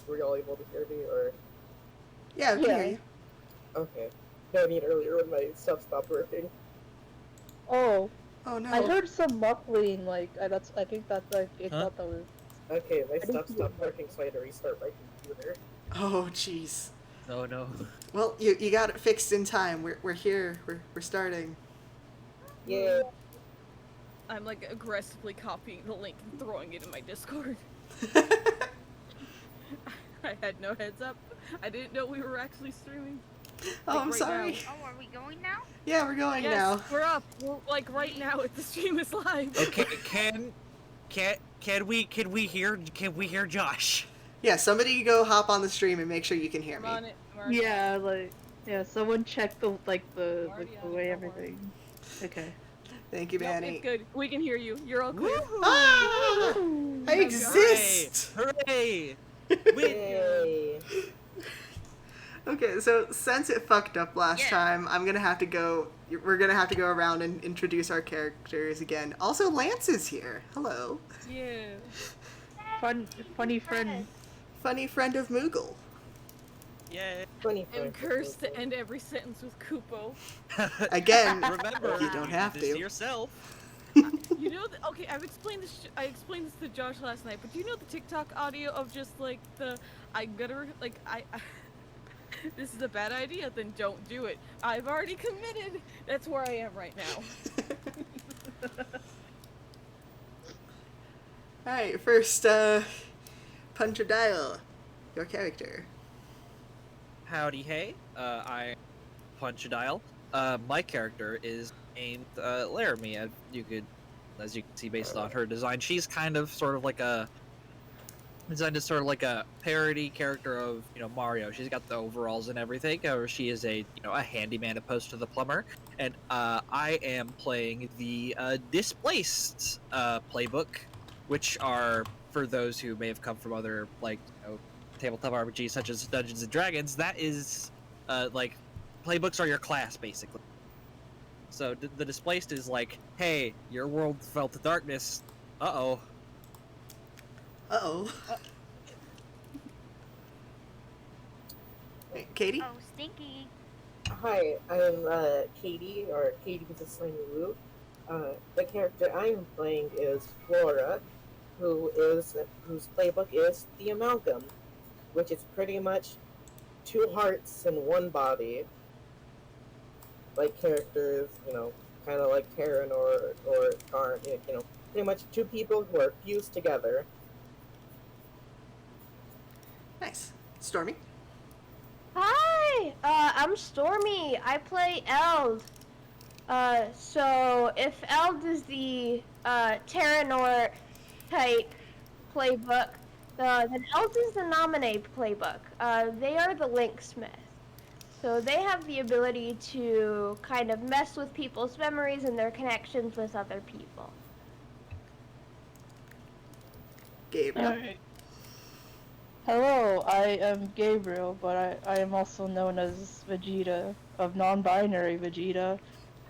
were y'all able to hear me, or... Yeah, we can hear Yeah. you. Okay. No, I mean earlier when my stuff stopped working. Oh, Oh I no. heard some muffling. I think that like I Huh? thought that was. Okay, my I didn't stuff see it stopped working, so I had to restart my computer. Oh jeez. Oh no. Well, you got it fixed in time. We're here. We're starting. Yeah. I'm like aggressively copying the link and throwing it in my Discord. I had no heads up. I didn't know we were actually streaming. Oh, I'm right sorry. now. Oh, are we going now? Yeah, we're going Yes, now. we're up. We're like right now. The stream is live. Okay, can we hear Josh? Yeah, somebody go hop on the stream and make sure you can hear I'm me. on it. I'm already Yeah, someone check the I'm already the on way it, don't everything. Okay. Thank you, Nope, Manny. it's good. We can hear you. You're all clear. Ah! I Hooray! exist! Hooray! Yay. Okay, so since it fucked up last Yeah. time, I'm gonna have to go. We're gonna have to go around and introduce our characters again. Also, Lance is here. Hello, Yeah. Funny friend. funny friend of Moogle. Yay! 25. I'm cursed to end every sentence with Kupo. Again, Remember, you don't have do this to. yourself. You know, okay, I explained this to Josh last night, but do you know the TikTok audio of just like the I this is a bad idea, then don't do it. I've already committed. That's where I am right now. Alright, first, Punch or Dial, your character. Howdy, hey. I punch a dial. My character is named Laramie. As you can see, based on her design, she's kind of sort of like a designed as sort of like a parody character of Mario. She's got the overalls and everything. Or she is a a handyman opposed to the plumber. And I am playing the Displaced playbook, which are for those who may have come from other tabletop RPGs such as Dungeons and Dragons. That is like playbooks are your class basically. So the Displaced is like, hey, your world fell to darkness. Uh-oh. Uh-oh. Hey, Katie? Oh, stinky. Hi, I'm Katie, or Katie with a Slimy Woo. The character I am playing is Flora, whose playbook is the Amalgam, which is pretty much two hearts and one body. Like characters, kind of like Karen or Karn, pretty much two people who are fused together. Nice. Stormy? Hi, I'm Stormy. I play Eld. So if Eld is the Terranor type playbook, then Eld is the Nominate playbook. They are the Linksmith. So they have the ability to kind of mess with people's memories and their connections with other people. Gabriel? Alright. Hello, I am Gabriel, but I am also known as Vegeta, of non-binary Vegeta.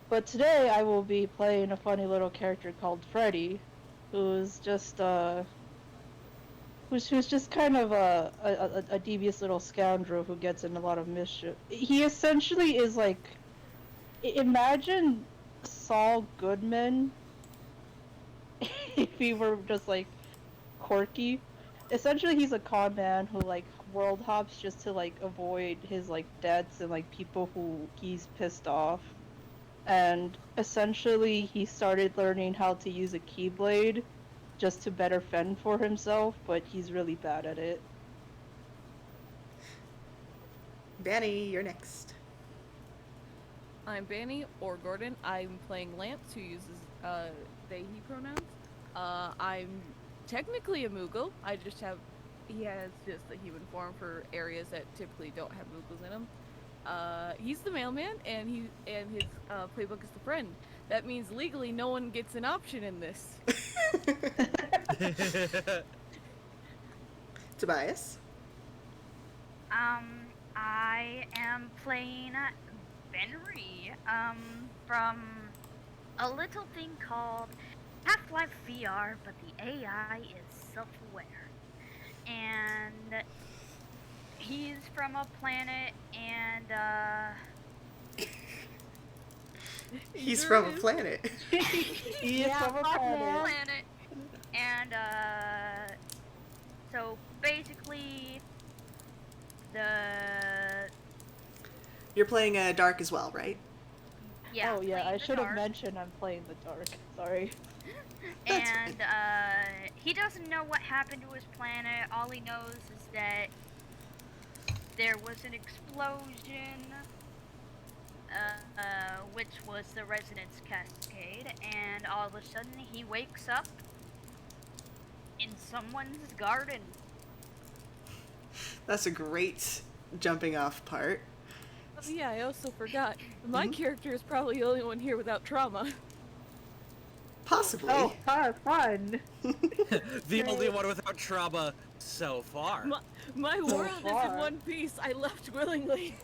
But today I will be playing a funny little character called Freddy, who's just who's just kind of a devious little scoundrel who gets in a lot of mischief. He essentially is like, imagine Saul Goodman if he were just like quirky. Essentially, he's a con man who like world hops just to like avoid his like debts and like people who he's pissed off. And essentially, he started learning how to use a keyblade just to better fend for himself, but he's really bad at it. Danny, you're next. I'm Banny or Gordon. I'm playing Lance, who uses they, he pronouns. I'm technically a Moogle. He has just a human form for areas that typically don't have Moogles in them. He's the mailman, and his playbook is the friend. That means legally no one gets an option in this. Tobias? I am playing Benry, from a little thing called Half-Life VR, but the AI is self-aware. and he's from a planet, and He's from a planet. He is Yeah, from a fuck, planet. man. planet, and so basically the You're playing Dark as well, right? yeah. Oh yeah, playing I the should have dark. mentioned I'm playing the dark. Sorry. That's And he doesn't know what happened to his planet. All he knows is that there was an explosion, which was the resonance cascade, and all of a sudden he wakes up in someone's garden. That's a great jumping off part. Oh yeah, I also forgot. My Mhm. character is probably the only one here without trauma. Possibly. Oh, fun. The only one without trauma so far. My So world is in far. one piece. I left willingly.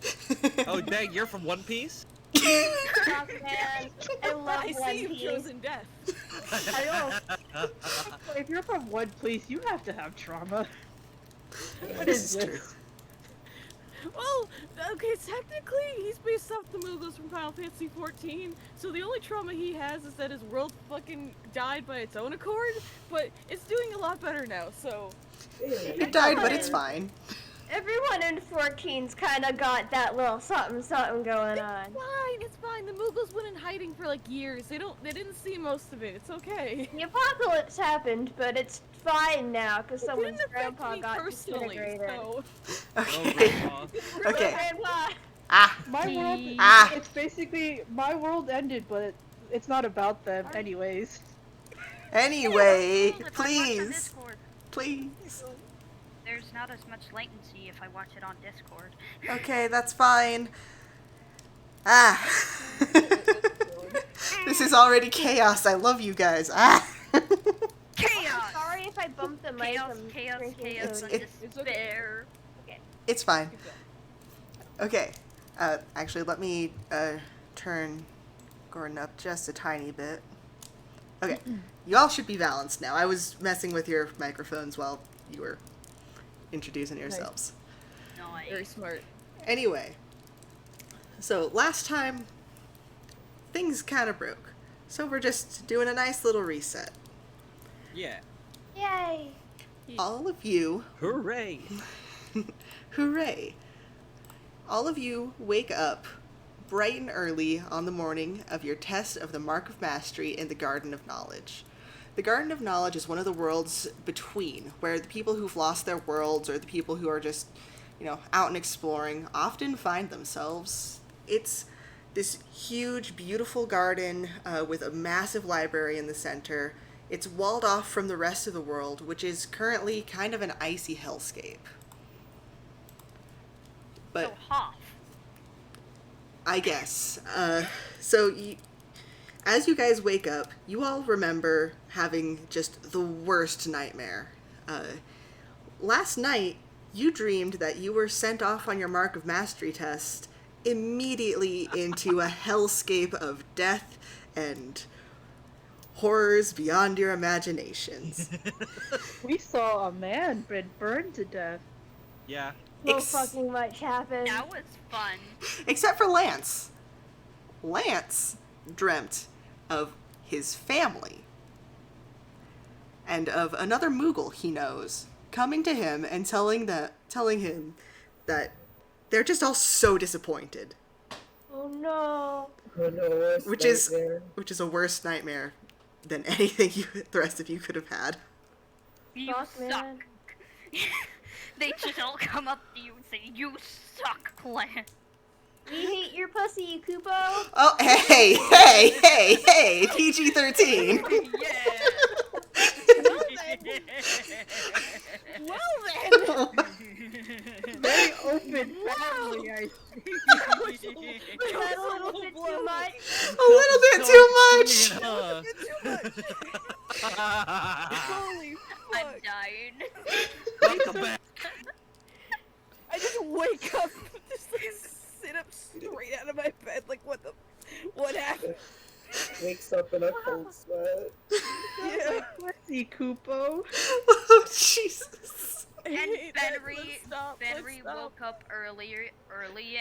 Oh, dang, you're from One Piece? Fuck, man. I love I One see you've Piece. chosen death. I know. If you're from one place, you have to have trauma. What is This is this? Well, okay, technically he's based off the Moogles from Final Fantasy XIV, so the only trauma he has is that his world fucking died by its own accord, but it's doing a lot better now, so... It died, but it's fine. Everyone in 14's kind of got that little something going on. It's fine, the Moogles went in hiding for like years, they didn't see most of it, it's okay. The apocalypse happened, but it's fine now because It someone's didn't affect grandpa me got personally, disintegrated. so... Okay. Grandpa. Okay. Grandpa. Ah. My world, Ah. it's basically, my world ended, but it's not about them anyways. Anyway, If I watch on please. Discord, Please. there's not as much latency if I watch it on Discord. Okay, that's fine. Ah. This is already chaos. I love you guys. Ah. Chaos! Sorry if I bumped the mic. Chaos, I'm chaos, drinking chaos, food. and It's okay. despair. It's fine. Okay. Actually, let me turn Gordon up just a tiny bit. Okay. You all should be balanced now. I was messing with your microphones while you were introducing yourselves. Very Nice. smart. Anyway, so last time things kind of broke. So we're just doing a nice little reset. Yeah. Yay! All of you, Hooray! hooray! All of you wake up bright and early on the morning of your test of the Mark of Mastery in the Garden of Knowledge. The Garden of Knowledge is one of the worlds between, where the people who've lost their worlds or the people who are just, out and exploring often find themselves. It's this huge, beautiful garden with a massive library in the center. It's walled off from the rest of the world, which is currently kind of an icy hellscape. But So Hoff. I guess. As you guys wake up, you all remember having just the worst nightmare. Last night, you dreamed that you were sent off on your Mark of Mastery test immediately into a hellscape of death and horrors beyond your imaginations. We saw a man been burned to death. Yeah. So Ex- fucking much happened. That was fun. Except for Lance. Lance dreamt of his family and of another Moogle he knows coming to him and telling him that they're just all so disappointed, Oh no. Oh no, worse which is nightmare. a worse nightmare than anything the rest of you could have had. You Fuck, suck. man. They just all come up to you and say, "You suck, Clan." We hate your pussy, you Kupo. Oh, hey, PG-13. Well then! Very open family, I see. Was that a little bit too much? A little bit too much. Holy I'm fuck. dying. Welcome back. I just wake up, just like sit up straight out of my bed, like what happened? Wakes up in a cold sweat. Yeah. Pussy, Kupo. Oh, Jesus. And hate that. Benry woke up early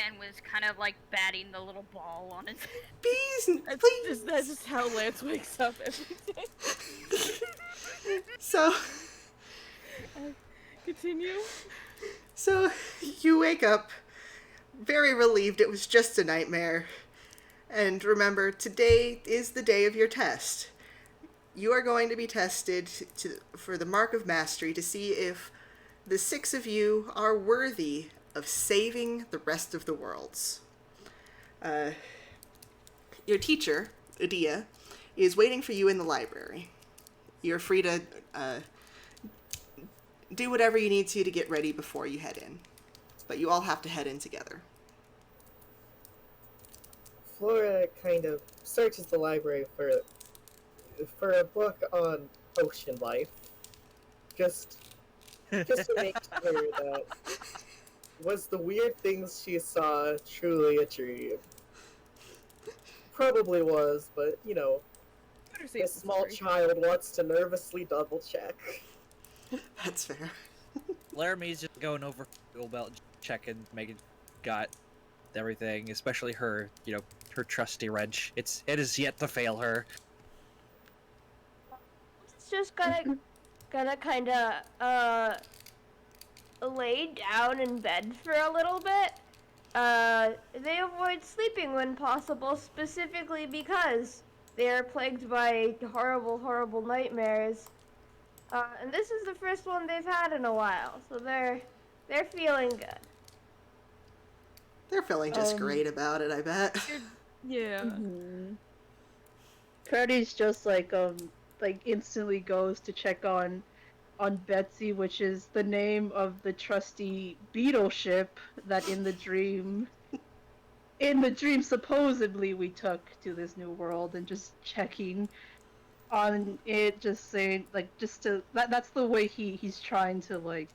and was kind of like batting the little ball on his head. Bees, That's please. just how Lance wakes up every day. So, Continue. so you wake up very relieved it was just a nightmare. And remember, today is the day of your test. You are going to be tested for the Mark of Mastery to see if the 6 of you are worthy of saving the rest of the worlds. Your teacher, Adia, is waiting for you in the library. You're free to do whatever you need to get ready before you head in. But you all have to head in together. Flora kind of searches the library for a book on ocean life, just to make sure that was the weird things she saw truly a dream. Probably was, but you know, a small child wants to nervously double check. That's fair. Laramie's just going over Google Belt, checking, making got everything, especially her, her trusty wrench. It is yet to fail her. It's just gonna kind of lay down in bed for a little bit. They avoid sleeping when possible, specifically because they are plagued by horrible, horrible nightmares. And this is the first one they've had in a while, so they're feeling good. They're feeling just great about it, I bet. Yeah. Mm-hmm. Freddy's just like instantly goes to check on Betsy, which is the name of the trusty beetle ship that in the dream supposedly we took to this new world, and just checking on it, just saying that's the way he's trying to like,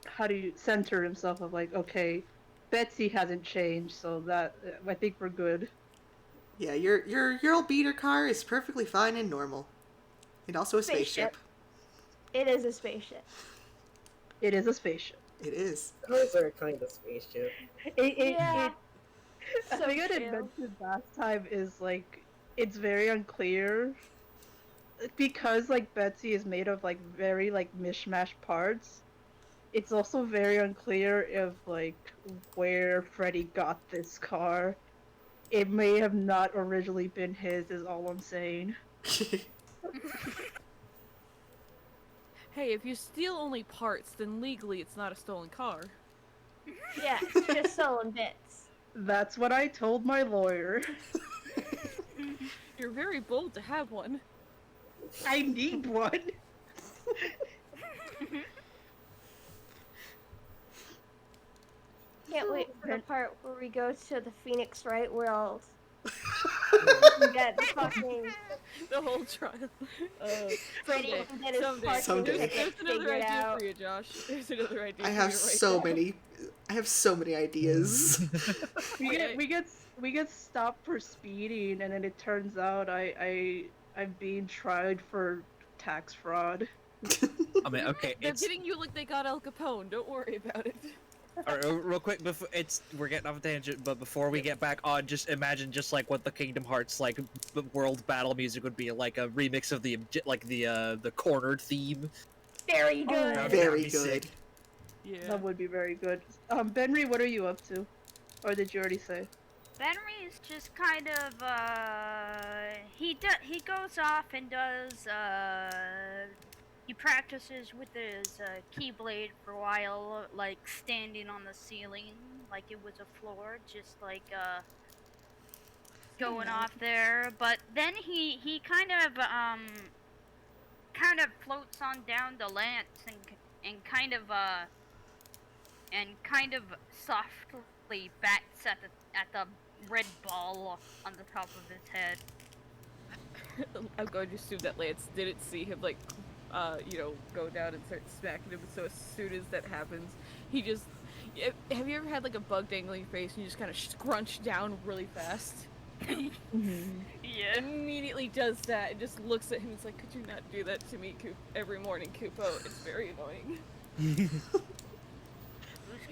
how do you center himself of like, okay, Betsy hasn't changed, so that I think we're good. Yeah, your old beater car is perfectly fine and normal. And also a spaceship. It is a spaceship. It is a spaceship. It is. Cars are a kind of spaceship. Yeah. I think I did mention last time is like, it's very unclear because like Betsy is made of like very like mishmash parts. It's also very unclear if like where Freddy got this car. It may have not originally been his, is all I'm saying. Hey, if you steal only parts, then legally it's not a stolen car. Yeah, it's just stolen bits. That's what I told my lawyer. You're very bold to have one. I need one. Can't wait for the part where we go to the Phoenix Wright world. Get the fucking The whole trial. Freddy Someday. can get his Someday. parking Someday. ticket There's another figured idea out. for you, Josh. There's another idea. I for have you right so now. many. I have so many ideas. We get stopped for speeding, and then it turns out I'm being tried for tax fraud. I mean, okay, They're getting you like they got Al Capone. Don't worry about it. All right, real quick, we're getting off a tangent, but before we get back on, just imagine just like what the Kingdom Hearts like world battle music would be, like a remix of the cornered theme. Very good. That'd Very be good. sick. Yeah. That would be very good. Benry, what are you up to? Or did you already say? Benry is just kind of he goes off and does he practices with his keyblade for a while, like standing on the ceiling like it was a floor, just like going off there. But then he kind of floats on down the lance and kind of softly bats at the red ball on the top of his head. I'm going to assume that Lance didn't see him like, go down and start smacking him. So as soon as that happens, he just. Have you ever had like a bug dangling your face and you just kind of scrunch down really fast? Yeah. immediately does that and just looks at him. It's like, could you not do that to me, every morning, Kupo? It's very annoying. Who's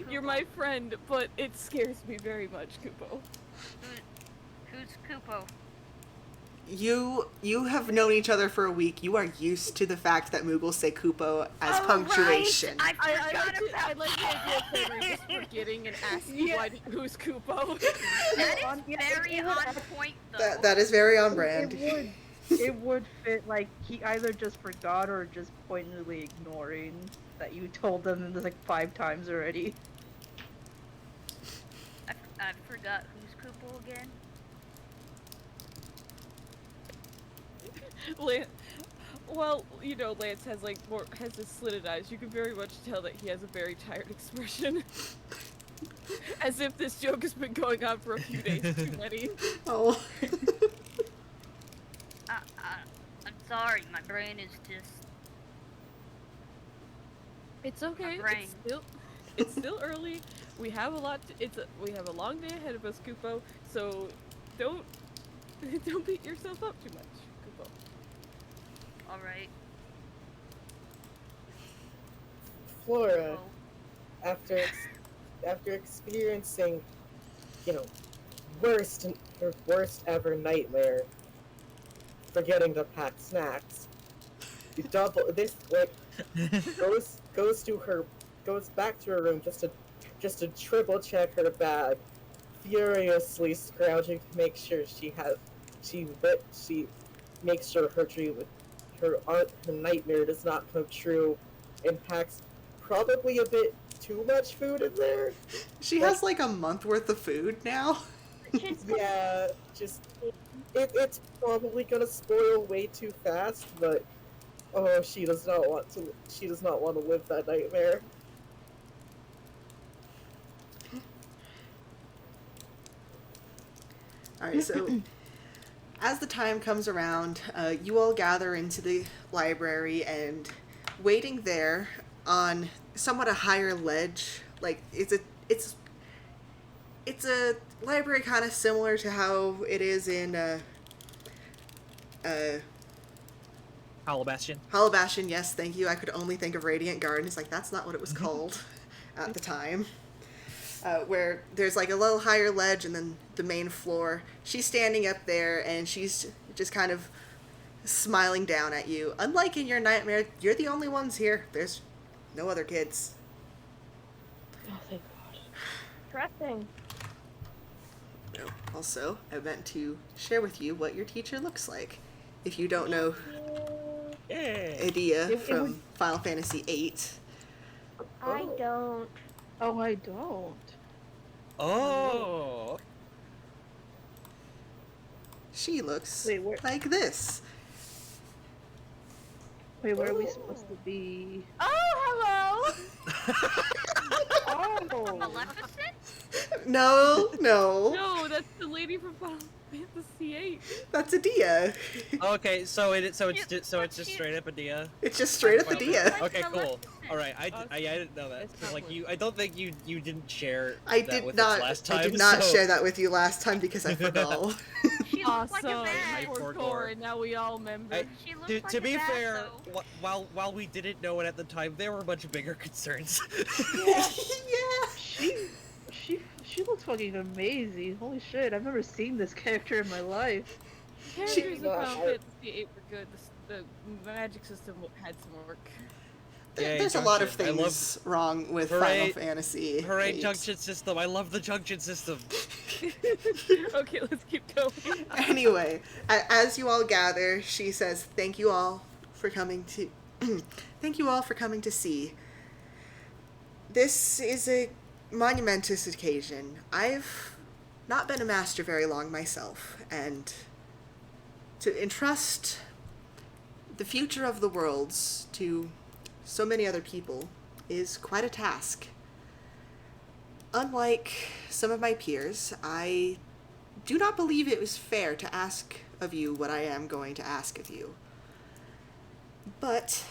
You're Kupo? my friend, but it scares me very much, Kupo. Who's Kupo? You have known each other for a week. You are used to the fact that Moogles say Kupo as Oh, punctuation. Right. I I forgot like about I like the idea of Henry just forgetting and asking who's Kupo. that. Is very on point, though. That is very on brand. It would fit, like, he either just forgot or just pointedly ignoring that you told them like 5 times already. I forgot who's Kupo again. Well, Lance has has his slitted eyes. You can very much tell that he has a very tired expression. As if this joke has been going on for a few days too many. Oh. I'm sorry, my brain is just. It's okay. brain. It's still early. We have we have a long day ahead of us, Kupo. So don't beat yourself up too much, Kupo. All right. Flora, Oh. after experiencing, her worst ever nightmare, forgetting to pack snacks, goes back to her room just to triple check her bag, furiously scrounging to make sure she makes sure her nightmare does not come true, and packs probably a bit too much food in there. She has like a month worth of food now. Yeah, it's probably gonna spoil way too fast, but she does not want to live that nightmare. Alright, so as the time comes around, you all gather into the library, and waiting there on somewhat a higher ledge, like it's a library kind of similar to how it is in Hollow Bastion. Hollow Bastion. Yes, thank you. I could only think of Radiant Garden. It's like that's not what it was called at the time. Where there's like a little higher ledge and then the main floor. She's standing up there and she's just kind of smiling down at you. Unlike in your nightmare, you're the only ones here. There's no other kids. Oh, thank God. Interesting. Also, I meant to share with you what your teacher looks like. If you don't know Edea from Final Fantasy VIII. I don't. Oh, I don't. Oh. She looks Wait, where- like this. Wait, where are we supposed to be? Oh, hello! Oh! Maleficent? No. No, that's the lady from Final Fantasy VIII. That's Edea. Okay, so it's just straight up Edea. It's just straight up Well, Edea. Okay, cool. Maleficent. All right, I didn't know that. It's 'Cause, like not I don't think you didn't share. I that did with not. us last time. I did not so... share that with you last time because I forgot. She looks like a Awesome. bag. for Poor Gore. Gore, and now we all remember. She looks To, like to a be bag, fair, though. while we didn't know it at the time, there were much bigger concerns. Yeah. She looks fucking amazing. Holy shit, I've never seen this character in my life. Characters in Yeah, Final I- Fantasy VIII were good. The magic system had some work. Yay, There's a lot of Junction. I love- things wrong with Hooray- Final Fantasy. Hooray, VIII. junction system! I love the junction system. Okay, let's keep going. Anyway, as you all gather, she says, "Thank you all for coming to. Thank you all for coming to see. This is a monumentous occasion. I've not been a master very long myself, and to entrust the future of the worlds to so many other people is quite a task. Unlike some of my peers, I do not believe it was fair to ask of you what I am going to ask of you. But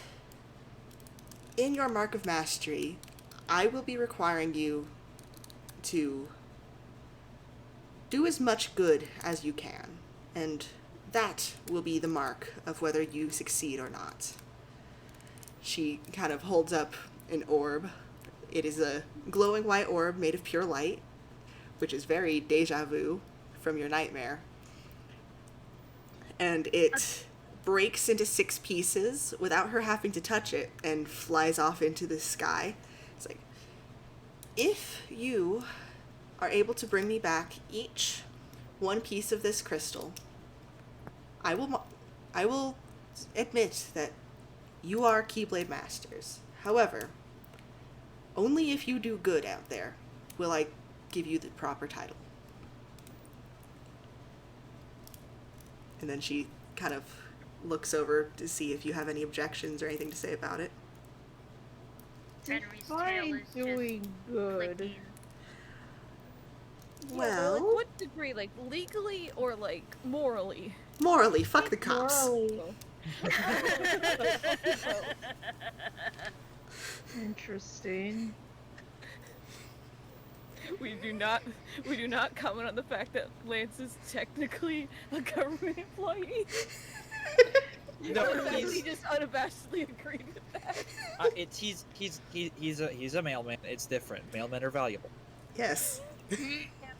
in your Mark of Mastery, I will be requiring you to do as much good as you can, and that will be the mark of whether you succeed or not. She kind of holds up an orb. It is a glowing white orb made of pure light, which is very deja vu from your nightmare. And it breaks into 6 pieces without her having to touch it and flies off into the sky. It's like, if you are able to bring me back each one piece of this crystal, I will admit that you are Keyblade Masters. However, only if you do good out there will I give you the proper title. And then she kind of looks over to see if you have any objections or anything to say about it. Henry's tail Fine is doing just good. clicking. Yeah, but, Well, like, what degree? Like, legally or, like, morally? morally, fuck the cops. Morally. Interesting. We do not comment on the fact that Lance is technically a government employee. No, He just unabashedly agreed with that. He's a mailman. It's different. Mailmen are valuable. Yes. Yeah,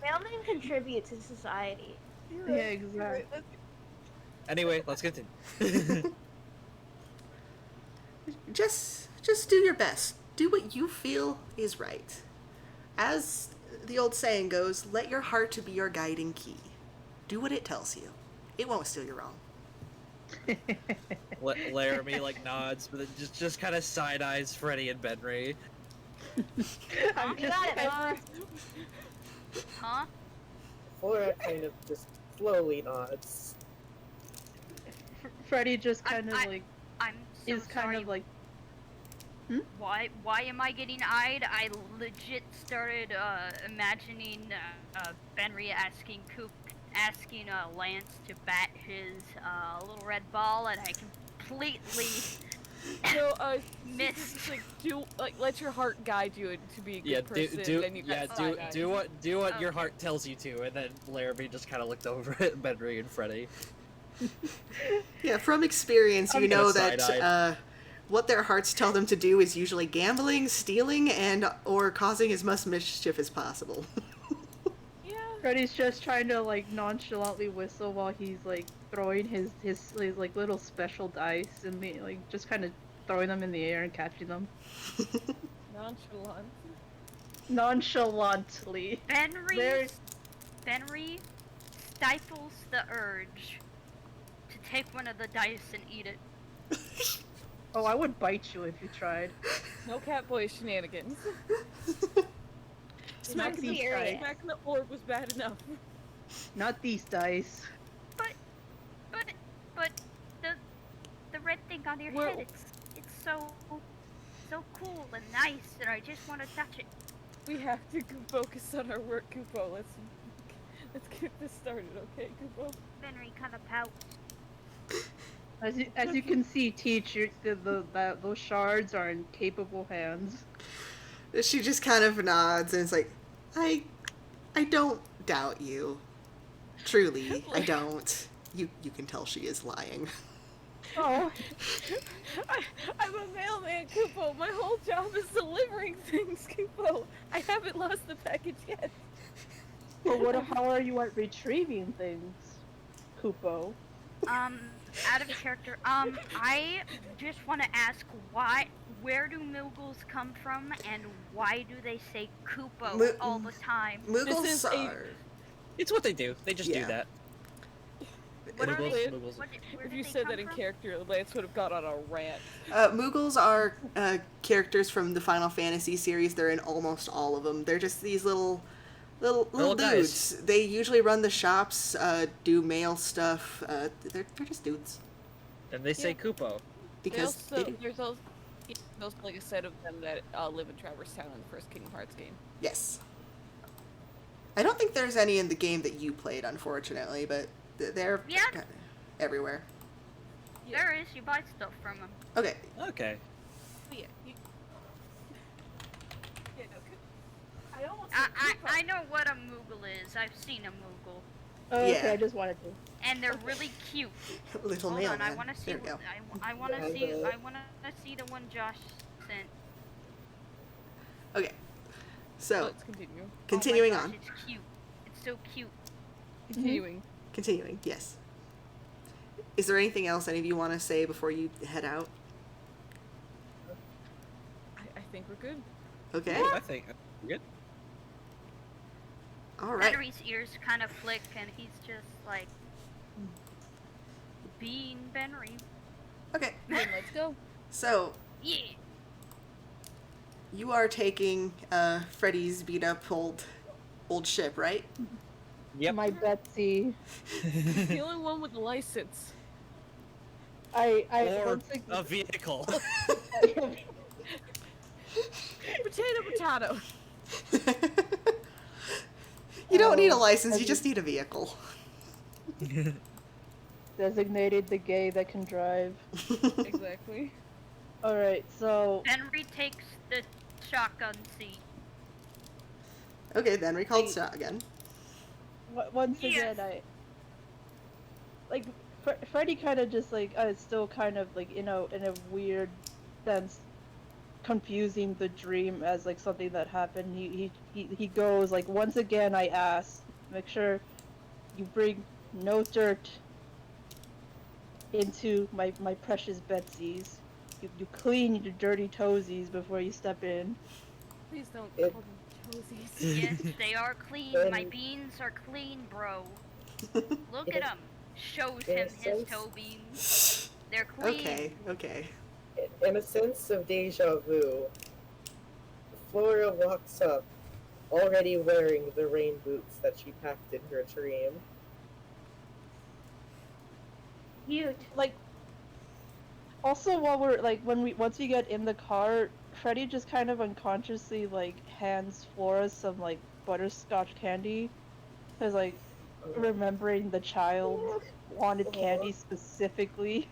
mailmen contribute to society. Yeah, exactly. Anyway, let's continue. Just do your best. Do what you feel is right. As the old saying goes, let your heart be your guiding key. Do what it tells you. It won't steal you wrong. Laramie like nods, but then just kind of side eyes Freddy and Benry. You got it, Mar. Huh? Flora kind of just slowly nods. Freddy just kind of I- like I'm so is kind sorry. of like Why am I getting eyed? I legit started imagining Benry asking Lance to bat his little red ball, and I completely So, missed. just, like, let your heart guide you to be a good Yeah, person. Then you got side-eyed. do what your Okay. heart tells you to, and then Laramie just kind of looked over at Benry and Freddy. Yeah, from experience, you I'm know gonna that side-eye. what their hearts tell them to do is usually gambling, stealing, and or causing as much mischief as possible. Yeah. Freddy's just trying to like nonchalantly whistle while he's like throwing his like little special dice and like just kind of throwing them in the air and catching them Nonchalant. nonchalantly. Very- Benry stifles the urge to take one of the dice and eat it. Oh, I would bite you if you tried. No Catboy shenanigans. Not these dice. Smacking the orb was bad enough. Not these dice. But the red thing on your Well- head, it's so cool and nice, and I just want to touch it. We have to focus on our work, Kupo. Let's get this started, okay, Kupo? Benry kind of pouts. As you can see, teacher, those shards are in capable hands. She just kind of nods and is like, I don't doubt you. Truly, I don't. You can tell she is lying. Oh, I'm a mailman, Kupo. My whole job is delivering things, Kupo. I haven't lost the package yet. well, how are you at retrieving things, Kupo? Out of character. I just want to ask where do Moogles come from, and why do they say Kupo all the time? Moogles This is a- are... It's what they do. They just Yeah. do that. What are Moogles- they? Moogles- Where If did you they said come that in from? character, Lance would have gone on a rant. Moogles are characters from the Final Fantasy series. They're in almost all of them. They're just these little Little guys. dudes. They usually run the shops, do mail stuff. They're just dudes. And they say Yeah. Kupo. Because they do. There's also like a set of them that live in Traverse Town in the first Kingdom Hearts game. Yes. I don't think there's any in the game that you played, unfortunately, but they're Yeah. kinda everywhere. There is. You buy stuff from them. Okay. Okay. But yeah, no, I know what a Moogle is. I've seen a Moogle. Oh, okay, Yeah. I just wanted to. And they're really cute. Little Hold on, I mailman. want to see. There we go. I want to Yeah, see. the- I want to see the one Josh sent. Okay. So, Let's continue. continuing oh my gosh, on. It's cute. It's so cute. Continuing. Continuing, yes. Is there anything else any of you want to say before you head out? I think we're good. Okay. I think we're good. All right. Henry's ears kind of flick, and he's just like being Benry. Okay. Then let's go. So, Yeah. you are taking Freddy's beat up old ship, right? Yep. My Betsy. The only one with the license. I Or once again, a vehicle. Potato. You don't need a license, you just need a vehicle. designated the gay that can drive. Exactly. Alright, so Benry takes the shotgun seat. Okay, then recalled shotgun. once Yes. again, Freddy kind of just like still kind of like in a weird sense confusing the dream as like something that happened. He goes like, once again I ask, make sure you bring no dirt into my precious Betsy's. You clean your dirty toesies before you step in. Please don't It- call them toesies. Yes, they are clean. My beans are clean, bro. Look at them. Shows him his toe beans. They're clean. Okay. In a sense of deja vu, Flora walks up, already wearing the rain boots that she packed in her dream. Cute. Like, also while we're like once we get in the car, Freddy just kind of unconsciously like hands Flora some like butterscotch candy, cause like remembering the child wanted candy specifically.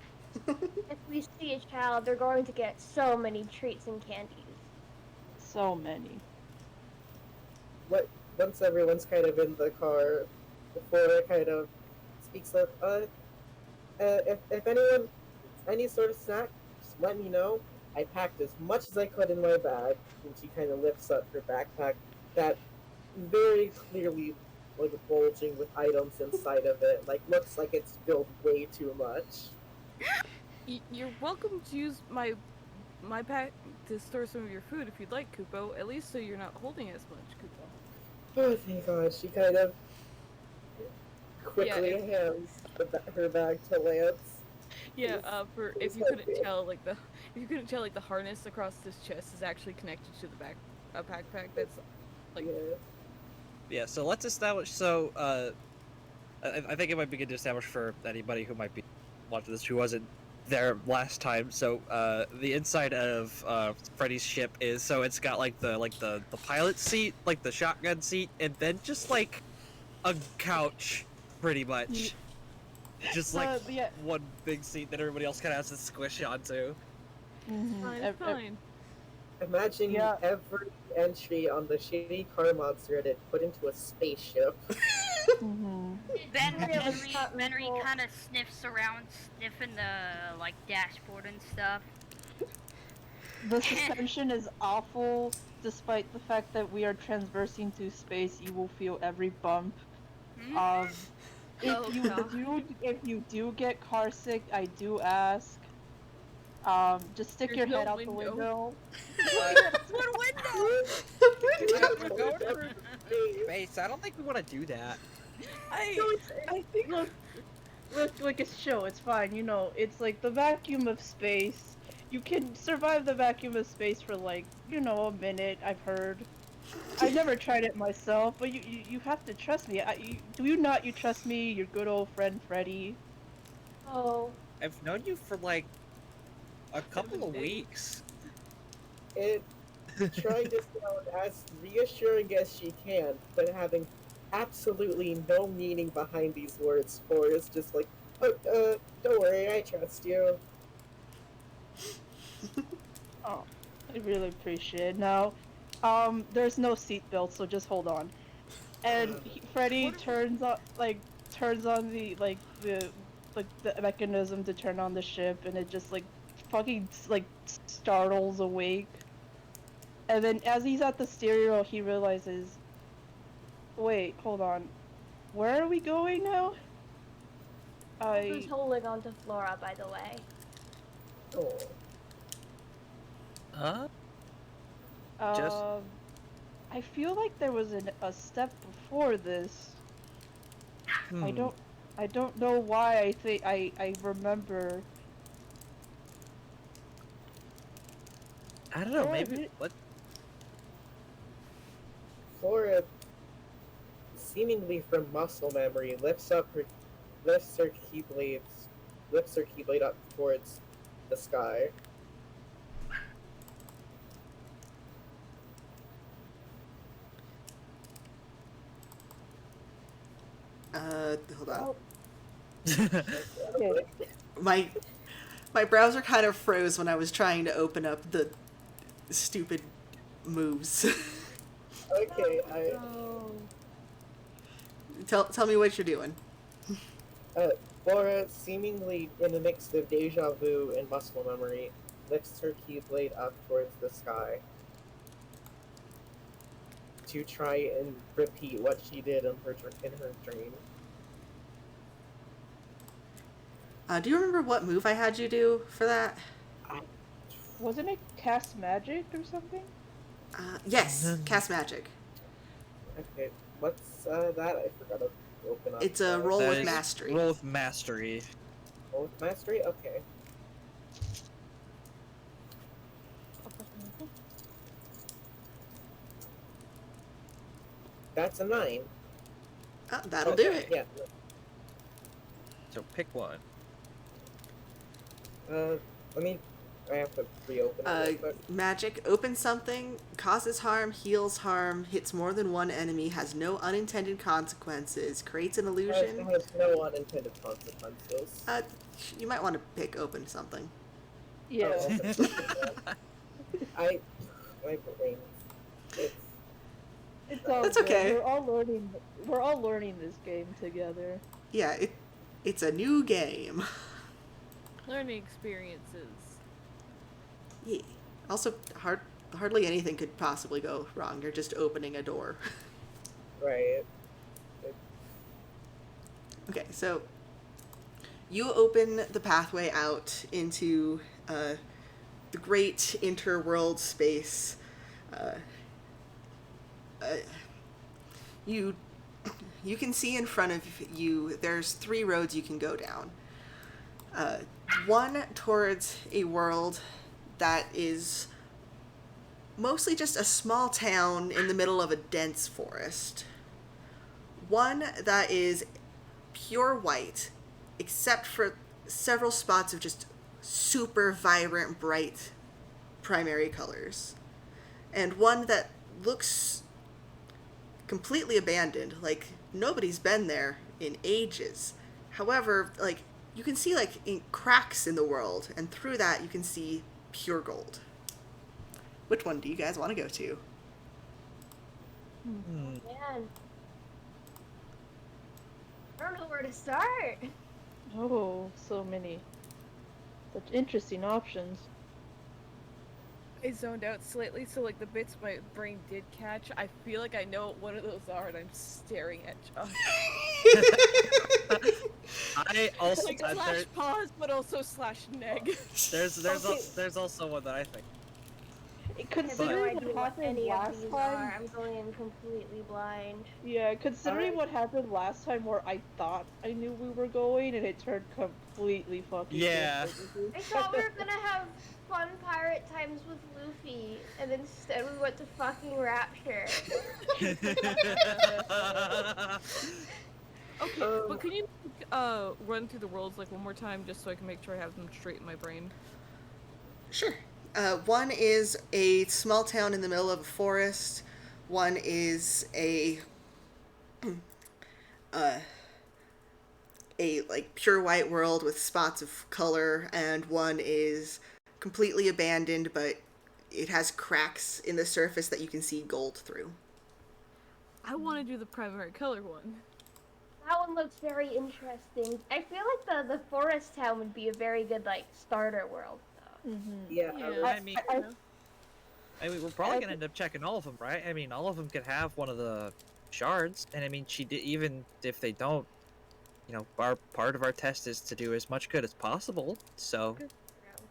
If we see a child, they're going to get so many treats and candies. So many. Once everyone's kind of in the car, Flora kind of speaks up. If anyone, any sort of snack, just let me know. I packed as much as I could in my bag, and she kind of lifts up her backpack that very clearly like bulging with items inside of it. Like looks like it's filled way too much. You're welcome to use my pack to store some of your food if you'd like, Kupo. At least so you're not holding as much, Kupo. Oh, thank God. She kind of quickly Yeah, hands her bag to Lance. Yeah, for if you couldn't tell, like the harness across this chest is actually connected to the backpack. That's like Yeah. Yeah, so let's establish. So, I think it might be good to establish for anybody who might be watching this who wasn't there last time. So, the inside of Freddy's ship is so it's got like the pilot seat, like the shotgun seat, and then just like a couch, pretty much. Just like Yeah. one big seat that everybody else kind of has to squish onto. fine. Imagine Yeah. every entry on the Shitty Car Mods Reddit put into a spaceship. Mhm. Benry kind of sniffs around, sniffing the like dashboard and stuff. The suspension is awful, despite the fact that we are transversing through space. You will feel every bump. Hmm? Oh, If you do get car sick, I do ask. Just stick There's your no head out the window. window. We're going through space. I don't think we want to do that. I think look, it's chill. It's fine. You know, it's like the vacuum of space. You can survive the vacuum of space for like, a minute. I've heard. I never tried it myself, but you have to trust me. Do you not? You trust me, your good old friend Freddy. Oh. I've known you for like a couple of weeks. It trying to sound as reassuring as she can, but having absolutely no meaning behind these words. For is just like, don't worry, I trust you. Oh, I really appreciate it. Now, There's no seatbelt, so just hold on. And Freddy What if- turns on the mechanism to turn on the ship, and it just fucking startles awake. And then as he's at the stereo, he realizes, wait, hold on, where are we going now? Who's holding on to Flora, by the way? Oh. Huh? Just I feel like there was a step before this. I don't know why. I think I remember. I don't know. Flora Maybe really- what? Flora, seemingly from muscle memory, lifts her keyblade up towards the sky. Hold on. Okay. My browser kind of froze when I was trying to open up the stupid moves. Okay, Tell me what you're doing. Flora, seemingly in a mix of deja vu and muscle memory, lifts her keyblade up towards the sky to try and repeat what she did in her dream. Do you remember what move I had you do for that? Wasn't it cast magic or something? Yes, cast magic. Okay, what's that? I forgot to open up. It's a roll That with is mastery. Roll with mastery. Roll with mastery? Okay. That's a 9. That'll do Okay, it. Yeah. So pick one. I have to reopen it real quick. Magic opens something, causes harm, heals harm, hits more than one enemy, has no unintended consequences, creates an It illusion. has no unintended consequences. You might want to pick open something. Yeah. My brain. It's all That's good. okay. We're all learning this game together. Yeah, it's a new game. Learning experiences. Yeah. Also, hardly anything could possibly go wrong. You're just opening a door. Right. Okay, so you open the pathway out into the great interworld space. You can see in front of you, there's 3 roads you can go down. One towards a world that is mostly just a small town in the middle of a dense forest. One that is pure white, except for several spots of just super vibrant, bright primary colors. And one that looks completely abandoned, like nobody's been there in ages. However, you can see cracks in the world, and through that you can see pure gold. Which one do you guys want to go to? Man. I don't know where to start. Oh, so many. Such interesting options. I zoned out slightly, so the bits my brain did catch, I feel like I know what one of those are, and I'm staring at Josh. I also Slash pause, but also slash neg. there's also one that I think. I have no Considering idea what what happened any of last these time, are. I'm going in completely blind. yeah, considering what happened last time where I thought I knew we were going and it turned completely fucking Yeah. different. I thought we were gonna have fun pirate times with Luffy, and instead we went to fucking Rapture. Okay, but can you run through the worlds one more time, just so I can make sure I have them straight in my brain? Sure. One is a small town in the middle of a forest. One is a pure white world with spots of color, and one is completely abandoned, but it has cracks in the surface that you can see gold through. I want to do the primary color one. That one looks very interesting. I feel like the forest town would be a very good like starter world. Though. Yeah. I mean, we're probably gonna end up checking all of them, right? I mean, all of them could have one of the shards, and I mean, she did. Even if they don't, our part of our test is to do as much good as possible. So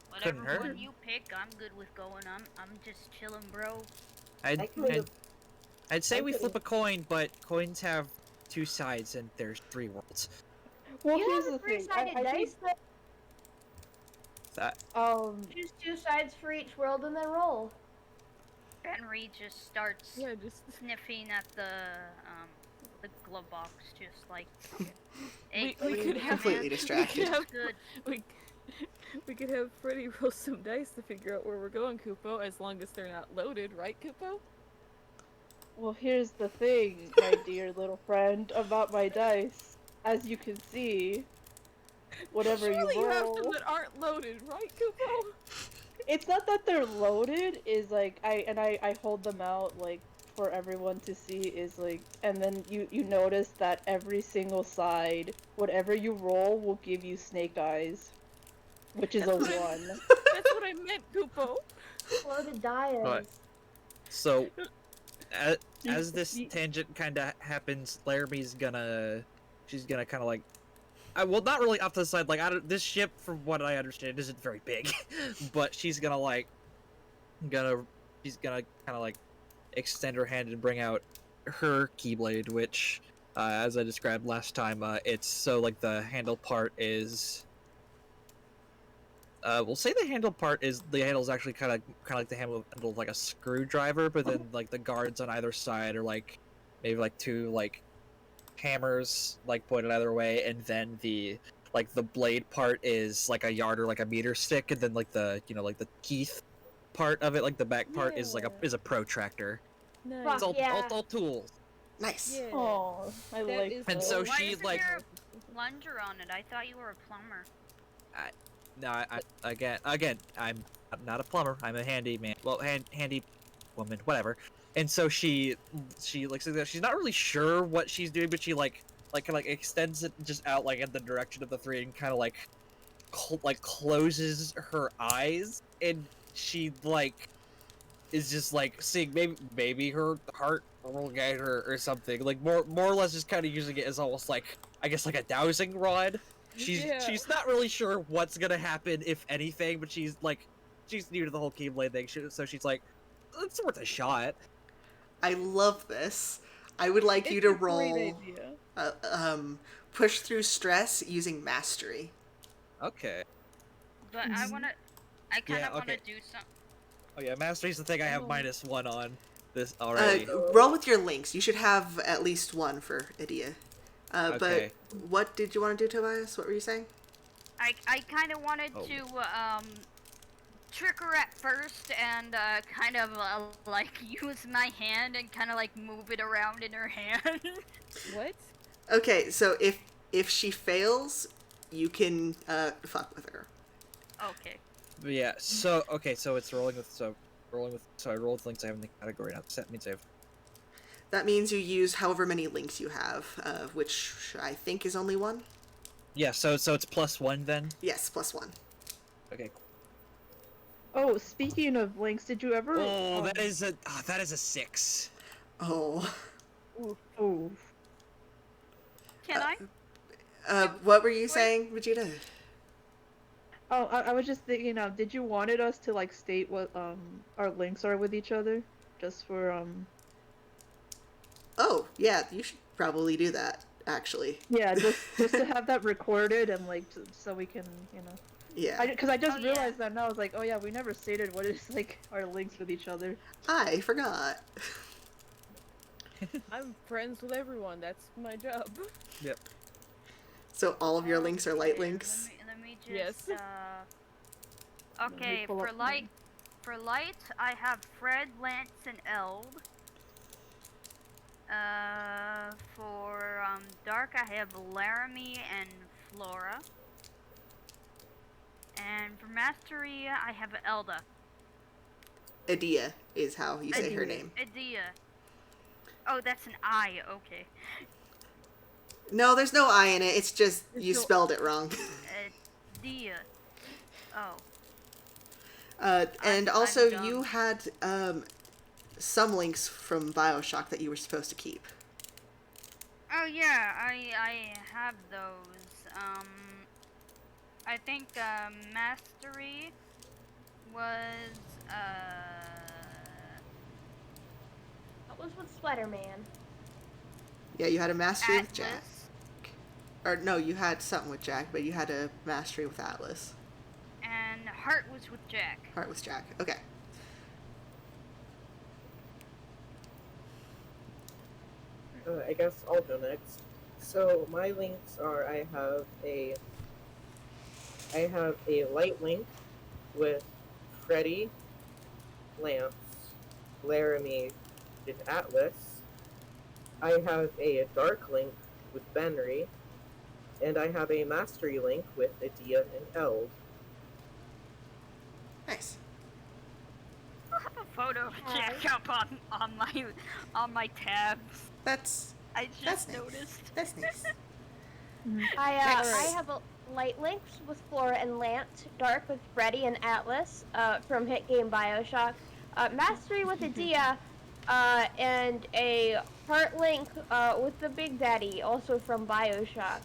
Whatever couldn't hurt. one you pick, I'm good with going. I'm just chilling, bro. I'd say I we could've- flip a coin, but coins have 2 sides, and there's 3 worlds. Well, You here's have a the thing. three-sided I dice. think, That Choose 2 sides for each world and then roll. Henry just starts Yeah, just sniffing at the glove box, just like. we Hey, could have Completely we distracted. could have, good. we could have Freddy roll some dice to figure out where we're going, Kupo, as long as they're not loaded, right, Kupo? well, here's the thing, my dear little friend, about my dice. As you can see, whatever Surely you you have roll, some that aren't loaded, right, Kupo? it's not that they're loaded. Is like I hold them out like for everyone to see. Is like, and then you notice that every single side, whatever you roll, will give you snake eyes, which is a 1. That's what I meant, Kupo. Loaded dice. Right. So, as this tangent kind of happens, Laramie's she's gonna kind of like, well, not really off to the side. Like, this ship, from what I understand, isn't very big, but she's gonna kind of like extend her hand and bring out her keyblade, which, as I described last time, it's so like the handle part is. We'll say the handle's actually kind of like the handle of like a screwdriver, but then like the guards on either side are like maybe like 2 like hammers like pointed either way, and then the blade part is like a yard or like a meter stick, and then like the like the teeth part of it, like the back part is a protractor. Nice. It's all, Yeah. all tools. Nice. Yeah. Oh, I That like is And that. so Why she isn't like there a plunger on it? I thought you were a plumber. no, again, I'm not a plumber. I'm a handyman. Well, handy woman, whatever. And so she like says that she's not really sure what she's doing, but she like extends it just out like in the direction of the 3 and kind of like closes her eyes, and she like is just like seeing maybe her heart will get her or something, like more or less just kind of using it as almost like, I guess, like a dowsing rod. She's not really sure what's gonna happen, if anything, but she's new to the whole Keyblade thing, so she's like, it's worth a shot. I love this. I would like you to It's a great roll idea. push through stress using mastery. Okay. But I kind of want to do some. Oh yeah, mastery's the thing I have -1 on this already. Roll with your links. You should have at least 1 for Idia. Okay. But what did you want to do, Tobias? What were you saying? I kind of wanted to trick her at first and kind of like use my hand and kind of like move it around in her hand. What? Okay, so if she fails, you can fuck with her. Okay. But yeah, so it's rolling with so I roll with links I have in the category now. That means I have. That means you use however many links you have, which I think is only 1. Yeah, so it's +1 then. Yes, +1. Okay. Oh, speaking of links, did you ever? Oh, that is a 6. Oh. Oh. Can I? What were you saying, Vegeta? Oh, I was just thinking. Did you wanted us to like state what our links are with each other, just for Oh, yeah, you should probably do that, actually. Yeah, just to have that recorded and like so we can Yeah. Because I just Oh, yeah. realized that now. I was like, oh yeah, we never stated what is like our links with each other. I forgot. I'm friends with everyone. That's my job. Yep. So all of your links are light Okay, links? Let me Yes. just. Okay, pull for up light, I have Fred, Lance, and Eld. For dark, I have Laramie and Flora. And for mastery, I have Elda. Adia is how you say her Adia. name. Adia. Oh, that's an I. Okay. No, there's no I in it. It's just you no- spelled it wrong. Adia. Oh. And I'm also, dumb. you had some links from Bioshock that you were supposed to keep. Oh yeah, I have those. I think mastery was That was with Sweater Man. Yeah, you had a mastery with Jack. Atlas, Or no, you had something with Jack, but you had a mastery with Atlas. and Heart was with Jack. Heart with Jack. Okay. I guess I'll go next. So my links are I have a light link with Freddy, Lance, Laramie, and Atlas. I have a dark link with Benry, and I have a mastery link with Adia and Eld. Nice. I have a photo of Jack up on my tabs. That's I that's just nice. noticed. That's nice. I Nice. have a light links with Flora and Lance, dark with Freddy and Atlas from hit game Bioshock, mastery with Adia, and a heart link with the Big Daddy, also from Bioshock.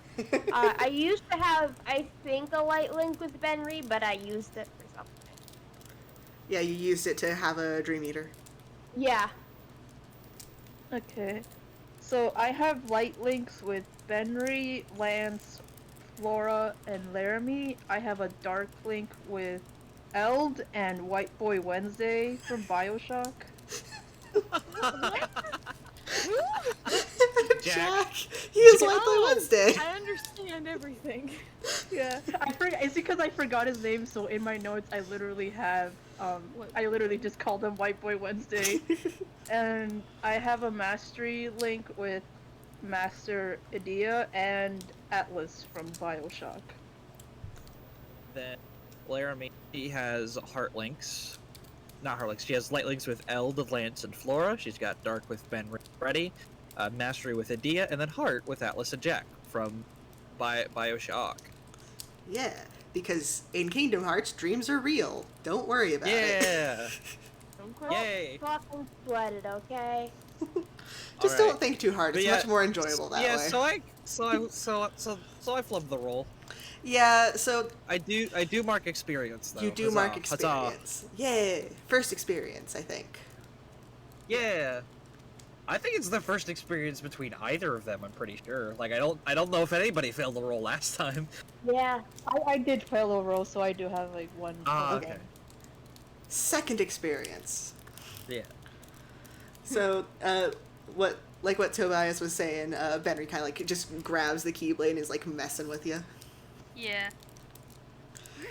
I used to have, I think, a light link with Benry, but I used it for something. Yeah, you used it to have a Dream Eater. Yeah. Okay. So I have light links with Benry, Lance, Flora, and Laramie. I have a dark link with Eld and White Boy Wednesday from Bioshock. Jack. He is White Boy Oh, Wednesday. I understand everything. Yeah, it's because I forgot his name, so in my notes I literally have I literally just called him White Boy Wednesday. And I have a mastery link with Master Adia and Atlas from Bioshock. Then Laramie, she has heart links. Not heart links. She has light links with Eld, Lance, and Flora. She's got dark with Ben Ready, mastery with Adia, and then heart with Atlas and Jack from Bioshock. Yeah, because in Kingdom Hearts, dreams are real. Don't worry about it. Yeah. Don't Yay. fucking sweat it, okay? Just Alright. don't think too hard. But It's yeah, much more enjoyable that yeah, way. so I flubbed the roll. Yeah, so I do mark experience though. you do Huzzah, mark huzzah. experience. Yay! First experience, I think. Yeah. I think it's the first experience between either of them, I'm pretty sure. Like I don't know if anybody failed the roll last time. Yeah. I did fail a roll, so I do have like one. Ah, total. okay. Second experience. Yeah. So, what Tobias was saying, Benry kind of like just grabs the Keyblade and is like messing with you. Yeah.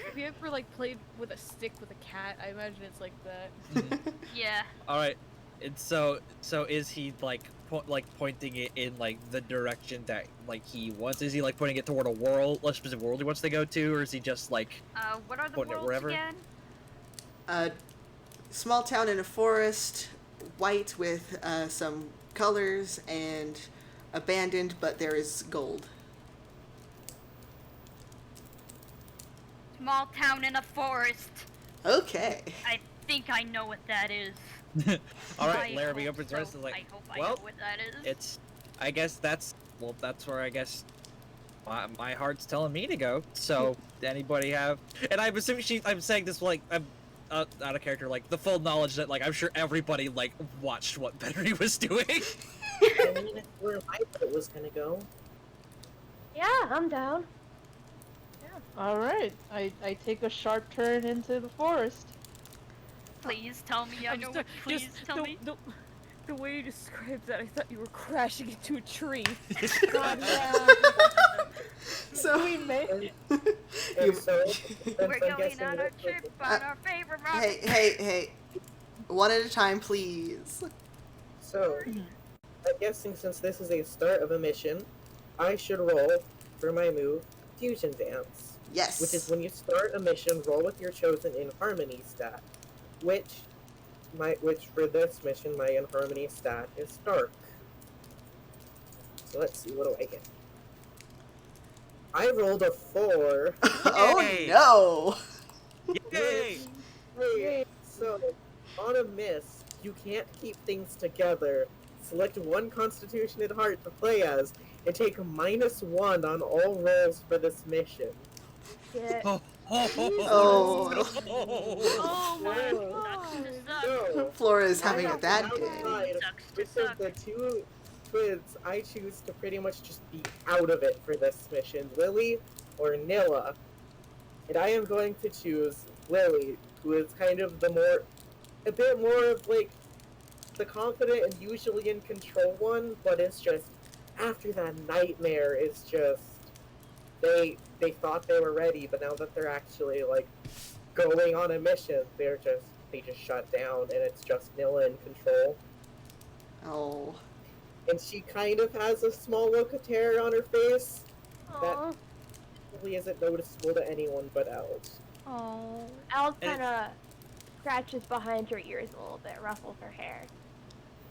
Have you ever like played with a stick with a cat? I imagine it's like that. Yeah. Alright. And so is he like pointing it in like the direction that like he wants? Is he like pointing it toward a specific world he wants to go to, or is he just like What are the Putting it worlds wherever? again? Small town in a forest, white with some colors, and abandoned, but there is gold. Small town in a forest. Okay. I think I know what that is. Alright, I Laramie hope opens so. the rest and is like, I hope I well, know what that is. it's I guess that's where I guess my heart's telling me to go. So anybody have? And I'm assuming I'm saying this like I'm out of character, like the full knowledge that like I'm sure everybody like watched what Benry was doing. I mean, it's where I thought it was gonna go. Yeah, I'm down. Alright, I take a sharp turn into the forest. Please tell me I know what. Please tell me. The way you described that, I thought you were crashing into a tree. God, yeah. So We made it. And so, We're going on our trip on our favorite rock. hey, one at a time, please. So, I'm guessing since this is a start of a mission, I should roll for my move, Fusion Dance, Yes. which is when you start a mission, roll with your chosen in Harmony stat, which which for this mission, my Inharmony stat is dark. So let's see, what do I get? I rolled a 4. Oh Yay! no! Yay! Wait, so on a miss, you can't keep things together. Select one constituted heart to play as, and take a -1 on all rolls for this mission. Shit. Oh, Oh. Oh my No. Sucks to god. suck. So, Flora is I having a have bad to day. decide Sucks to which suck. of the two twins I choose to pretty much just be out of it for this mission, Lily or Nilla. And I am going to choose Lily, who is kind of a bit more of like the confident and usually in control one, but it's just after that nightmare, it's just they thought they were ready, but now that they're actually like going on a mission, they just shut down, and it's just Nilla in control. Oh. And she kind of has a small look of terror on her face Aw. really isn't noticeable to anyone but Els. Oh. Elle kind of scratches behind her ears a little bit, ruffles her hair.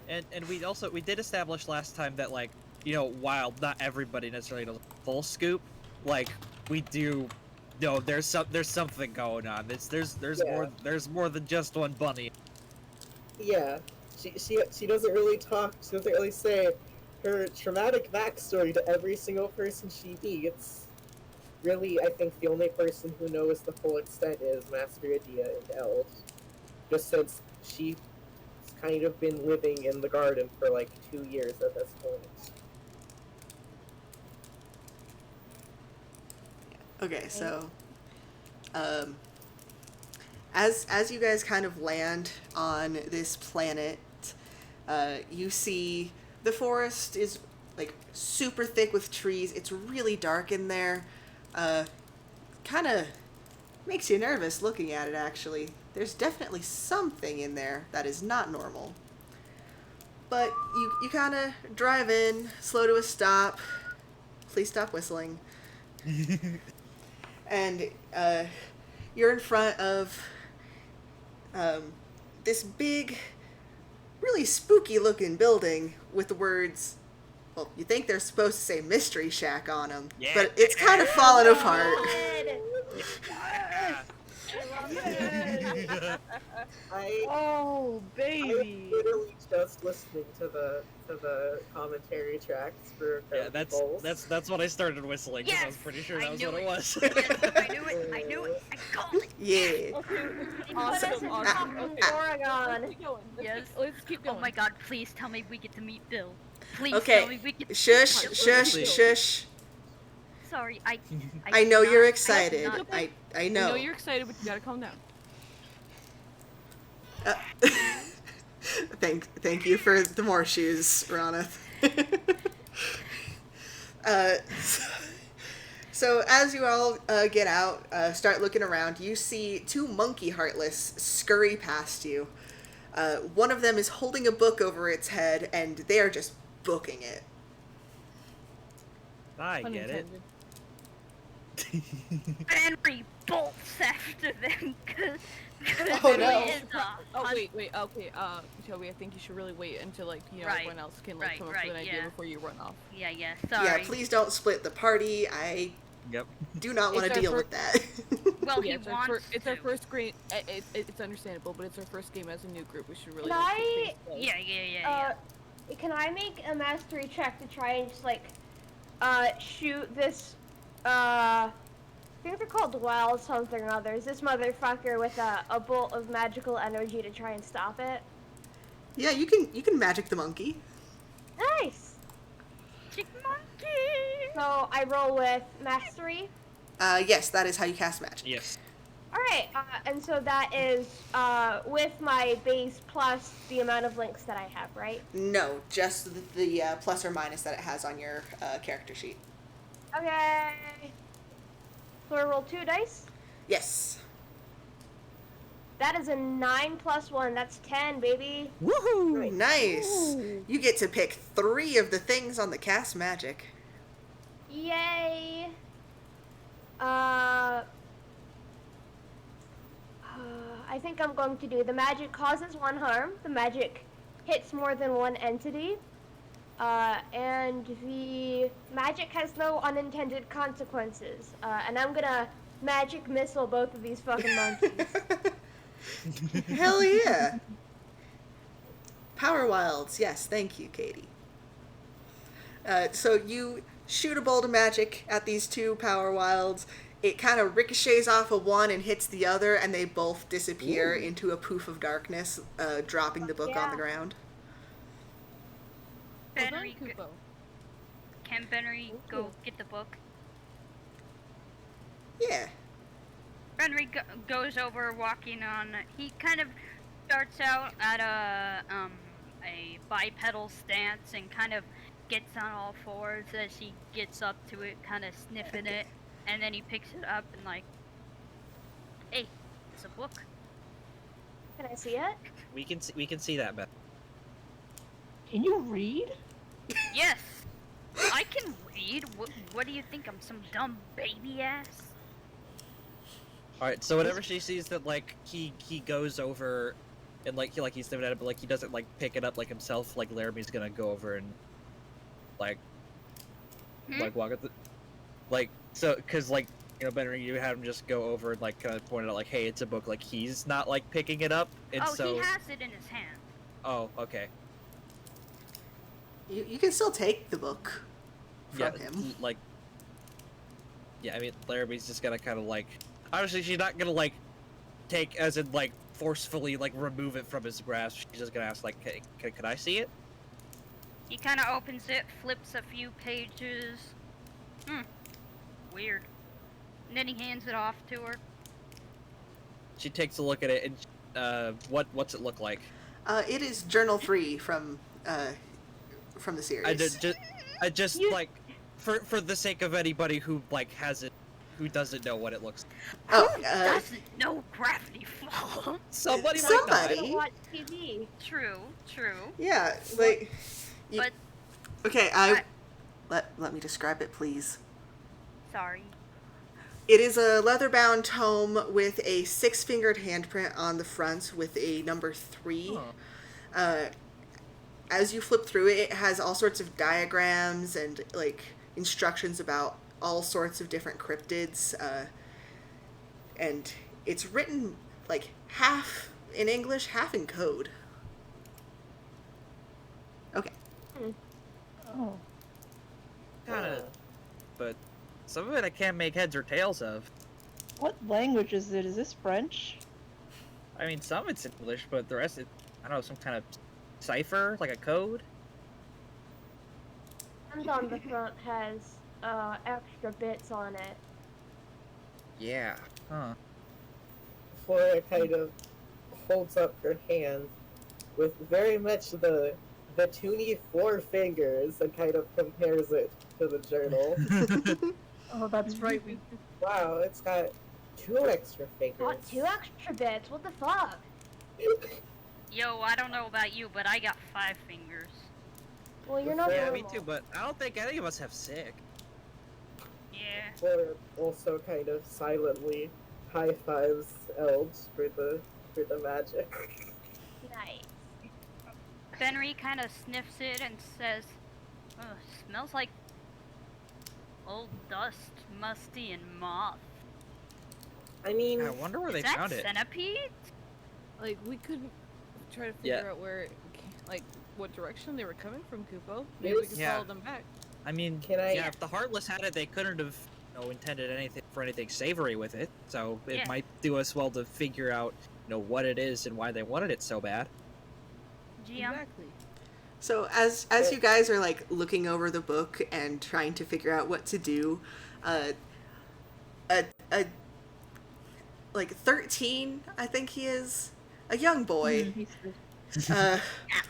And we did establish last time that, like, you know, while not everybody necessarily knows full scoop, like, we do know there's something going on. There's more than just one bunny. Yeah, she doesn't really talk. She doesn't really say her traumatic backstory to every single person she meets. Really, I think the only person who knows the full extent is Master Adia and Els. Just since she's kind of been living in the garden for like 2 years at this point. Okay, so as you guys kind of land on this planet, you see the forest is like super thick with trees. It's really dark in there. Kind of makes you nervous looking at it, actually. There's definitely something in there that is not normal. But you kind of drive in, slow to a stop. Please stop whistling. And you're in front of this big, really spooky looking building with the words, well, you think they're supposed to say Mystery Shack on them, Yeah. but it's kind of falling apart. Oh, I baby. literally just listening to the commentary tracks for Yeah, Gravity Falls. that's what I started whistling, because I was Yes, pretty sure I that was knew what it it. was. Yes, I knew it. I knew it. I called it. Yeah. Okay. Put us Awesome, in awesome. fucking Okay. Oregon. Let's keep going. Yes. Let's keep going. Oh my god, please tell me we get to meet Bill. Please Okay. tell me we get to Shush, meet Bill. shush, Please. shush. Sorry, I know cannot- you're I excited. cannot- I I know. know you're excited, but you gotta calm down. Uh, thank you for the more shoes, Ronith. So as you all get out, start looking around, you see two monkey heartless scurry past you. One of them is holding a book over its head, and they are just booking it. I Pun get it. intended. Henry bolts after them because Oh, no. is Oh wait, okay, Shelby, I think you should really wait until like Right, everyone else can like right, come up with an right, idea yeah. before you run off. Yeah, Yeah, sorry. please don't split the party. I Yep. do not want It's to our deal fir- with that. Well, Yeah, he it's our, wants it's our to. first game. It's understandable, but it's our first game as a new group. We should really. Can like, I- take things slow. Yeah. Can I make a mastery check to try and just like shoot this I think they're called wild something or others. This motherfucker with a bolt of magical energy to try and stop it. Yeah, you can magic the monkey. Nice. Chick monkey. So I roll with mastery. Yes, that is how you cast magic. Yes. All right, and so that is with my base plus the amount of links that I have, right? No, just the plus or minus that it has on your character sheet. Okay. So I roll 2 dice. Yes. That is a 9 plus 1. That's 10, baby. Woohoo! Nice. You get to pick 3 of the things on the cast magic. Yay. I think I'm going to do. The magic causes 1 harm. The magic hits more than 1 entity. And the magic has no unintended consequences. And I'm gonna magic missile both of these fucking monkeys. Hell yeah. Power Wilds, yes, thank you, Katie. So you shoot a bolt of magic at these 2 Power Wilds. It kind of ricochets off of one and hits the other, and they both disappear into a poof of darkness, dropping the book on the ground. Well done, Benry, Kupo. can Benry go get the book? Yeah. Benry goes over, walking on. He kind of starts out at a bipedal stance and kind of gets on all fours as he gets up to it, kind of sniffing it, and then he picks it up and like, hey, it's a book. Can I see it? We can see that, Beth. Can you read? Yes, I can read. What do you think? I'm some dumb baby ass? All right. So whenever she sees that, like he goes over, and he's sniffing at it, but like he doesn't like pick it up like himself. Like Laramie's gonna go over and like walk at the because Benry, you had him just go over and like kind of point out like, hey, it's a book. Like he's not like picking it up, and so he has it in his hand. oh, okay. You can still take the book from Yeah, him. like, yeah, I mean, Laramie's just gonna kind of like, obviously she's not gonna like take as in like forcefully like remove it from his grasp. She's just gonna ask like, can I see it? He kind of opens it, flips a few pages. Weird. And then he hands it off to her. She takes a look at it, and what's it look like? It is Journal 3 from the series. I just like, for the sake of anybody who like who doesn't know what it looks like. Oh, Doesn't know Gravity Falls. Somebody might somebody. I watch TV. True. Yeah, like. But Okay, let me describe it, please. sorry. It is a leather-bound tome with a 6-fingered handprint on the front with a number 3. As you flip through it, it has all sorts of diagrams and like instructions about all sorts of different cryptids, and it's written like half in English, half in code. Okay. Oh. Kinda, but some of it I can't make heads or tails of. What language is it? Is this French? I mean, some of it's English, but the rest, I don't know, some kind of cipher, like a code. And on the front has extra bits on it. Yeah. Huh. Flora kind of holds up her hand with very much the toony 4 fingers and kind of compares it to the journal. Oh, that's right. We Wow, it's got 2 extra fingers. Got 2 extra bits. What the fuck? Yo, I don't know about you, but I got 5 fingers. Well, you're not Yeah, normal. me too, but I don't think any of us have sick. Yeah. Flora also kind of silently high fives Elves for the magic. Nice. Benry kind of sniffs it and says, smells like old dust, musty, and moth. I mean, I wonder where Is they that found it. centipede? Like, we could try to figure out where, like, what direction they were coming from, Kupo. Maybe we could Yeah. follow them back. I mean, Can I- yeah, if the Heartless had it, they couldn't have intended anything savory with it. So it Yeah. might do us well to figure out, what it is and why they wanted it so bad. GM? Exactly. So as you guys are like looking over the book and trying to figure out what to do, like 13, I think he is, a young boy,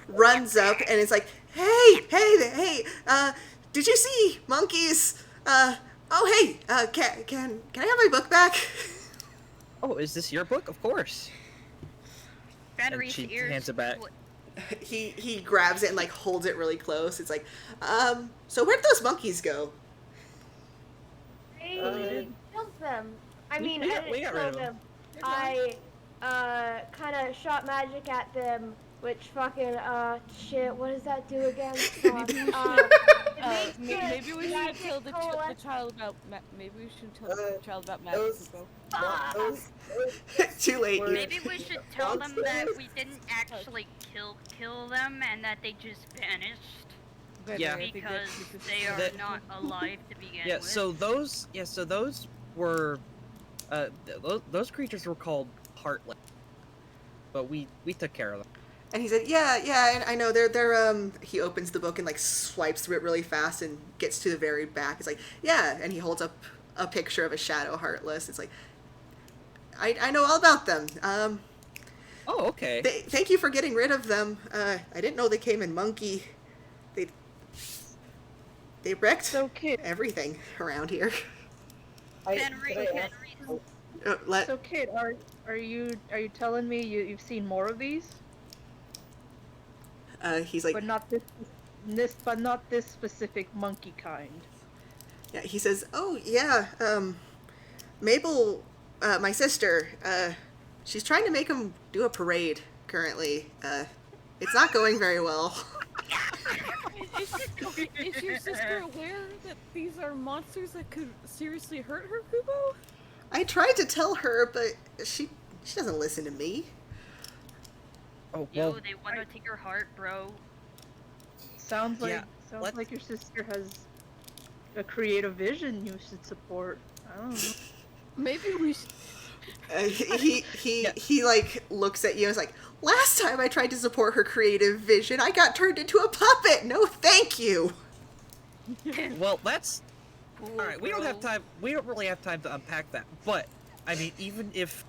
runs up and is like, hey, did you see monkeys? Oh hey, can I have my book back? Oh, is this your book? Of course. Benry's she ears hands it back. split. He grabs it and like holds it really close. It's like, so where'd those monkeys go? I killed them. I mean, I we didn't got rid kill of them. them. I kind of shot magic at them, which fucking shit. What does that do again? Fuck. Maybe we It should. makes Maybe we should magic tell the coalesce. child about. Maybe we should tell the Uh, child about magic, those, Kupo. those Too late. were- Maybe we should tell them that we didn't actually kill them and that they just vanished Yeah. I think because that's they are That- not alive to begin Yeah, with. so those were those creatures were called heartless. But we took care of them. And he said, yeah, and I know they're he opens the book and like swipes through it really fast and gets to the very back. It's like, yeah, and he holds up a picture of a shadow heartless. It's like, I know all about them. Oh, okay. Thank you for getting rid of them. I didn't know they came in monkey. They wrecked So, Kit, everything around here. Can I ask- so Kit, are you telling me you've seen more of these, He's like, but not this specific monkey kind? yeah, he says, oh yeah, Mabel, my sister, she's trying to make him do a parade currently. It's not going very well. Is your sister aware that these are monsters that could seriously hurt her, Kupo? I tried to tell her, but she doesn't listen to me. Oh, Yo, well, they want to take your heart, bro. Sounds Yeah, like your sister has a creative vision you should support. I don't know. Maybe we should. He like looks at you and is like, last time I tried to support her creative vision, I got turned into a puppet. No, thank you. well, that's Cool, all right. We don't have bro. time. We don't really have time to unpack that. But I mean, even if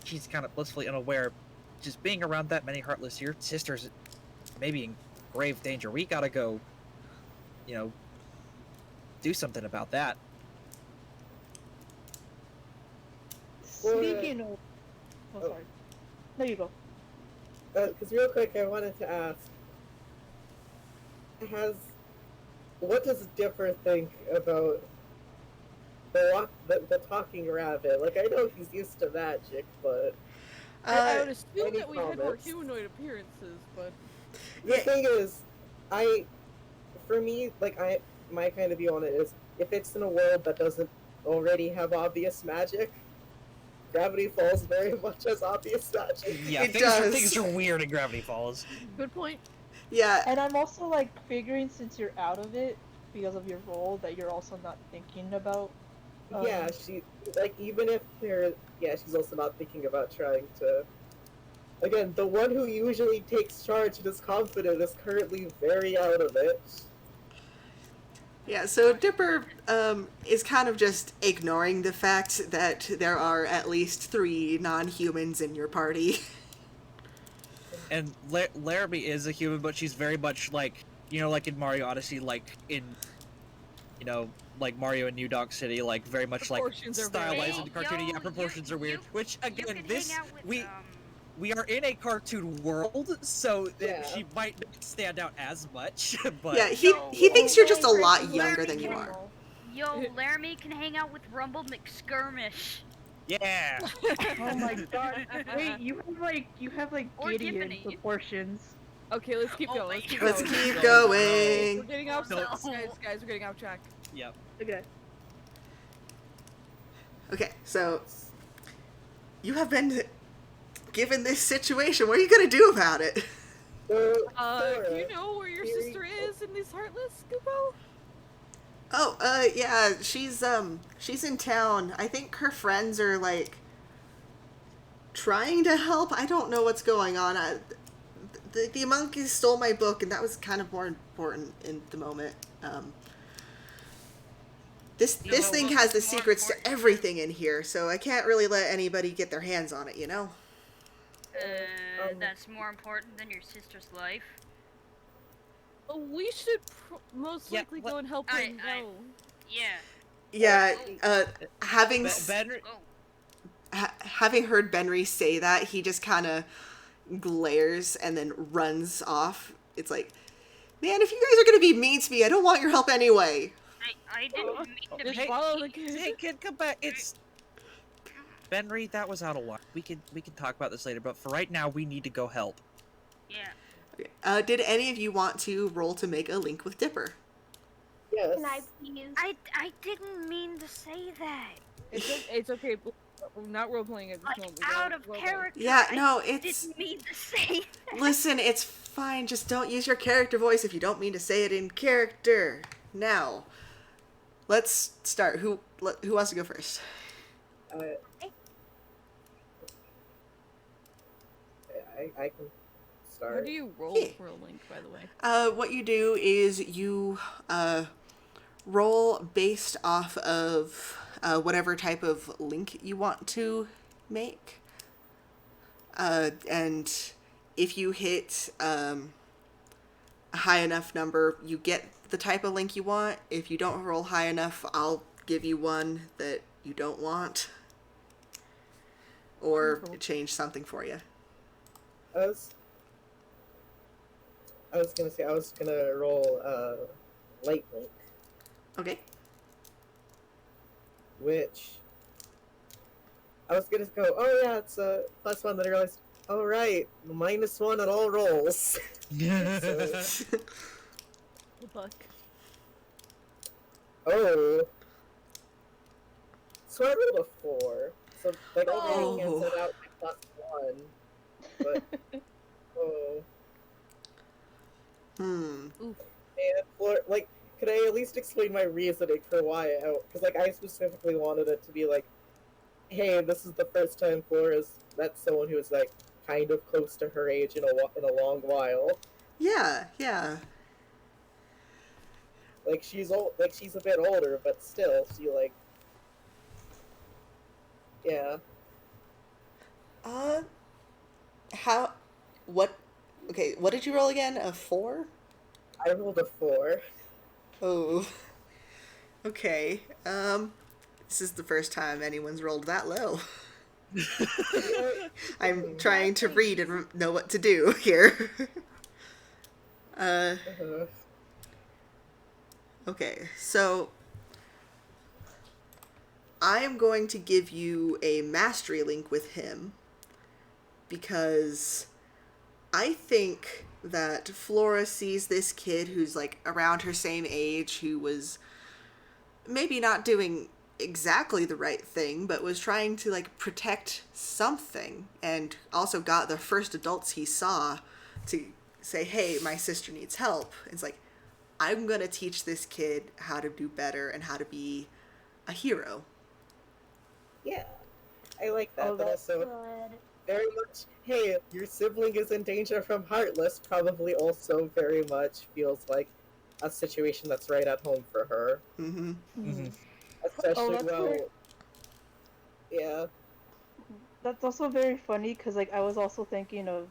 she's kind of blissfully unaware, just being around that many heartless, your sister's maybe in grave danger. We gotta go, do something about that. Speaking of, Oh. sorry. There you go. Because real quick, I wanted to ask, what does Dipper think about the talking rabbit? Like, I know he's used to magic, but I would assume any that we had more comments? humanoid appearances, but the thing is, for me, my kind of view on it is, if it's in a world that doesn't already have obvious magic, Gravity Falls very much has obvious magic. Yeah, It things does. are weird in Gravity Falls. good point. Yeah, And I'm also like figuring since you're out of it because of your role that you're also not thinking about. Yeah, she even if she's also not thinking about trying to. Again, the one who usually takes charge and is confident is currently very out of it. yeah. So Dipper is kind of just ignoring the fact that there are at least 3 non-humans in your party. And Laramie is a human, but she's very much like like in Mario Odyssey, like in like Mario in New Donk City, like very much like Proportions are very stylized Hey, and cartoony. yo, Yeah, proportions you- are weird. you- Which You again, can this hang out with, we are in a cartoon world, so Yeah. she might not stand out as much. But Yeah, he thinks you're just a lot younger than you are. Yo, Laramie can hang out with Rumble McSkirmish. yeah. Oh my god! Wait, you have like Or Gideon Tiffany. proportions. Okay, let's keep Oh going. my Let's keep God. Let's going. keep We're going. getting off No. track, guys. We're getting off track. Yep. Okay. Okay, so you have been given this situation. What are you gonna do about it? So, Do Sora, you know where your Theory- sister is in this Heartless, Kupo? Oh, yeah, she's in town. I think her friends are like trying to help. I don't know what's going on. The monkeys stole my book, and that was kind of more important in the moment. This thing what has the was more secrets to important? everything in here, so I can't really let anybody get their hands on it, you know? That's more important than your sister's life. We should most Yeah, likely what- go and help her I- know. Yeah. Yeah, having Ben, having heard Benry say that, he just kind of glares and then runs off. It's like, man, if you guys are gonna be mean to me, I don't want your help anyway. I didn't mean to Just be. follow the kid. hey kid, come back. It's Benry, that was out of line. We can talk about this later, but for right now, we need to go help. Yeah. Did any of you want to roll to make a link with Dipper? Yes. Can I please? I didn't mean to say that. It's okay. We're not role playing at this Like moment. We gotta out of roleplay. character. Yeah, I no, it's... didn't mean to say that. Listen, it's fine. Just don't use your character voice if you don't mean to say it in character. Now, let's start. Who wants to go first? I can start. How do you roll Yeah. for a link, by the way? What you do is you roll based off of whatever type of link you want to make. And if you hit a high enough number, you get the type of link you want. If you don't roll high enough, I'll give you one that you don't want. Or change something for you. I was gonna say I was gonna roll light link, Okay. which I was gonna go. Oh yeah, it's a +1. Then I realized, oh right, -1 on all rolls. So, Good luck. oh, so I rolled a 4. So like I Oh. already canceled out my +1, but oh. And for like, could I at least explain my reasoning for why because like I specifically wanted it to be like, hey, this is the first time Flora's met someone who is like kind of close to her age in a long while. Yeah, yeah. Like she's old, like she's a bit older, but still, she like, yeah. Okay, what did you roll again? A 4? I rolled a 4. Oh. Okay. This is the first time anyone's rolled that low. I'm trying to read and know what to do here. Okay, so I am going to give you a mastery link with him because I think that Flora sees this kid who's like around her same age, who was maybe not doing exactly the right thing, but was trying to like protect something, and also got the first adults he saw to say, hey, my sister needs help. It's like, I'm gonna teach this kid how to do better and how to be a hero. Yeah, I like that, but That's also good. very much, hey, your sibling is in danger from Heartless, probably also very much feels like a situation that's right at home for her. Mm-hmm. Especially, that's well, very- yeah. That's also very funny because like I was also thinking of,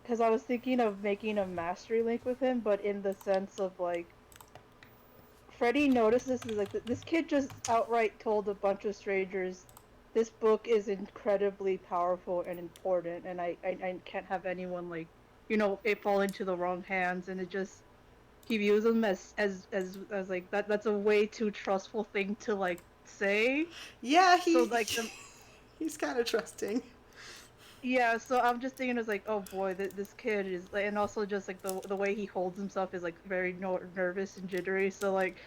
because I was thinking of making a mastery link with him, but in the sense of like, Freddie notices is like this kid just outright told a bunch of strangers, this book is incredibly powerful and important, and I can't have anyone like, it fall into the wrong hands, and it just he views them as like that's a way too trustful thing to like say. Yeah, So like he's kind of trusting. Yeah, so I'm just thinking, it's like, oh boy, this kid is, like, and also just like the way he holds himself is like very nervous and jittery. So like,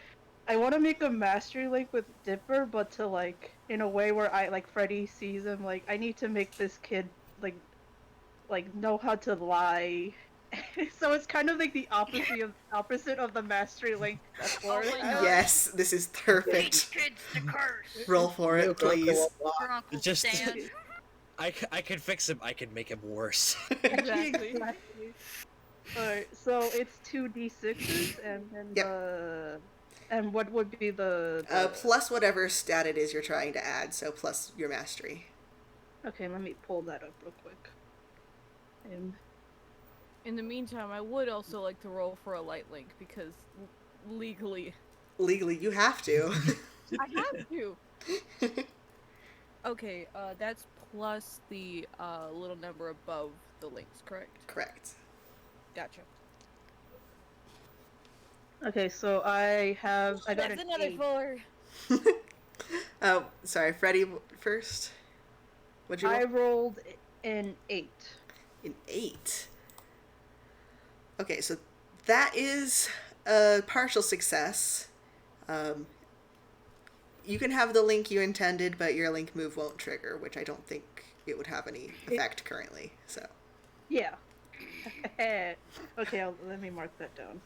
I want to make a mastery link with Dipper, but to like in a way where I like Freddy sees him. Like, I need to make this kid like know how to lie. So it's kind of like the opposite of the mastery link. That's Florida. my God. Yes, this is perfect. Teach kids to curse. Roll for it, please. For Uncle Just- Stan. I can fix him. I can make him worse. Exactly. Alright, so it's 2d6s, and then Yep. and what would be the Plus whatever stat it is you're trying to add, so plus your mastery. Okay, let me pull that up real quick. In the meantime, I would also like to roll for a light link because legally Legally, you have to. I have to. Okay, that's plus the little number above the links, correct? Correct. Gotcha. Okay, so I got That's an another 8. 4. Oh, sorry, Freddie first. What'd you I roll? rolled an 8. An 8. Okay, so that is a partial success. Um, you can have the link you intended, but your link move won't trigger, which I don't think it would have any effect currently. So Yeah. Okay, let me mark that down.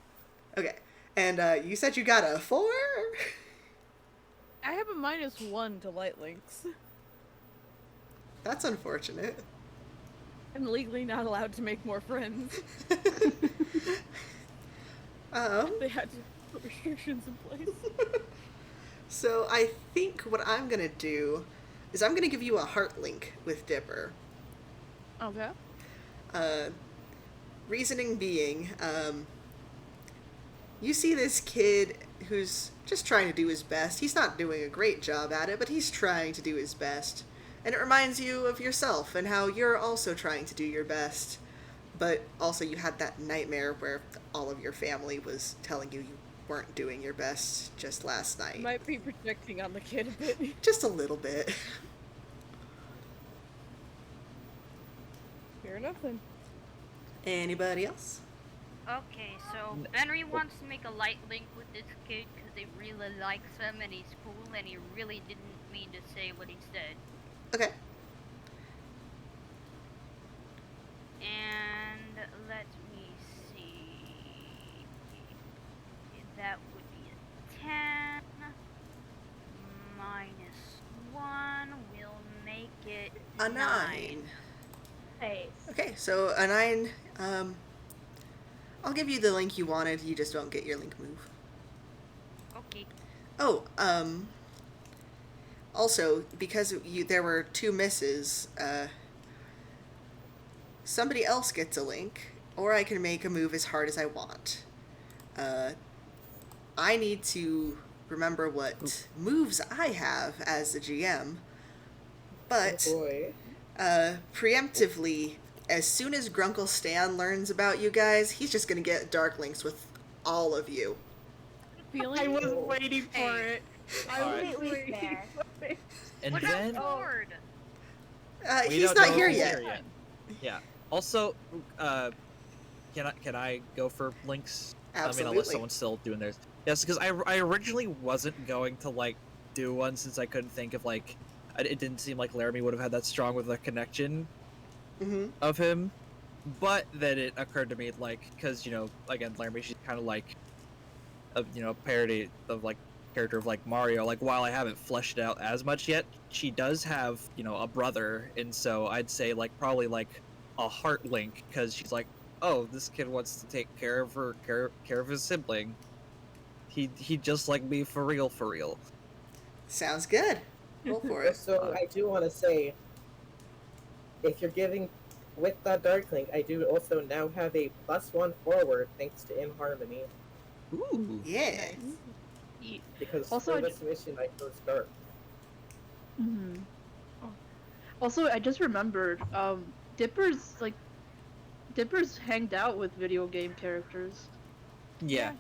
okay, and you said you got a 4. I have a -1 to light links. That's unfortunate. I'm legally not allowed to make more friends. They had to put restrictions in place. So I think what I'm gonna do is I'm gonna give you a heart link with Dipper. Okay. Reasoning being, you see this kid who's just trying to do his best. He's not doing a great job at it, but he's trying to do his best. And it reminds you of yourself and how you're also trying to do your best. But also you had that nightmare where all of your family was telling you weren't doing your best just last night. Might be projecting on the kid a bit. Just a little bit. Fair enough then. Anybody else? Okay, so Henry wants to make a light link with this kid because he really likes him and he's cool and he really didn't mean to say what he said. Okay. And let me see. That would be a 10. -1 will make it A 9. Nice. Okay, so a 9. I'll give you the link you wanted. You just don't get your link move. Okay. Oh, also, because there were 2 misses, somebody else gets a link, or I can make a move as hard as I want. I need to remember what moves I have as the GM, but Oh boy. preemptively, as soon as Grunkle Stan learns about you guys, he's just gonna get dark links with all of you. Feeling I was waiting for it. I was Completely waiting fair. for it. And What then about Ford? we He's don't not know here if he's yet. Yeah. Also, can I go for links? I mean, Absolutely. unless someone's still doing theirs. Yes, because I originally wasn't going to like do one since I couldn't think of like it didn't seem like Laramie would have had that strong with a connection Mm-hmm. of him, but then it occurred to me like because again Laramie, she's kind of like a parody of like character of like Mario. Like while I haven't fleshed it out as much yet, she does have a brother, and so I'd say like probably like a heart link because she's like, oh, this kid wants to take care of care of his sibling. He just like me for real. Sounds good. Roll for it. So I do want to say, if you're giving with that dark link, I do also now have a +1 forward thanks to In Harmony Ooh. Yeah. because Also, for this mission I chose dark. Mhm. Also, I just remembered, Dipper's hanged out with video game characters. Yeah.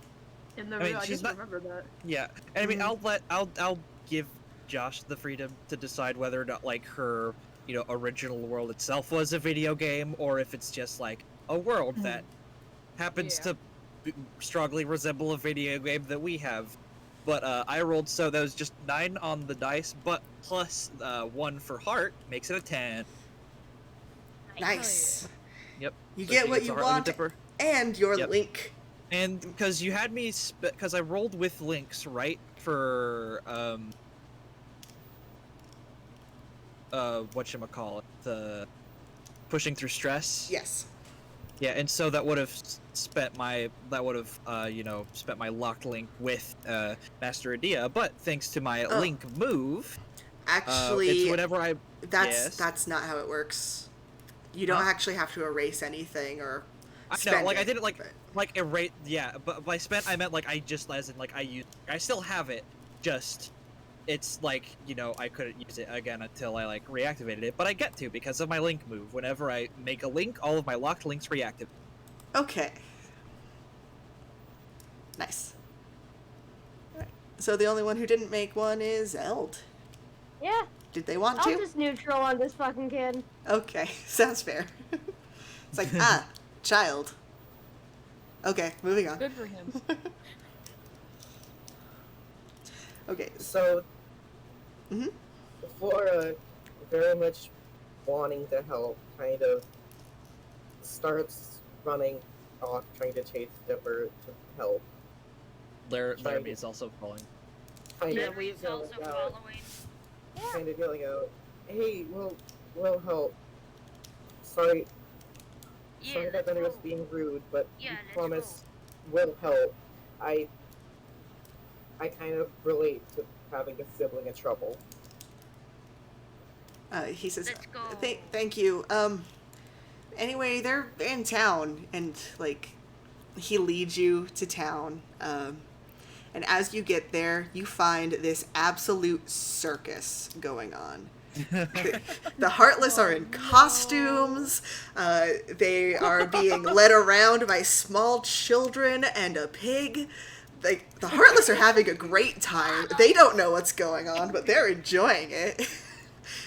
In the I mean, I she's just not- remembered that. Yeah, and I mean, Mhm. I'll give Josh the freedom to decide whether or not like her, original world itself was a video game, or if it's just like a world that happens Yeah. to strongly resemble a video game that we have. But I rolled so that was just 9 on the dice, but plus 1 for heart makes it a 10. Nice. Yep. You So get she what gets a you heart limit want dipper. and your Yep. link. And because you had me, because I rolled with links, right? For whatchamacallit, the pushing through stress. Yes. Yeah, and so that would have spent my spent my locked link with Master Adia, but thanks to my Oh. link move, Actually, it's whenever I that's yes. not how it works. You don't Huh? actually have to erase anything or I know, spend like it, I didn't like but- erase. Yeah, but by spent I meant like I just as in like I still have it. Just it's like I couldn't use it again until I like reactivated it, but I get to because of my link move. Whenever I make a link, all of my locked links reactivate. Okay. Nice. Alright. So the only one who didn't make one is Eld. Yeah. Did they want I'll to? just neutral on this fucking kid. Okay, sounds fair. It's like, child. Okay, moving on. Good for him. Okay. So, Mhm. Flora, very much wanting to help, kind of starts running off, trying to chase Dipper to help. Laramie is also calling. Kind Yeah, of Reeves yelling also out, following. kind of yelling out, "Hey, we'll help. Sorry, Yeah, sorry that let's Thunder was go. being rude, but Yeah, we let's promise we'll help." I kind of relate to having a sibling in trouble. He says, Let's go. Thank you. Anyway, they're in town, and, like, he leads you to town. And as you get there, you find this absolute circus going on. The Heartless are in costumes. They are being led around by small children and a pig. Like, the Heartless are having a great time. They don't know what's going on, but they're enjoying it.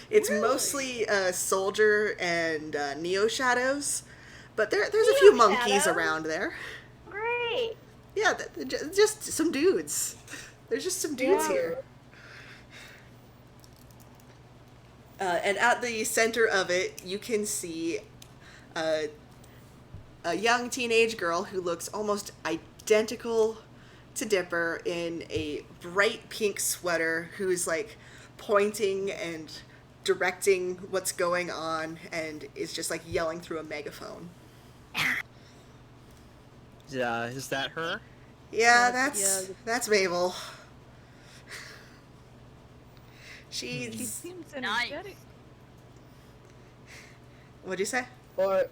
It's mostly Soldier and Neo Shadows, but there's a few Neo monkeys Shadows? around there. Great. Yeah, just some dudes. There's just some dudes Yeah. here. And at the center of it, you can see a young teenage girl who looks almost identical to Dipper in a bright pink sweater, who's like pointing and directing what's going on and is just like yelling through a megaphone. Is that her? Yeah, Yeah. that's Mabel. She She's... seems Nice. energetic. What'd you say? Flora,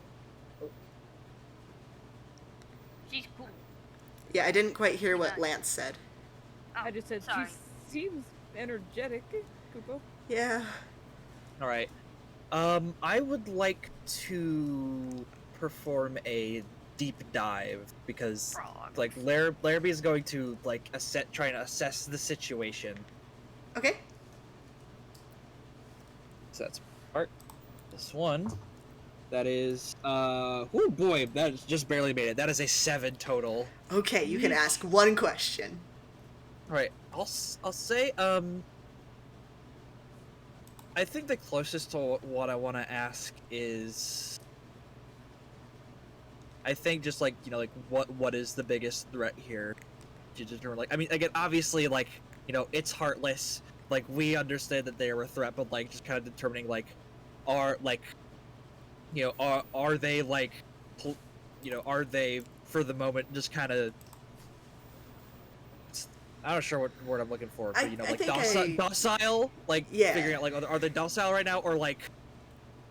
She's cool. Yeah, I didn't quite hear what Lance said. Oh, I just said sorry. she seems energetic, Kupo. Yeah. All right. I would like to perform a deep dive because, Frog. like, Larrabee is going to like trying to assess the situation. Okay. So that's part. This one. That is, oh boy, that just barely made it. That is a 7 total. Okay, you can ask one question. All right, I'll say, I think the closest to what I want to ask is, I think just like, you know, like what is the biggest threat here? To determine, like, I mean, again, obviously, like, you know, it's Heartless. Like, we understand that they are a threat, but like, just kind of determining, like, are like, you know, are they like, you know, are they for the moment just kind of, I'm not sure what word I'm looking for, but, you know, I like think docile, like, Yeah. figuring out, like, are they docile right now, or like,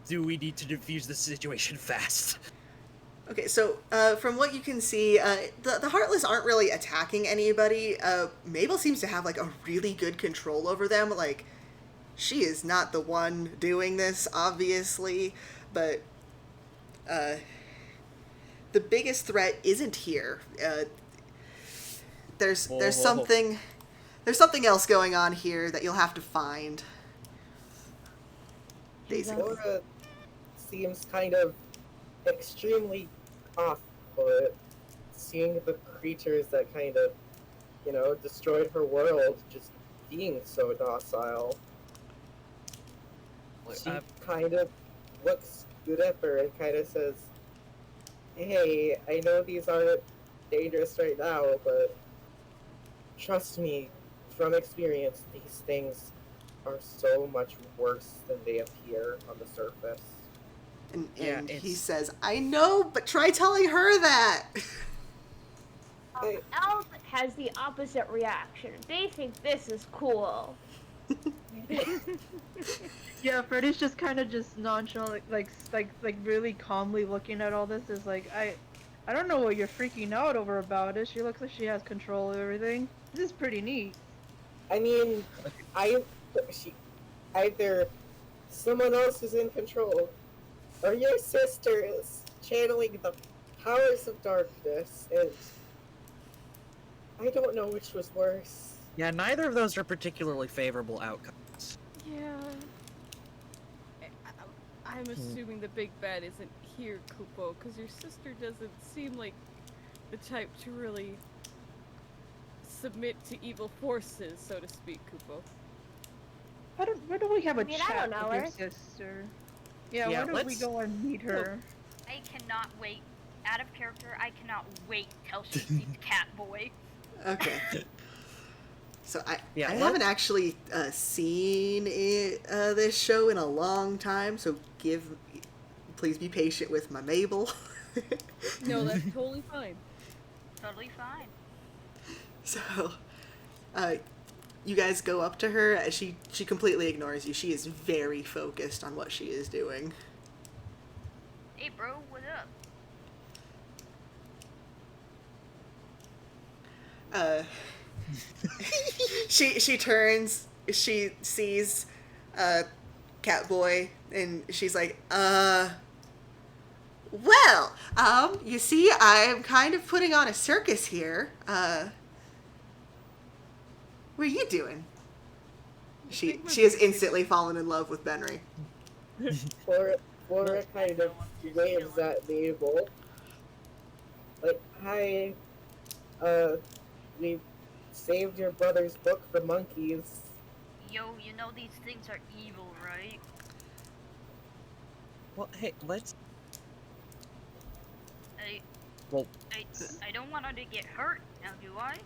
do we need to defuse the situation fast? Okay, so from what you can see, the Heartless aren't really attacking anybody. Mabel seems to have like a really good control over them. Like, she is not the one doing this, obviously, but the biggest threat isn't here. There's something else going on here that you'll have to find. Basically. Flora seems kind of extremely off put, seeing the creatures that kind of, you know, destroyed her world just being so docile. She kind of looks good at her and kind of says, "Hey, I know these aren't dangerous right now, but trust me, from experience, these things are so much worse than they appear on the surface." And Yeah, he it's- says, "I know, but try telling her that." Elf has the opposite reaction. They think this is cool. Yeah, Freddy's just kind of just nonchalant, like really calmly looking at all this. Is like, I don't know what you're freaking out over about it. She looks like she has control of everything. This is pretty neat. I mean, either someone else is in control, or your sister is channeling the powers of darkness, and I don't know which was worse. Yeah, neither of those are particularly favorable outcomes. Yeah. I'm assuming the big bad isn't here, Kupo, because your sister doesn't seem like the type to really submit to evil forces, so to speak, Kupo. Why don't we have a I chat don't know with your her. sister? Yeah, Yeah, why don't we let's- go and meet her? I cannot wait. Out of character, I cannot wait till she sees Catboy. Okay. So I Yeah, haven't actually seen this show in a long time, so please be patient with my Mabel. No, that's totally fine. Totally fine. So, you guys go up to her. She completely ignores you. She is very focused on what she is doing. Hey, bro, what up? She turns. She sees Catboy, and she's like, well, you see, I'm kind of putting on a circus here. What are you doing? She has instantly fallen in love with Benry. Flora kind of waves at Mabel. Like, hi, we saved your brother's book for monkeys. Yo, you know these things are evil, right? Well, hey, let's. I, Well, I don't want her to get hurt, now do I?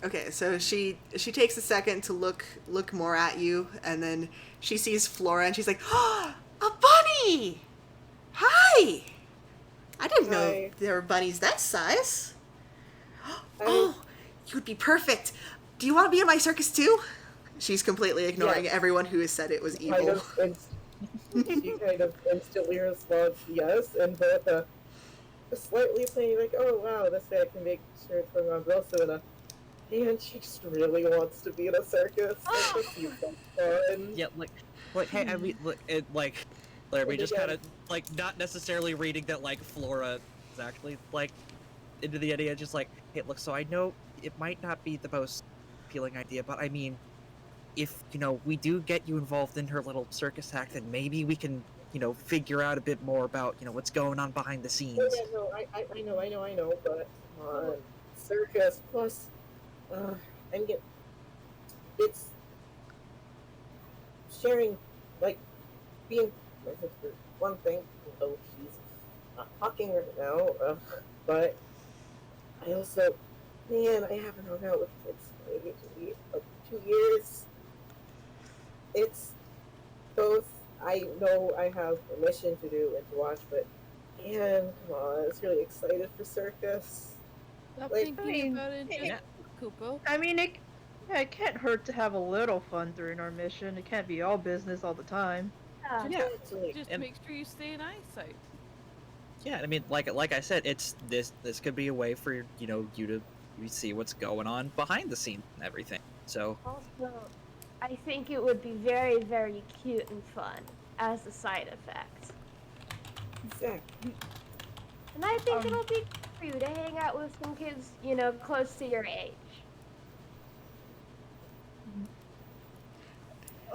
Okay, so she takes a second to look more at you, and then she sees Flora, and she's like, "Oh, a bunny! Hi! I didn't know Hi. there were bunnies that size. Oh, you'd be perfect. Do you want to be in my circus too?" She's completely ignoring Yes. everyone who has said it was evil. She kind of instantly responds yes, and with a slightly saying like, "Oh wow, this way I can make sure it's going on." But also in a, man, she just really wants to be in a circus. Like, this seems like fun. yeah, hey, I mean, we just kind of not necessarily reading that Flora is actually into the idea, just hey, look, so I know it might not be the most appealing idea, but I mean, if we do get you involved in her little circus act, then maybe we can figure out a bit more about what's going on behind the scenes. Oh, yeah, no, I know, but come on, circus plus, I mean, it's sharing, like, being my sister. One thing, although she's not talking right now, but I also, man, I haven't hung out with kids maybe like 2 years. It's both. I know I have a mission to do and to watch, but man, come on, I was really excited for circus. Stop Like, thinking I mean, about it, just yeah. Kupo. I mean, it can't hurt to have a little fun during our mission. It can't be all business all the time. Yeah. Exactly. Just And- make sure you stay in eyesight. Yeah, I mean, like I said, it's this could be a way for you to see what's going on behind the scenes and everything. So Also, I think it would be very, very cute and fun as a side effect. Exactly. And I think it'll be good for you to hang out with some kids, close to your age.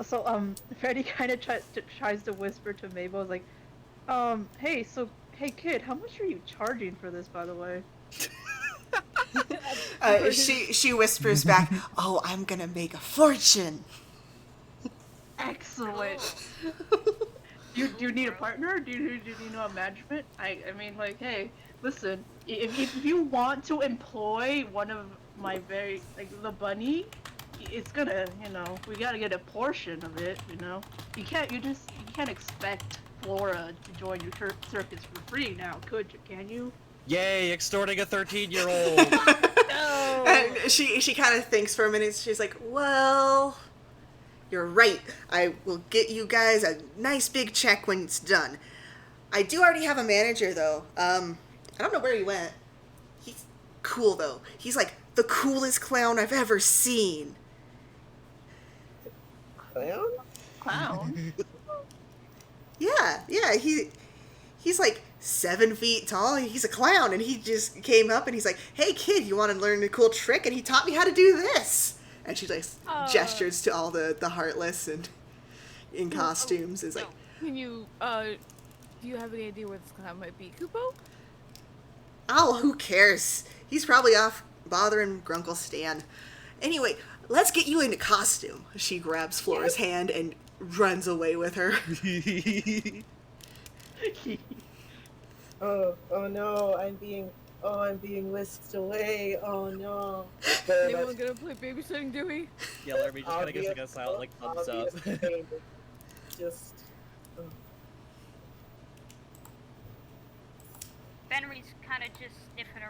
So, Freddie kind of tries to whisper to Mabel, like, hey kid, how much are you charging for this, by the way? She whispers back, "Oh, I'm gonna make a fortune." Excellent. Do you need a partner? Do you need a management? I mean, like, hey, listen, if you want to employ one of my the bunny, it's gonna, we gotta get a portion of it, You can't expect Flora to join your circus for free now, could you? Can you? yay, extorting a 13-year-old. No. And she kind of thinks for a minute. She's like, "Well, you're right. I will get you guys a nice big check when it's done. I do already have a manager, though. I don't know where he went. He's cool, though. He's like the coolest clown I've ever seen." Clown? Clown? Yeah, he's like 7 feet tall. He's a clown, and he just came up and he's like, "Hey kid, you want to learn a cool trick?" And he taught me how to do this. And she like gestures to all the heartless, and in costumes is like, Can you, do you have any idea where this clown might be, Kupo? oh, who cares? He's probably off bothering Grunkle Stan. Anyway, let's get you into costume. She grabs Flora's hand and runs away with her. Oh no, I'm being whisked away. Oh no. Anyone gonna play babysitting Dewey? Yeah, Laramie just kind of gives like a silent like thumbs up. Just. Fenrir's kind of just sniffing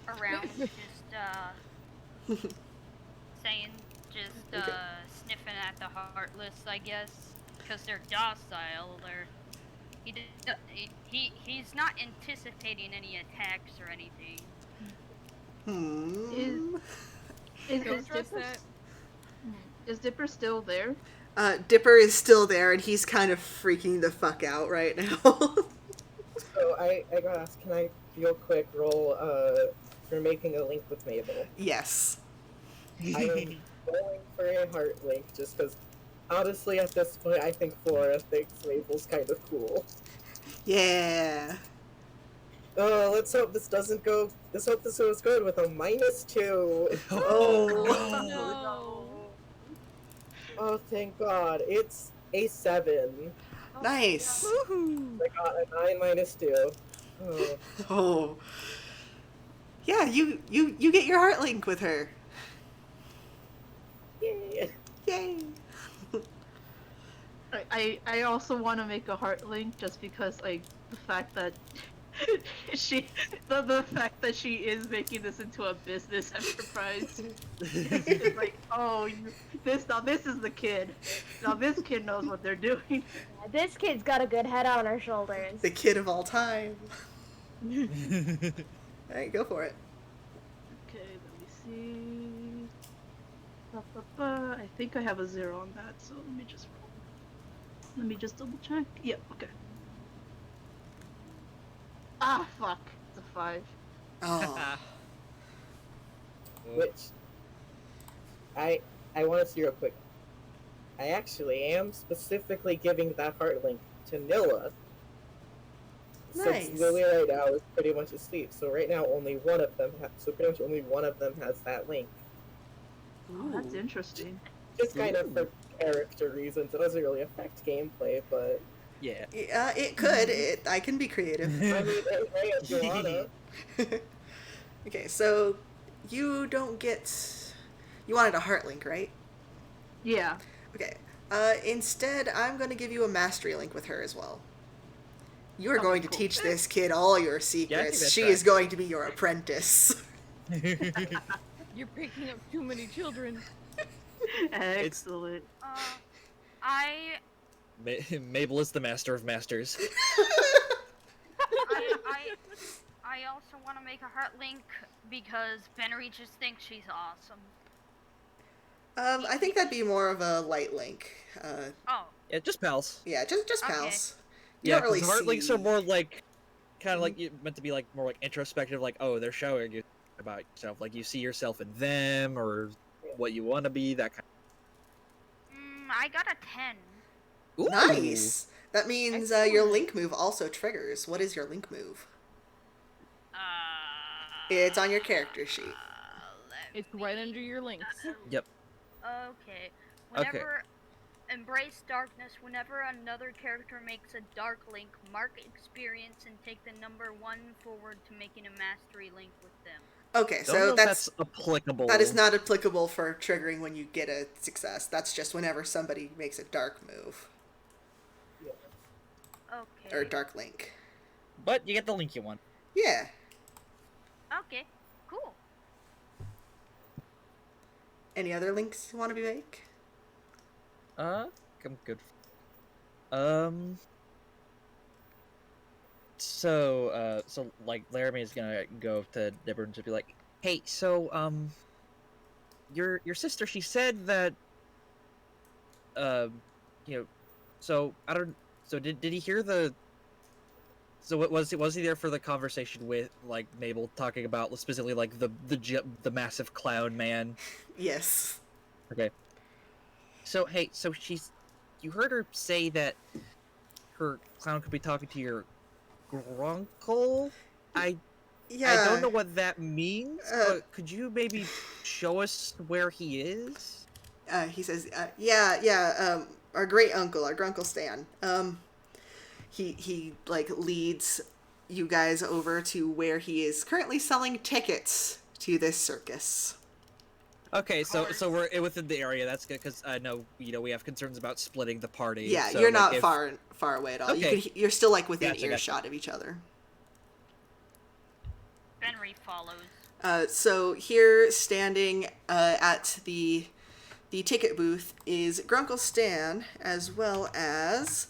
around, just saying, Okay. sniffing at the heartless, I guess, because they're docile. He's not anticipating any attacks or anything. Is Dipper, is Dipper still there? Dipper is still there, and he's kind of freaking the fuck out right now. So I gotta ask, can I real quick roll for making a link with Mabel? Yes. I am going for a heart link just because honestly at this point I think Flora thinks Mabel's kind of cool. Yeah. Let's hope this doesn't go. Let's hope this goes good with a -2. Oh. No. Oh, thank God! It's a 7. Nice. Woohoo! I got a 9 -2. Oh. Oh. Yeah, you get your heart link with her. Yay! Yay. I also want to make a heart link just because like the fact that the fact that she is making this into a business enterprise. It's like, oh, this is the kid. Now this kid knows what they're doing. This kid's got a good head on her shoulders. The kid of all time. Alright, go for it. Okay, let me see. I think I have a 0 on that, so let me just roll. Let me just double check. Yep, okay. Ah, fuck. It's a 5. Oh. Which I want to see real quick. I actually am specifically giving that heart link to Nilla. Nice. Since Lily right now is pretty much asleep, so right now only one of them has that link. Oh, that's interesting. Just kind of for character reasons. It doesn't really affect gameplay, but Yeah. It could. I can be creative. I mean, hey, if you wanna. Okay, so you don't get. You wanted a heart link, right? Yeah. Okay. Instead, I'm going to give you a mastery link with her as well. You are Okay, going to cool. teach this kid all your secrets. that's She right. is going to be your apprentice. You're picking up too many children. Excellent. Mabel is the master of masters. I also want to make a heart link because Benry just thinks she's awesome. I think that'd be more of a light link. Oh, Yeah, just pals. Yeah, just Okay. pals. You Yeah, don't really because heart links see- are more like, kind of like meant to be like more like introspective. Like, oh, they're showing you about yourself. Like you see yourself in them or what you want to be. That kind. I got a 10. Ooh. Nice. That means your link move also triggers. What is your link move? It's on your character sheet. It's right under your links. Yep. Okay. Whenever embrace darkness, whenever another character makes a dark link, mark experience and take the number 1 forward to making a mastery link with them. Okay, Don't know so if that's applicable. that is not applicable for triggering when you get a success. That's just whenever somebody makes a dark move Okay. or dark link. But you get the link you want. Yeah. Okay. Cool. Any other links you want to make? I'm good. So like Laramie is gonna go to Deborah and just be like, "Hey, so your sister, she said that, so I don't. So did he hear the? So what was he there for the conversation with like Mabel talking about specifically like the massive clown man? Yes. Okay. So hey, so you heard her say that her clown could be talking to your grunkle. I don't know what that means, but could you maybe show us where he is? He says, our great uncle, our grunkle Stan. He like leads you guys over to where he is currently selling tickets to this circus. Okay, so we're within the area. That's good because I know we have concerns about splitting the party. Yeah, so, you're like, not far away at all. Okay. You're still like within Gotcha. earshot of each other. Benry follows. So here, standing at the ticket booth is Grunkle Stan, as well as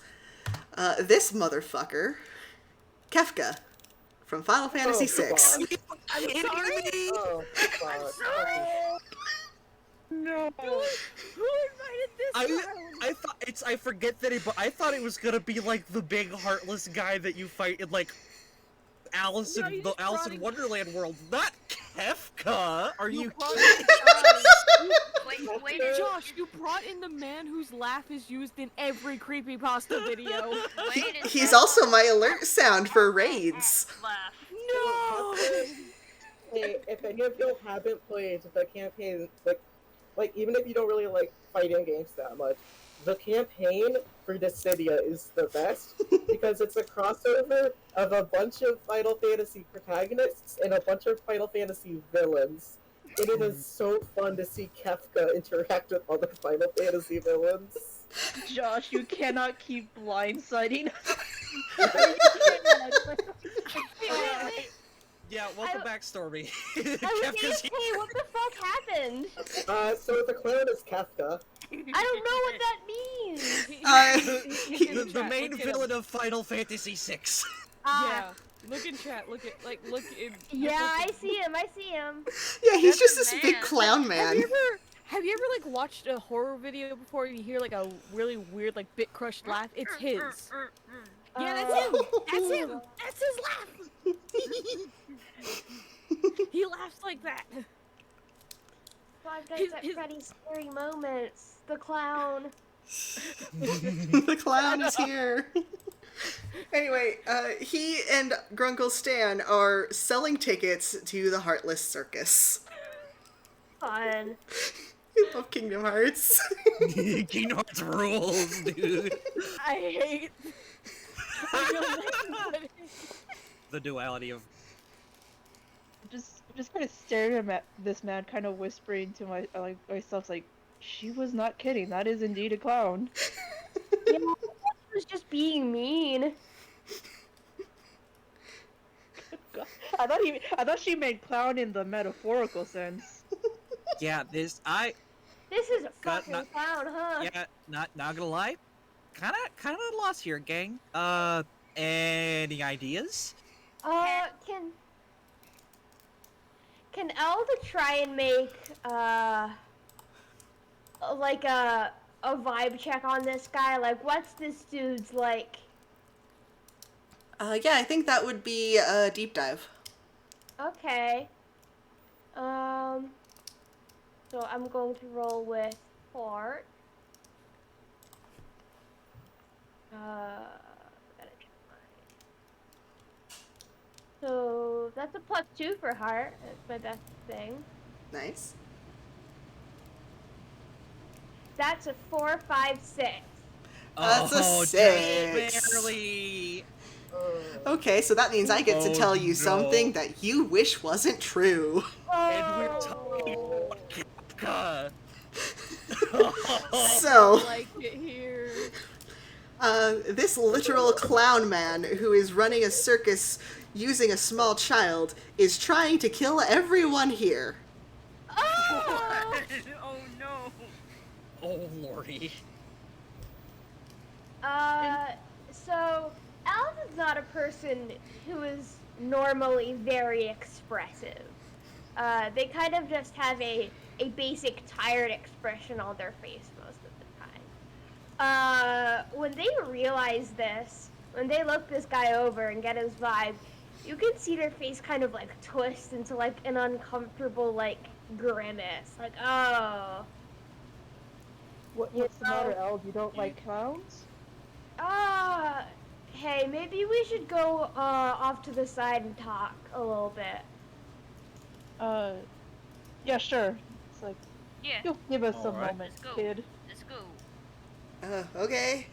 this motherfucker, Kefka, from Final Fantasy VI. I'm sorry. Oh, I'm sorry. No. Who invited this clown? I forget that I thought it was gonna be like the big heartless guy that you fight in like Alice No, in you the just Alice brought in in- Wonderland world, not Kefka. Are you brought kidding? Wait, Josh, you brought in the man whose laugh is used in every creepypasta video. He's also my alert sound for raids. Laugh. No! Hey, if any of you haven't played the campaign, like even if you don't really like fighting games that much, the campaign for Dissidia is the best because it's a crossover of a bunch of Final Fantasy protagonists and a bunch of Final Fantasy villains. And it is so fun to see Kefka interact with other Final Fantasy villains. Josh, you cannot keep blindsiding. Yeah, welcome back, Stormy. I was gonna say, what the fuck happened? So the clown is Kefka. I don't know what that means. The main villain of Final Fantasy VI. Yeah. Look in chat. Look in. Yeah, I see him. Yeah, he's That's just a this man. big clown man. Have you ever like watched a horror video before and you hear like a really weird like bit crushed laugh? It's his. Yeah, that's him. That's him. That's his laugh. He laughs like that. Five Nights at Freddy's Scary Moments. The clown. The clown is here. Anyway, he and Grunkle Stan are selling tickets to the Heartless Circus. Fun. I love Kingdom Hearts. Kingdom Hearts rules, dude. I hate. The duality of Just kind of staring at this man, kind of whispering to myself, like, she was not kidding. That is indeed a clown. Yeah, I was just being mean. I thought she meant clown in the metaphorical sense. yeah. This This is a Got fucking not- clown, huh? yeah. Not gonna lie, kind of lost here, gang. Any ideas? Can Elda try and make like a vibe check on this guy? Like, what's this dude's like? Yeah, I think that would be a deep dive. Okay. So I'm going to roll with Fort. Gotta check mine. So that's a +2 for heart. That's my best thing. Nice. That's a 4, 5, 6. That's a Oh, 6. just barely. Okay, so that means I get to Oh, tell you no. something that you wish wasn't true. And we're talking Oh. about So, Like it here. this literal clown man who is running a circus using a small child is trying to kill everyone here. Oh! Oh no. Oh lordy. So Al's not a person who is normally very expressive. They kind of just have a basic tired expression on their face most of the time. When they realize this, when they look this guy over and get his vibe, you can see their face kind of like twist into like an uncomfortable like grimace. Like, oh. What's the matter, El? You don't like clowns? Hey, maybe we should go off to the side and talk a little bit. Yeah, sure. It's like, Yeah, you'll give us a Alright. moment, let's go. kid. Let's go. Okay.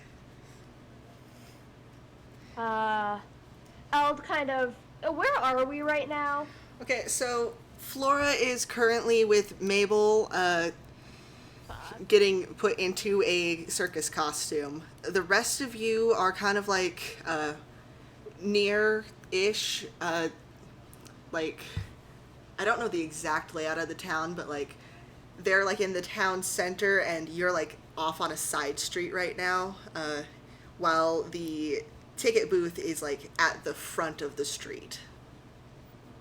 Eld kind of. Where are we right now? Okay, so Flora is currently with Mabel, getting put into a circus costume. The rest of you are kind of like, near-ish, like, I don't know the exact layout of the town, but like, they're like in the town center and you're like off on a side street right now, while the ticket booth is like at the front of the street.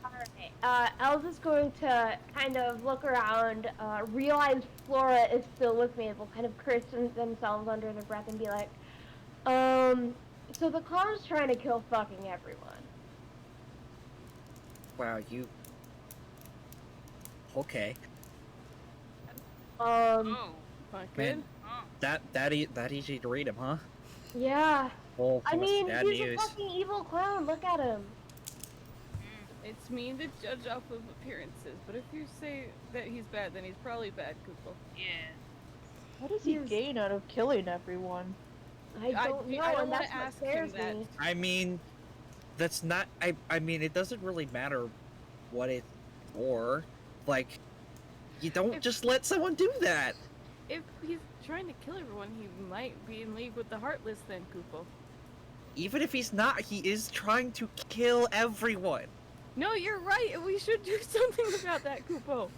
Alright, Eld is going to kind of look around, realize Flora is still with Mabel, kind of curse themselves under their breath and be like, so the clown's trying to kill fucking everyone. Wow, you. Okay. Oh. Not Man. good. Oh. That easy to read him, huh? Yeah. Well, I that's mean, bad he's news. a fucking evil clown, look at him. It's mean to judge off of appearances, but if you say that he's bad, then he's probably bad, Kupo. Yeah. What does he gain out of killing everyone? I don't know, I don't and wanna that's what ask him scares that. me. I mean, that's not. I mean, it doesn't really matter what it's for. Like, you don't just let someone do that. If he's trying to kill everyone, he might be in league with the Heartless then, Kupo. Even if he's not, he is trying to kill everyone. No, you're right, and we should do something about that, Kupo.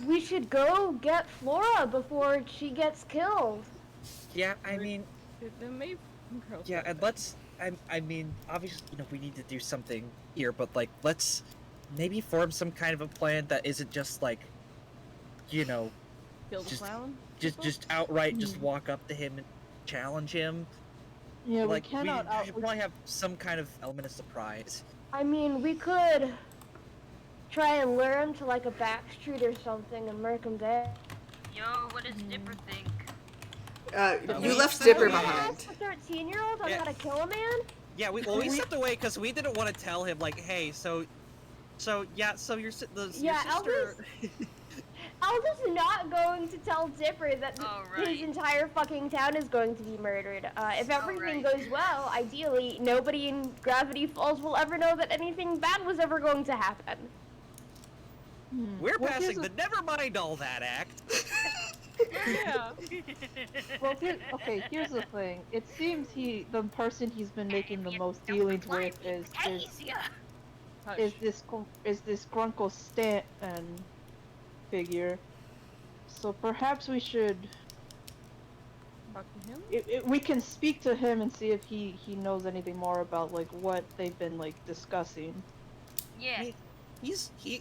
We should go get Flora before she gets killed. Yeah, I mean, The May girl. yeah, and let's. I mean, obviously, we need to do something here, but like, let's maybe form some kind of a plan that isn't just like, Kill the just- clown? just outright just walk up to him and challenge him. Yeah, Like, we cannot we should probably have some kind of element of surprise. I mean, we could try and lure him to like a back street or something and murk him there. Yo, what does Dipper think? You we- left Dipper we- behind. Ask a 13-year-old on Yeah. how to kill a man? Yeah, we stepped away because we didn't want to tell him like, hey, so yeah, so your Yeah, sister. Aldous is not going to tell Dipper that Oh, right. his entire fucking town is going to be murdered. If everything right. goes well, ideally, nobody in Gravity Falls will ever know that anything bad was ever going to happen. We're Well, passing here's the never mind all that act. Yeah. Well, here's the thing. It seems the person he's been making the most dealings with is Hush. this Grunkle Stanton figure. So perhaps we should Talk to him? we can speak to him and see if he knows anything more about like what they've been like discussing. Yeah. He's an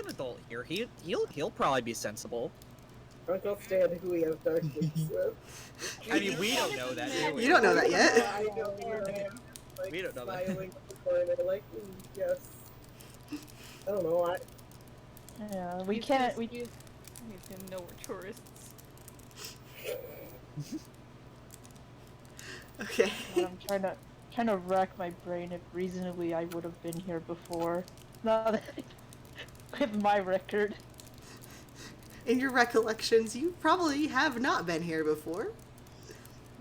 adult here. He'll probably be sensible. Uncle Stan, who we have darkness with. I mean, we don't know that, do we? You don't know that yet. I don't know. Like, We don't know that. smiling in the corner, like, yes. I don't know. Yeah, we He's can't. gonna- He's gonna know we're tourists. Okay. God, I'm trying to rack my brain if reasonably I would have been here before. Now that with my record. In your recollections, you probably have not been here before.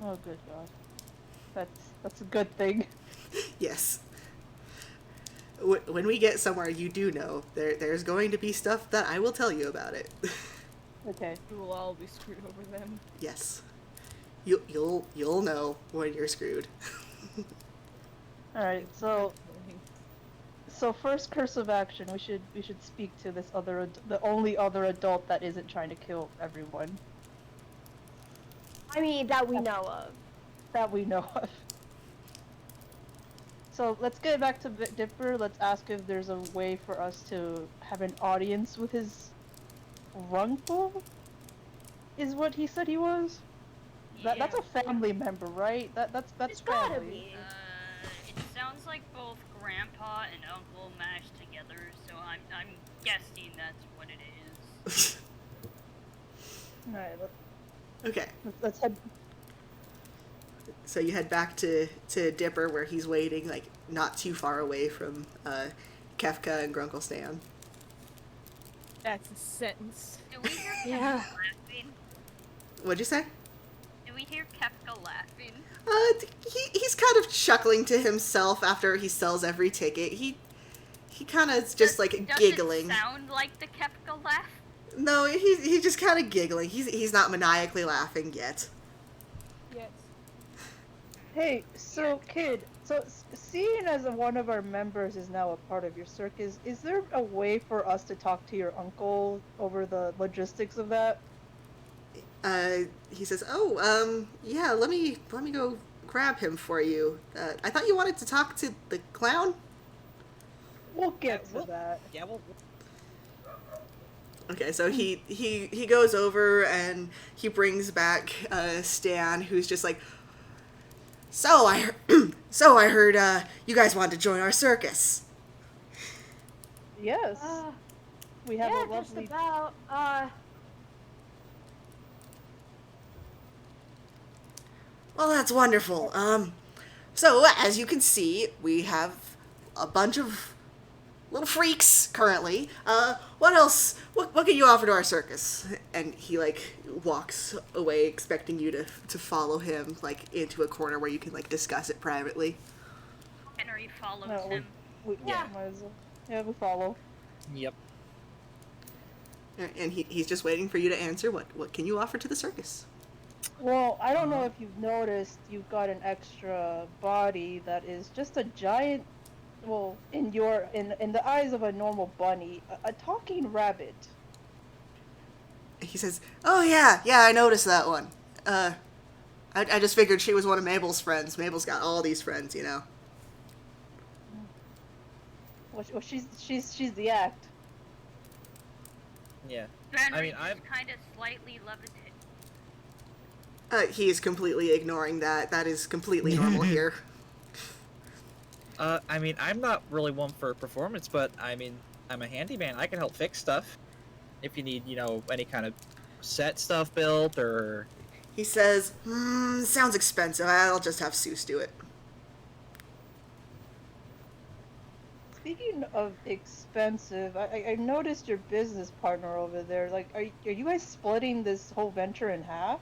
Oh good God, that's a good thing. Yes. When we get somewhere, you do know there's going to be stuff that I will tell you about it. Okay. We will all be screwed over then. Yes. You'll know when you're screwed. All right. So first curse of action, we should speak to this the only other adult that isn't trying to kill everyone I mean, that we know of. that we know of. So let's get back to Dipper. Let's ask if there's a way for us to have an audience with his Runkle. Is what he said he was. That's a family member, right? That's It's gotta family. be. It sounds like both Grandpa and Uncle mashed together, so I'm guessing that's what it is. All right. Okay. Let's head. So you head back to Dipper, where he's waiting, like, not too far away from Kefka and Grunkle Stan. That's a sentence. Do we hear Kefka Yeah. laughing? What'd you say? Do we hear Kefka laughing? He's kind of chuckling to himself after he sells every ticket. He kind of is just, like, Does giggling. it sound like the Kefka laugh? No, he's just kind of giggling. He's not maniacally laughing yet. Yes. Hey, so kid, seeing as one of our members is now a part of your circus, is there a way for us to talk to your uncle over the logistics of that? He says, "Oh, yeah, let me go grab him for you. I thought you wanted to talk to the clown." We'll get to well- that. Yeah, well, Okay, so he goes over and he brings back Stan, who's just like, so I heard you guys wanted to join our circus. Yes, we have Yeah, a lovely. just about. Well, that's wonderful. So as you can see, we have a bunch of little freaks currently. What else? What can you offer to our circus? And he like walks away, expecting you to follow him like into a corner where you can like discuss it privately. Henry follows No, him. Yeah, might as well. Yeah, we follow. yep. And he's just waiting for you to answer. What can you offer to the circus? Well, I don't know if you've noticed, you've got an extra body that is just a giant. Well, in the eyes of a normal bunny, a talking rabbit. He says, "Oh yeah, I noticed that one. I just figured she was one of Mabel's friends. Mabel's got all these friends, you know." Well, she's the act. Yeah. Henry mean, I'm- kind of slightly levitate. He is completely ignoring that. That is completely normal here. I mean, I'm not really one for performance, but I mean, I'm a handyman. I can help fix stuff. If you need, any kind of set stuff built or... He says, sounds expensive. I'll just have Seuss do it. Speaking of expensive, I noticed your business partner over there. Like, are you guys splitting this whole venture in half?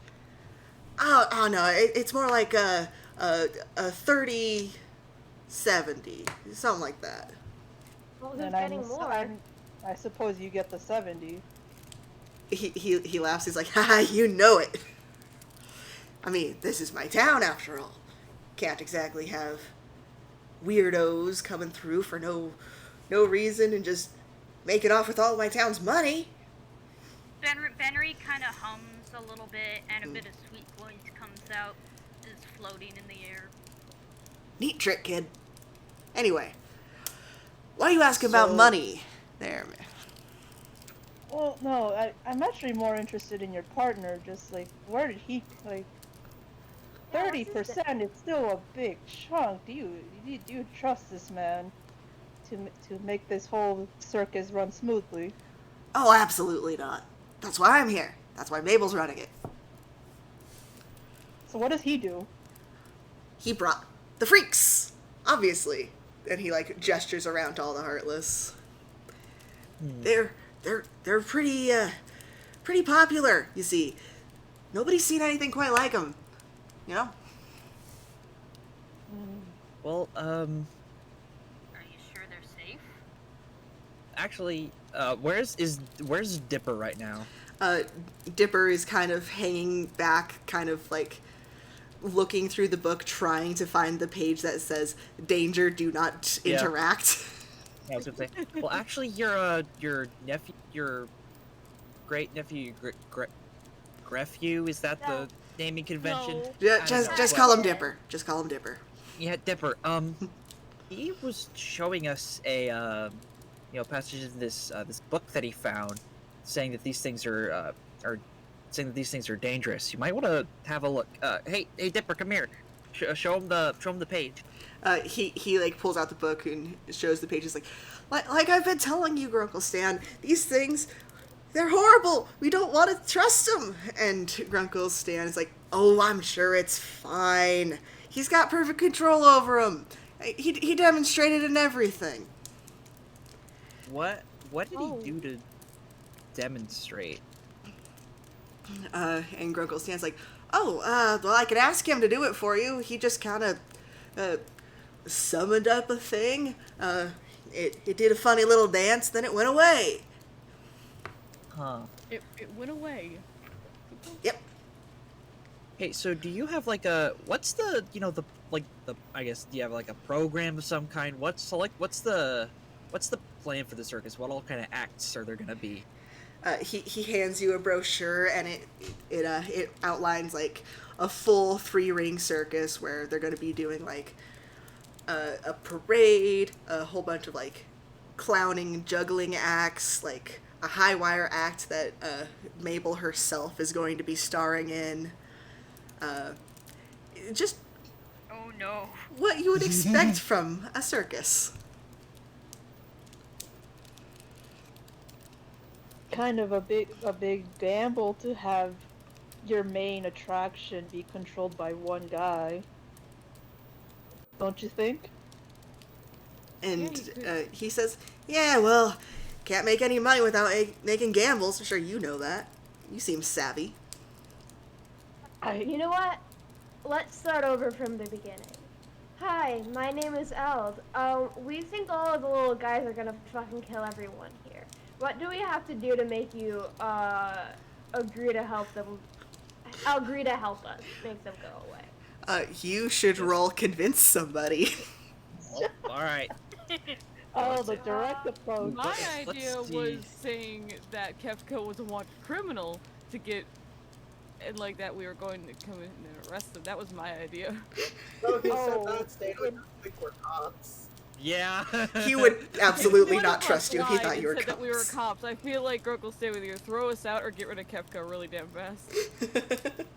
Oh no, it's more like a 30, 70, something like that. Well, who's And getting more? I suppose you get the 70. He laughs. He's like, haha, you know it. I mean, this is my town after all. Can't exactly have weirdos coming through for no reason and just making off with all my town's money. Benry kind of hums a little bit, and a bit of sweet voice comes out, is floating in the air. Neat trick, kid. Anyway, why are you asking about money there, man? Well, no, I'm actually more interested in your partner. Just like, where did he like? Yeah, what's his 30% is still a big chunk. Do you trust this man to make this whole circus run smoothly? Oh, absolutely not. That's why I'm here. That's why Mabel's running it. So what does he do? He brought the freaks, obviously. And he like gestures around to all the Heartless. They're pretty popular, you see. Nobody's seen anything quite like them, you know? Well, Are you sure they're safe? actually, where's Dipper right now? Dipper is kind of hanging back, kind of like looking through the book, trying to find the page that says "Danger, do not Yeah. interact." I was gonna say, well, actually, your nephew, your great nephew, Grefew, is that the naming convention? No. Yeah, I don't know, just but- call him Dipper. Just call him Dipper. Yeah, Dipper. He was showing us a passage in this book that he found, saying that these things are dangerous. You might want to have a look. Hey, Dipper, come here. Show him the page. He like pulls out the book and shows the pages like I've been telling you, Grunkle Stan, these things, they're horrible. We don't want to trust them. And Grunkle Stan is like, oh, I'm sure it's fine. He's got perfect control over them. He demonstrated in everything. What did Oh. he do to demonstrate? And Grunkle Stan's like, oh, well, I could ask him to do it for you. He just kind of summoned up a thing. It did a funny little dance, then it went away. Huh. It went away. Yep. Hey, so do you have like a what's the I guess do you have like a program of some kind? What's the plan for the circus? What all kind of acts are there gonna be? He hands you a brochure, and it outlines like a full 3-ring circus where they're going to be doing like a parade, a whole bunch of like clowning and juggling acts, like a high wire act that Mabel herself is going to be starring in. Just Oh no. what you would expect from a circus. Kind of a big gamble to have your main attraction be controlled by one guy. Don't you think? And Yeah, he says, yeah, well, can't make any money without making gambles. I'm sure you know that. You seem savvy. You know what? Let's start over from the beginning. Hi, my name is Eld. We think all of the little guys are gonna fucking kill everyone here. What do we have to do to make you, agree to help them? Agree to help us make them go away. You should roll convince somebody. All right. Oh, the direct approach. My Let's idea see. was saying that Kefka was a wanted criminal to get, and like that we were going to come in and arrest him. That was my idea. So if you Oh, said that, Stan would think we're cops. Yeah. He would absolutely One not of trust us you if he lied thought and you were said that we were cops. cops. I feel like Grunkle stay with you, throw us out, or get rid of Kefka really damn fast.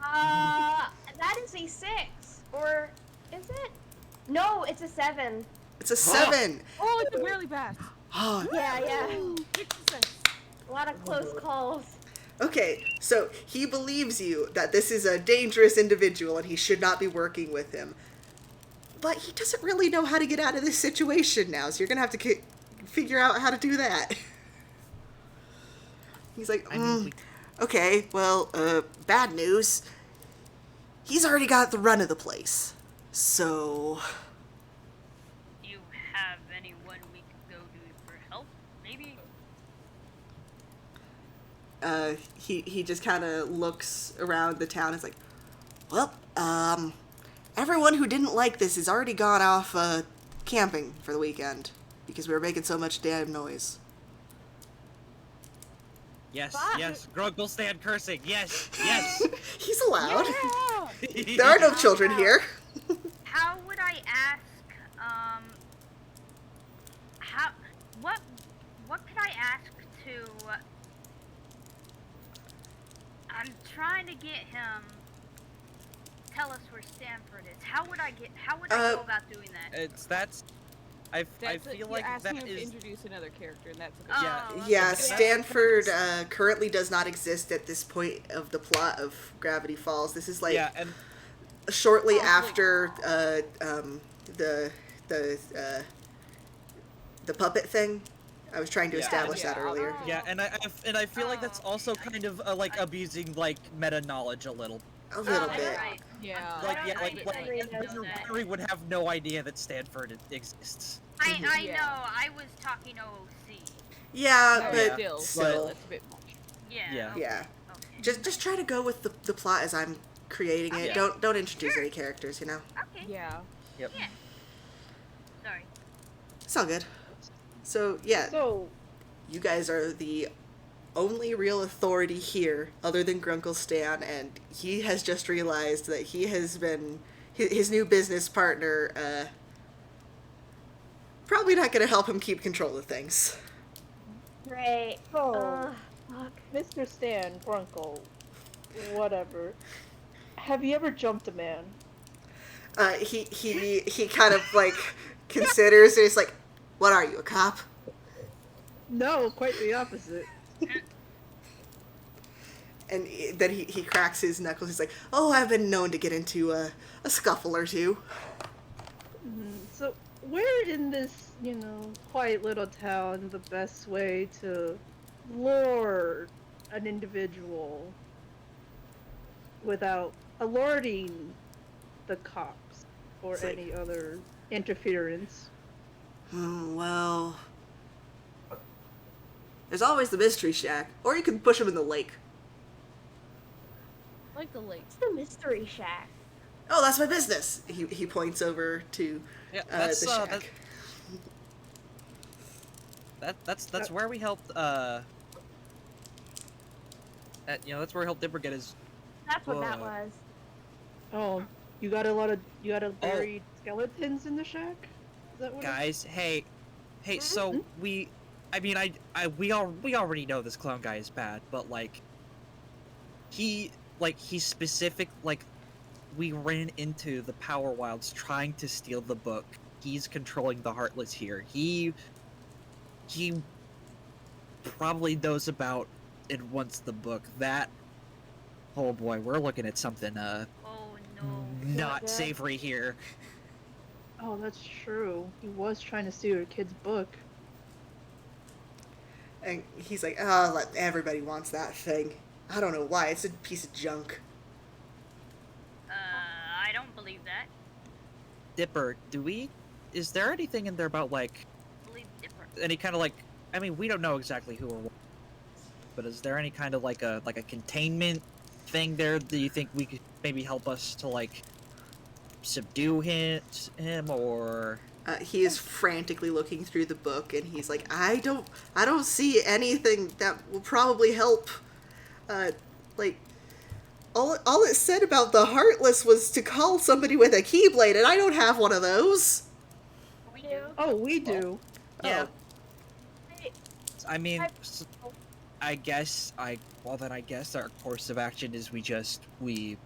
That is a 6. Or, is it? No, it's a 7. It's a 7. Oh, it's a barely pass. Oh, Yeah. 6%. A lot of close calls. okay, so he believes you that this is a dangerous individual and he should not be working with him. But he doesn't really know how to get out of this situation now, so you're gonna have to figure out how to do that. He's like, I mean, okay, well, bad news. He's already got the run of the place. So, Do you have anyone we could go to for help? Maybe? he just kind of looks around the town and is like, well, everyone who didn't like this has already gone off, camping for the weekend because we were making so much damn noise. yes, Fuck. yes. Grunkle stand cursing. Yes, yes. He's allowed. Yeah. There are no children here. How would I ask, what could I ask to, I'm trying to get him tell us where Stanford is. How would I go about doing that? I That's feel you're like asking that him to is. introduce another character, and that's a Oh, Yeah. okay. Yeah, That's- Stanford currently does not exist at this point of the plot of Gravity Falls. This is like Yeah, and shortly Oh, after the puppet thing. I was trying to Yeah. establish that Yeah. earlier. yeah, and I feel like that's also kind of like abusing like meta knowledge a little. A little Oh, bit. right. Yeah. Like I yeah, don't- like I didn't know that. Henry would have no idea that Stanford exists. I Yeah. know, I was talking OOC. Yeah, No, but still, still. that's a bit much. Yeah. Yeah. Okay. Yeah. Okay. Just try to go with the plot as I'm creating it. Okay. Don't introduce any characters, you know. Okay. Yeah. Yep. Yeah. Sorry. It's all good. So yeah, So, you guys are the only real authority here other than Grunkle Stan, and he has just realized that he has been his new business partner probably not going to help him keep control of things. Great. so Fuck. Mr. Stan, Grunkle, whatever. Have you ever jumped a man? He kind of like considers and he's like, "What are you, a cop?" No, quite the opposite. And then he cracks his knuckles. He's like, "Oh, I've been known to get into a scuffle or two." So, where in this, quiet little town the best way to lure an individual without alerting the cops or It's like, any other interference? Well, there's always the mystery shack, or you can push him in the lake. Like the lake. It's the mystery shack. Oh, that's my business. He points over to Yeah, the shack. That's where we helped. That's where we helped Dipper get his. That's what that was. Oh, you got buried skeletons in the shack? Is that what Guys, hey, so we already know this clown guy is bad, but he's specific, we ran into the Power Wilds trying to steal the book. He's controlling the Heartless here. He probably knows about and wants the book. That, oh boy, we're looking at something Oh no. not savory here. Oh, that's true. He was trying to steal your kid's book. And he's like, "Oh, everybody wants that thing. I don't know why. It's a piece of junk." I don't believe that. Dipper, is there anything in there about Believe Dipper. any kind of we don't know exactly who or what, but is there any kind of like a containment thing there that you think we could maybe help us to subdue him or? He is frantically looking through the book, and he's like, I don't see anything that will probably help. All it said about the Heartless was to call somebody with a keyblade, and I don't have one of those." We do. Oh, we do. Yeah. Hey, I mean, I guess our course of action is we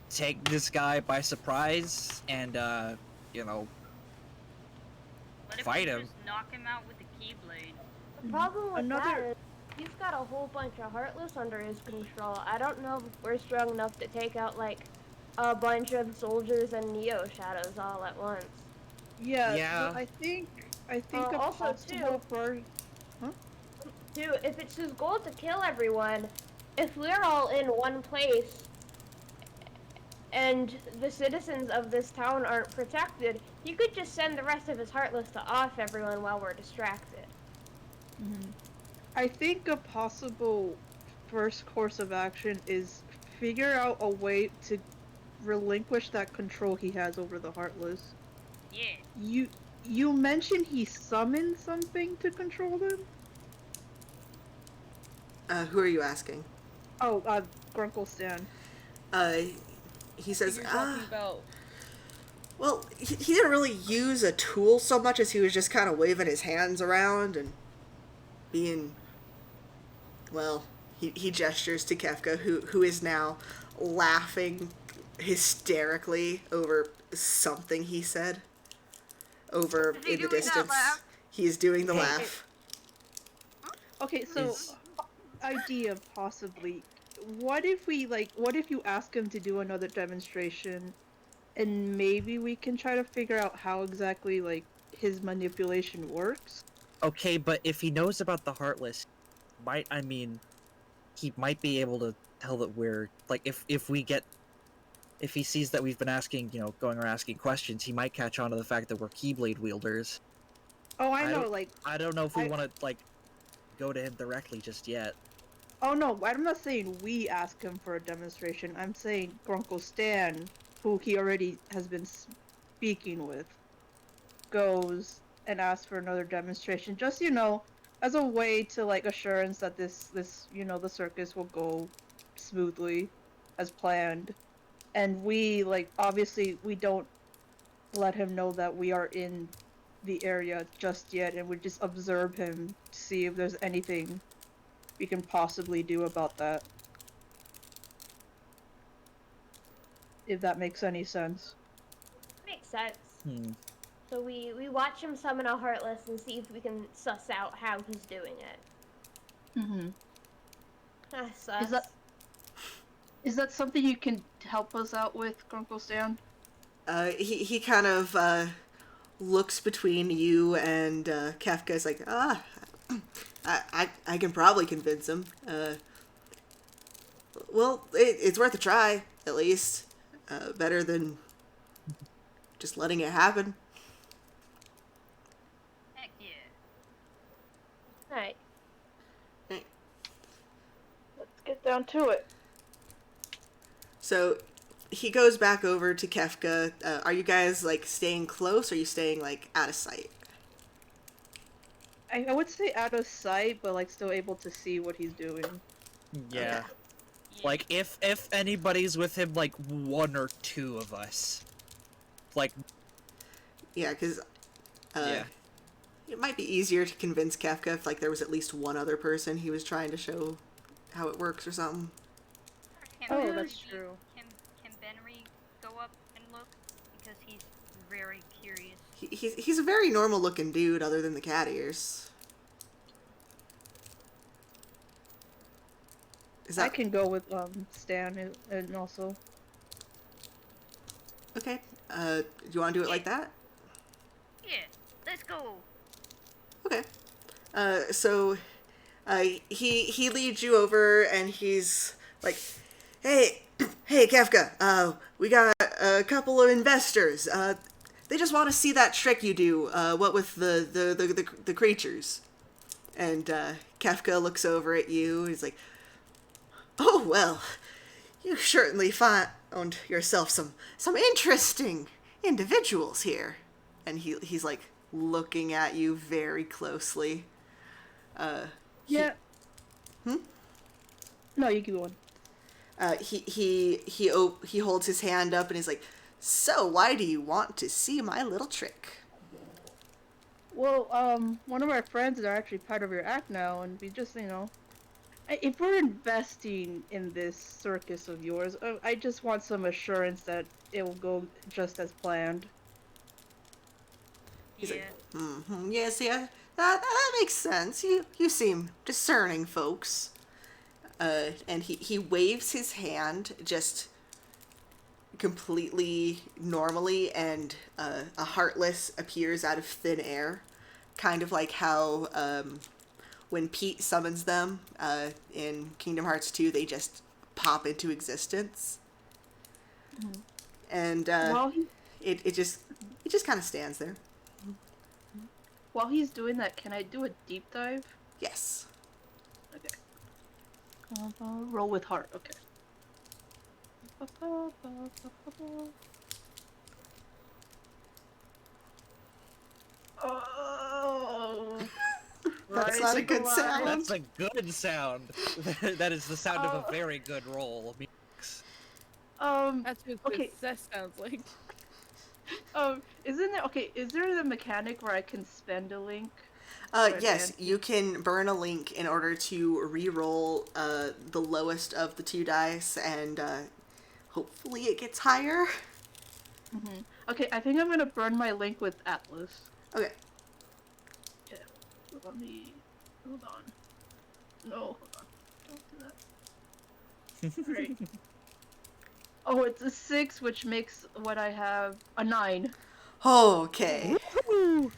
take this guy by surprise and What if fight we him. just knock him out with the keyblade? the problem with that Another- is he's got a whole bunch of Heartless under his control. I don't know if we're strong enough to take out a bunch of soldiers and Neo Shadows all at once. Yeah. Yeah. So I think a Also, possible Dude, if it's his goal to kill everyone, if we're all in one place and the citizens of this town aren't protected, he could just send the rest of his Heartless to off everyone while we're distracted. I think a possible first course of action is figure out a way to relinquish that control he has over the Heartless. Yeah. You mentioned he summoned something to control them? Who are you asking? Oh, Grunkle Stan. He says, You're talking about. well, he didn't really use a tool so much as he was just kind of waving his hands around and being, well, he gestures to Kefka, who is now laughing hysterically over something he said over Is he in the doing that distance. laugh? He is doing the laugh. Okay, so Is- idea possibly. What if you ask him to do another demonstration and maybe we can try to figure out how exactly his manipulation works? Okay, but if he knows about the Heartless, he might be able to tell that we're if he sees that we've been asking, going around asking questions, he might catch on to the fact that we're Keyblade wielders. Oh, I I know, don't- I don't know if we want to go to him directly just yet. oh no, I'm not saying we ask him for a demonstration. I'm saying Grunkle Stan, who he already has been speaking with, goes and asks for another demonstration. Just, as a way to assurance that this the circus will go smoothly as planned. And we obviously we don't let him know that we are in the area just yet, and we just observe him to see if there's anything we can possibly do about that. If that makes any sense. Makes sense. So we watch him summon a Heartless and see if we can suss out how he's doing it. Mm-hmm. Sus. Is that something you can help us out with, Grunkle Stan? He kind of looks between you and Kafka. Is like, I can probably convince him. Well, it's worth a try, at least. Better than just letting it happen. Heck yeah. Alright. Let's get down to it. So he goes back over to Kefka. Are you guys like staying close? Or are you staying like out of sight? I would say out of sight, but like still able to see what he's doing. Yeah. Okay. Like if anybody's with him, like one or two of us, like Yeah, because yeah. it might be easier to convince Kefka if like there was at least one other person he was trying to show how it works or something. Oh, that's true. Can Benry go up and look? Because he's very curious. He's a very normal looking dude, other than the cat ears. Is I that can go with Stan and also. okay? Do you want to do it like that? Yeah, let's go. Okay. So he leads you over, and he's like, "Hey, hey, Kefka. We got a couple of investors. They just want to see that trick you do. What with the creatures." And Kefka looks over at you. He's like, "Oh well, you certainly found yourself some interesting individuals here." And he's like looking at you very closely. Yeah. Hmm? No, you keep going. He holds his hand up and he's like, "So why do you want to see my little trick?" Well, one of our friends are actually part of your act now, and we just, if we're investing in this circus of yours, I just want some assurance that it will go just as planned. He's Yeah. like, yes, yeah, that makes sense. You seem discerning folks. And he waves his hand just completely normally, and a Heartless appears out of thin air, kind of like how when Pete summons them in Kingdom Hearts 2, they just pop into existence. Mhm. And While he, it just kind of stands there. while he's doing that, can I do a deep dive? Yes. Okay. Roll with heart. Okay. Oh. That's not a good sound. That's a good sound. That is the sound of a very good roll. That's what Okay. success sounds like. Is there the mechanic where I can spend a link? Yes, you can burn a link in order to re-roll the lowest of the two dice, and hopefully it gets higher. Mm-hmm. Okay, I think I'm gonna burn my link with Atlas. Okay. Yeah. Let me. Hold on. No, hold on. Don't do that. Great. Oh, it's a 6, which makes what I have a 9. Okay. Woohoo!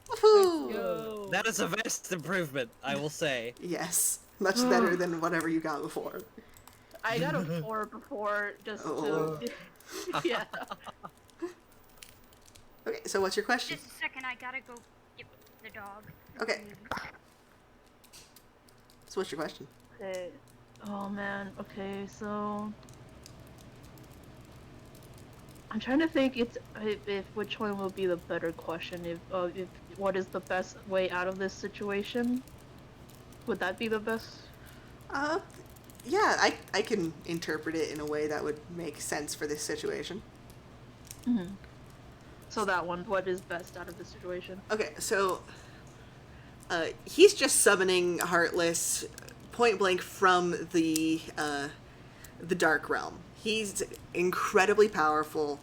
Woohoo! Yo. That is a vast improvement, I will say. Yes, much better than whatever you got before. I got a 4 before, just Oh. to. Yeah. Okay, so what's your question? Just a second, I gotta go get the dog. Okay. So what's your question? Okay. Oh man. Okay, so. I'm trying to think if which one will be the better question. If what is the best way out of this situation? Would that be the best? Yeah, I can interpret it in a way that would make sense for this situation. Mm-hmm. So that one, what is best out of this situation? Okay, so he's just summoning Heartless point blank from the Dark Realm. He's incredibly powerful.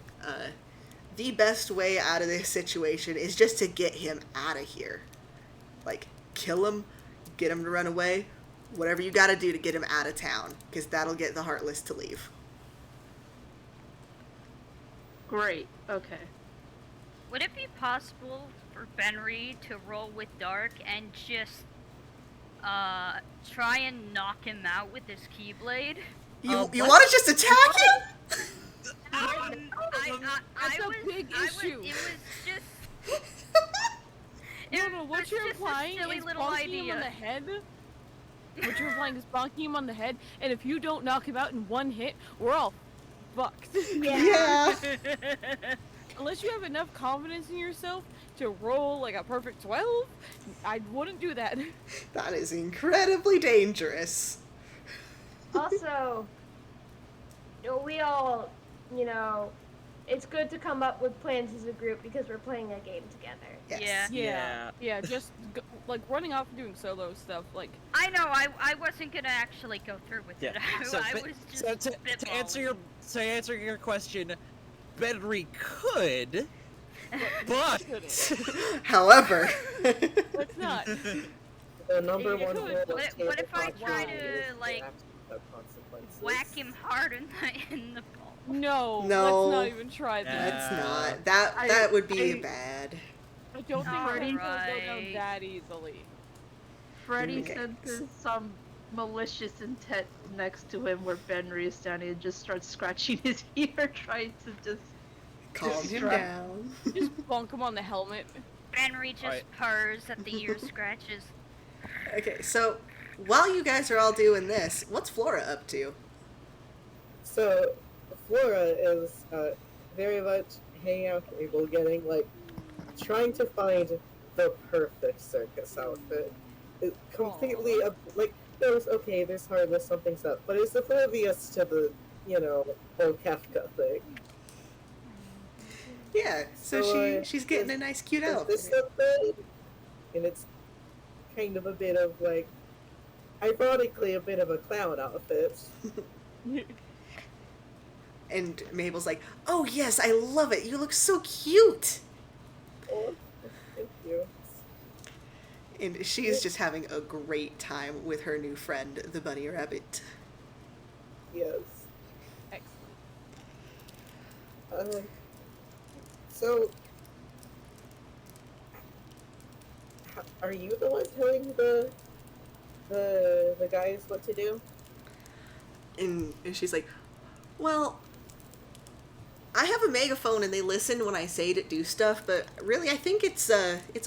The best way out of this situation is just to get him out of here. Like, kill him, get him to run away, Whatever you gotta do to get him out of town, because that'll get the Heartless to leave. Great. Okay. Would it be possible for Benry to roll with Dark and just try and knock him out with his Keyblade? You what? want to just attack him? That's a big issue. It was just. No, what it's you're just a implying silly is little bonking him idea. on the head. What you're implying is bonking him on the head, and if you don't knock him out in one hit, we're all fucked. Yeah. Unless you have enough confidence in yourself to roll like a perfect 12, I wouldn't do that. That is incredibly dangerous. Also, we all, it's good to come up with plans as a group because we're playing a game together. Yes. Yeah, just like running off and doing solo stuff, like. I know. I wasn't gonna actually go through with it. I was just to answer your question, Benry could, but However, Let's not. The number You one could. rule of What if I tabletop try gaming to, is there like, have to be no consequences. whack him hard in the ball. No, No. let's not even try that. that's not. That would be bad. I don't think Alright. things will go down that easily. Freddy Okay. senses some malicious intent next to him where Benry is standing and just starts scratching his ear, trying to just... Calm him Distract. down. Just bonk him on the helmet. Benry just Alright. purrs at the ear scratches. Okay, so while you guys are all doing this, what's Flora up to? So, Flora is very much hanging out at the table, getting trying to find the perfect circus outfit. It completely there's hardness, something's up, but it's oblivious to the whole Kafka thing. Yeah, so So, she's getting a nice cute Is outfit. this the thing? And it's kind of a bit of ironically a bit of a clown outfit. And Mabel's like, "Oh yes, I love it. You look so cute." Oh, thank you. And she's just having a great time with her new friend, the bunny rabbit. Yes. Excellent. So, are you the one telling the guys what to do? And she's like, "Well, I have a megaphone and they listen when I say to do stuff, but really I think it's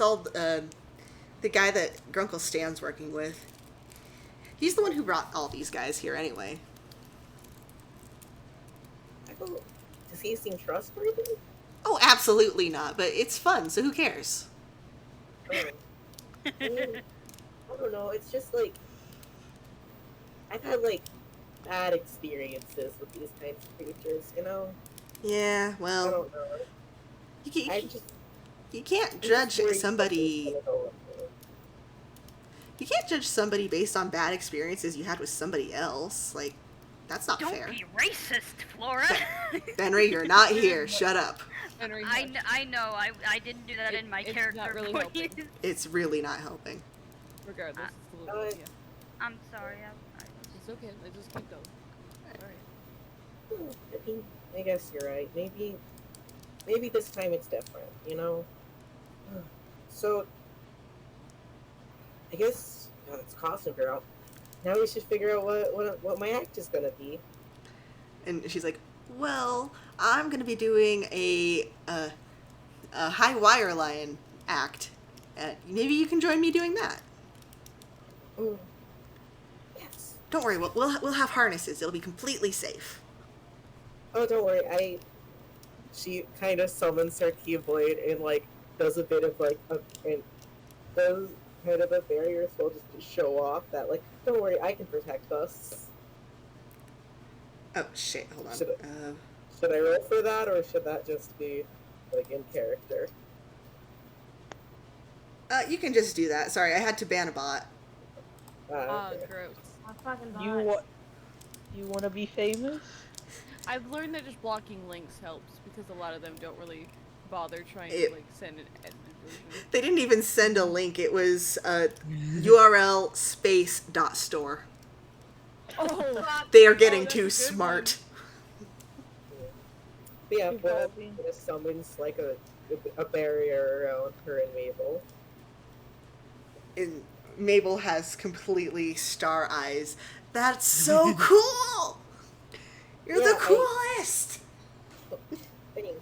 all the guy that Grunkle Stan's working with. He's the one who brought all these guys here anyway." Does he seem trustworthy? Oh, absolutely not, but it's fun, so who cares? Oh. I don't know, it's just I've had bad experiences with these kinds of creatures, Yeah, I well, don't know. I just you can't I'm judge just worried somebody. something's gonna go wrong. You can't judge somebody based on bad experiences you had with somebody else. Like, that's not Don't fair. be racist, Flora. Benry, you're not here. Shut up. Henry, I know. I didn't do that in my it's character not really voice. helping. It's really not helping. regardless, it's a Uh, little, yeah. I'm sorry. It's okay. Let's just keep going. Alright. I mean, I guess you're right. Maybe this time it's different, So, I guess it's costume girl. Now we should figure out what my act is gonna be. And she's like, "Well, I'm gonna be doing a high wire lion act. Maybe you can join me doing that. Mm. Yes. Don't worry, we'll have harnesses. It'll be completely safe." Oh, don't worry. She kind of summons her Keyblade and does a bit of and does kind of a barrier spell just to show off that don't worry, I can protect us. Oh shit! Hold on. Should I roll for that, or should that just be in character? You can just do that. Sorry, I had to ban a bot. Okay. Gross. I fucking You want to be famous? I've learned that just blocking links helps because a lot of them don't really bother trying It- to send an They didn't even send a link. It was URL space dot store. Oh, They are getting that's a too good smart. But yeah, Flora Evolving. summons like a barrier around her and Mabel. And Mabel has completely star eyes. That's so cool! You're Yeah, the coolest! Thanks.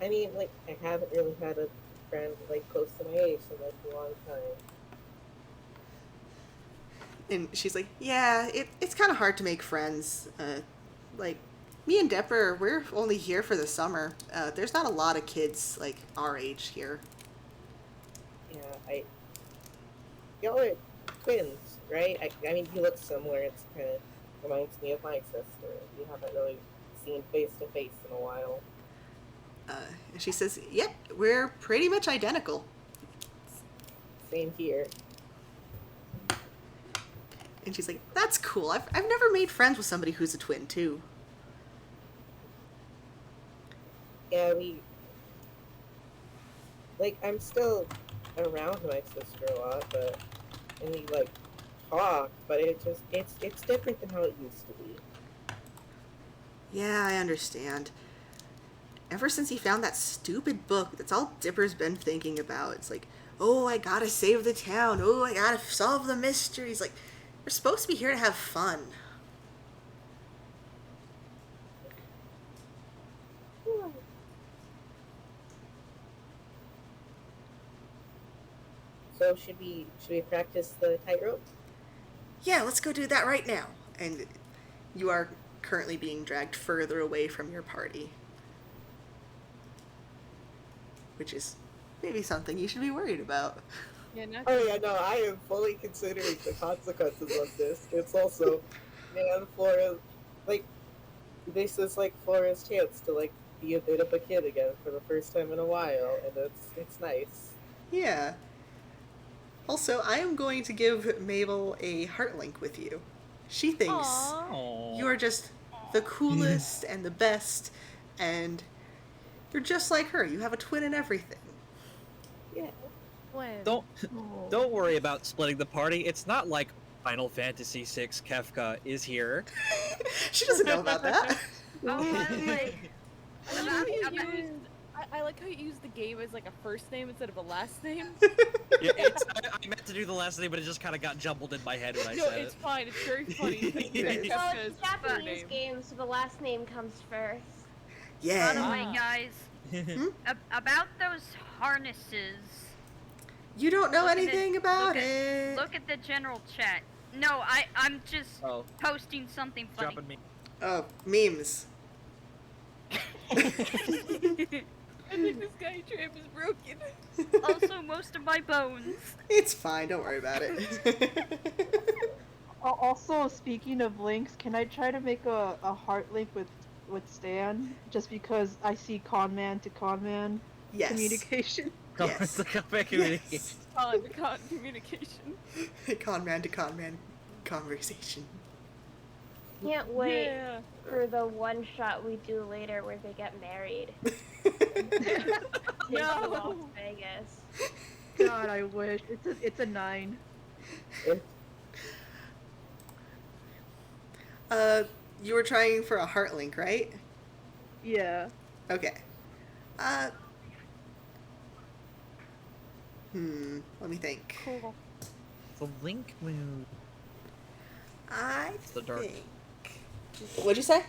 I mean, like, I haven't really had a friend like close to my age in like a long time. And she's like, yeah, it's kind of hard to make friends. Like, me and Depper, we're only here for the summer. There's not a lot of kids, like, our age here. Yeah, y'all are twins, right? I mean, you look similar. It's kind of reminds me of my sister. We haven't really seen face to face in a while. And she says, yep, we're pretty much identical. Same here. And she's like, that's cool. I've never made friends with somebody who's a twin, too. Yeah, I'm still around my sister a lot, and we like talk, but it's different than how it used to be. Yeah, I understand. Ever since he found that stupid book, that's all Dipper's been thinking about. It's like, oh, I gotta save the town. Oh, I gotta solve the mysteries. Like, we're supposed to be here to have fun. So should we practice the tightrope? Yeah, let's go do that right now. And you are currently being dragged further away from your party. Which is maybe something you should be worried about. yeah, not Oh yeah, no, I am fully considering the consequences of this. It's also, man, Flora, like, this is like Flora's chance to like be a bit of a kid again for the first time in a while, and it's nice. Yeah. Also, I am going to give Mabel a heart link with you. She thinks Aww. you are just the coolest and the best, and you're just like her. You have a twin and everything. Yeah. When? Don't worry about splitting the party. It's not like Final Fantasy VI Kefka is here. She doesn't know about that. Oh, I like. I like how you About- used- I like how you use the game as like a first name instead of a last name. Yeah, I meant to do the last name, but it just kind of got jumbled in my head when I No, said it's it. fine. It's very funny. It Well, Kefka is it's the first Japanese name. game, so the last name comes first. By the Yeah. way, guys, about those harnesses. You don't know Look at anything it. about it. Look at the general chat. No, I'm just Oh, posting something funny. dropping me. Oh, memes. I think this guy tramp is broken. Also, most of my bones. It's fine. Don't worry about it. Also, speaking of links, can I try to make a heart link with Stan? Just because I see conman to conman Yes. communication. Yes. The combat communication. Yes. Con communication. Con-man to con-man conversation. Can't wait Yeah. for the one shot we do later where they get married. No. In Las Vegas. God, I wish. It's a 9. You were trying for a heart link, right? Yeah. Okay. Let me think. Cool. The link move. I The dark. think. What'd you say?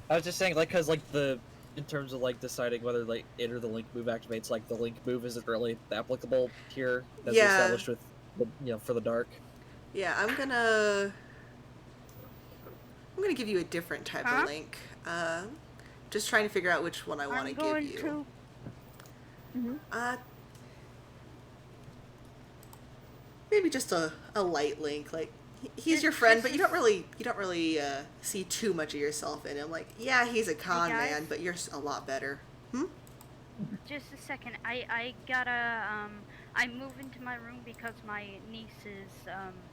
I was just saying, like, cause like in terms of like deciding whether like it or the link move activates, like the link move isn't really applicable here as we Yeah. established with the, for the dark. Yeah, I'm gonna give you a different type Huh? of link. Just trying to figure out which one I want to I'm give going you. to. Maybe just a light link. Like he's This- your friend, this but you don't really see too much of yourself in him. Like, yeah, he's a con guys? man, but you're a lot better. Just a second. I gotta I move into my room because my niece is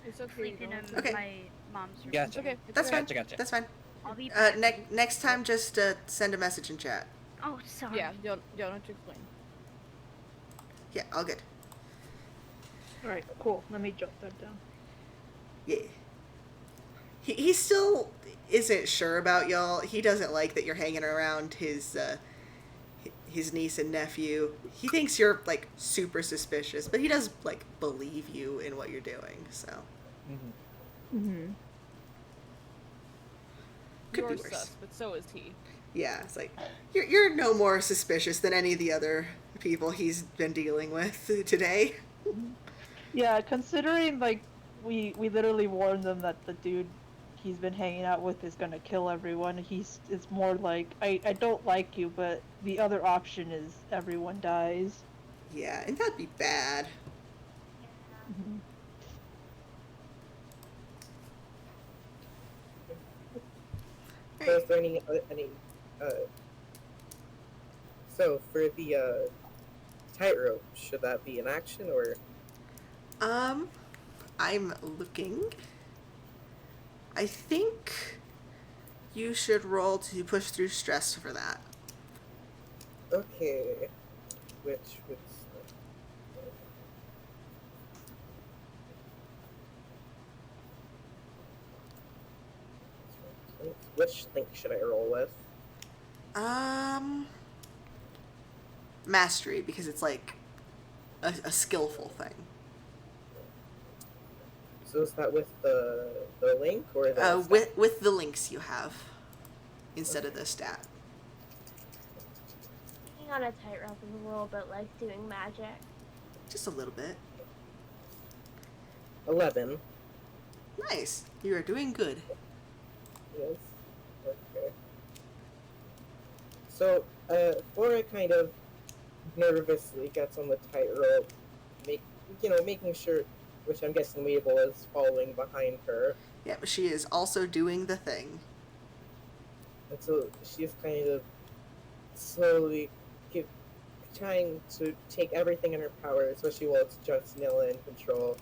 It's okay. sleeping don't- in Okay. my mom's room. Gotcha. Okay. it's That's okay. fine. Gotcha. That's fine. I'll be back. Next time, just send a message in chat. Oh, sorry. Yeah, you don't have to explain. Yeah, all good. Alright, cool. Let me jot that down. Yeah. He still isn't sure about y'all. He doesn't like that you're hanging around his niece and nephew. He thinks you're like super suspicious, but he does like believe you in what you're doing. So Mm-hmm. could You're be worse. sus, but so is he. Yeah, it's like you're no more suspicious than any of the other people he's been dealing with today. Yeah, considering like we literally warned them that the dude he's been hanging out with is gonna kill everyone. It's more like I don't like you, but the other option is everyone dies. Yeah, and that'd be bad. Mm-hmm. So is there any uh, so for the tightrope, should that be an action or? I'm looking. I think you should roll to push through stress for that. Okay, which which link should I roll with? Mastery, because it's like a skillful thing. So is that with the link or the With the links you have instead of the stat. Being on a tightrope is a little bit like doing magic. Just a little bit. 11? Nice. You are doing good. Yes. Okay. So Flora kind of nervously gets on the tightrope, making sure, which I'm guessing Mabel is following behind her. Yeah, but she is also doing the thing. And so she's kind of slowly trying to take everything in her power, especially while it's just Nilla in control,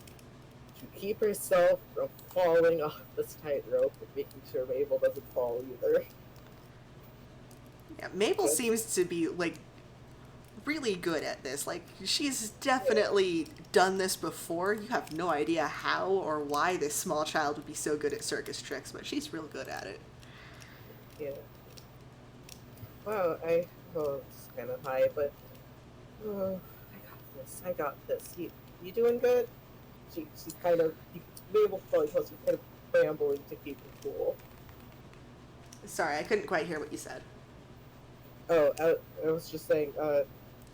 to keep herself from falling off this tightrope and making sure Mabel doesn't fall either. Yeah, Mabel seems to be like really good at this. Like she's definitely done this before. You have no idea how or why this small child would be so good at circus tricks, but she's real good at it. Yeah. Wow, it's kind of high, but I got this. You doing good? She's kind of Mabel probably was kind of rambling to keep it cool. Sorry, I couldn't quite hear what you said. Oh, I was just saying,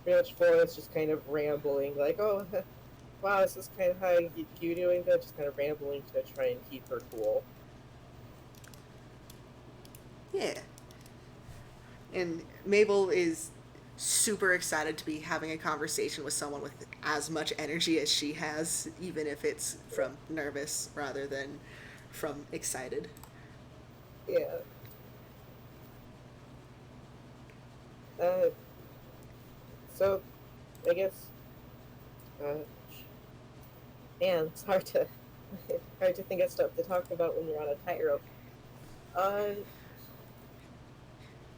pretty much Flora's just kind of rambling, like, oh, wow, this is kind of high. You doing good? Just kind of rambling to try and keep her cool. Yeah. And Mabel is super excited to be having a conversation with someone with as much energy as she has, even if it's from nervous rather than from excited. Yeah. So, I guess, man, it's hard to think of stuff to talk about when you're on a tightrope. So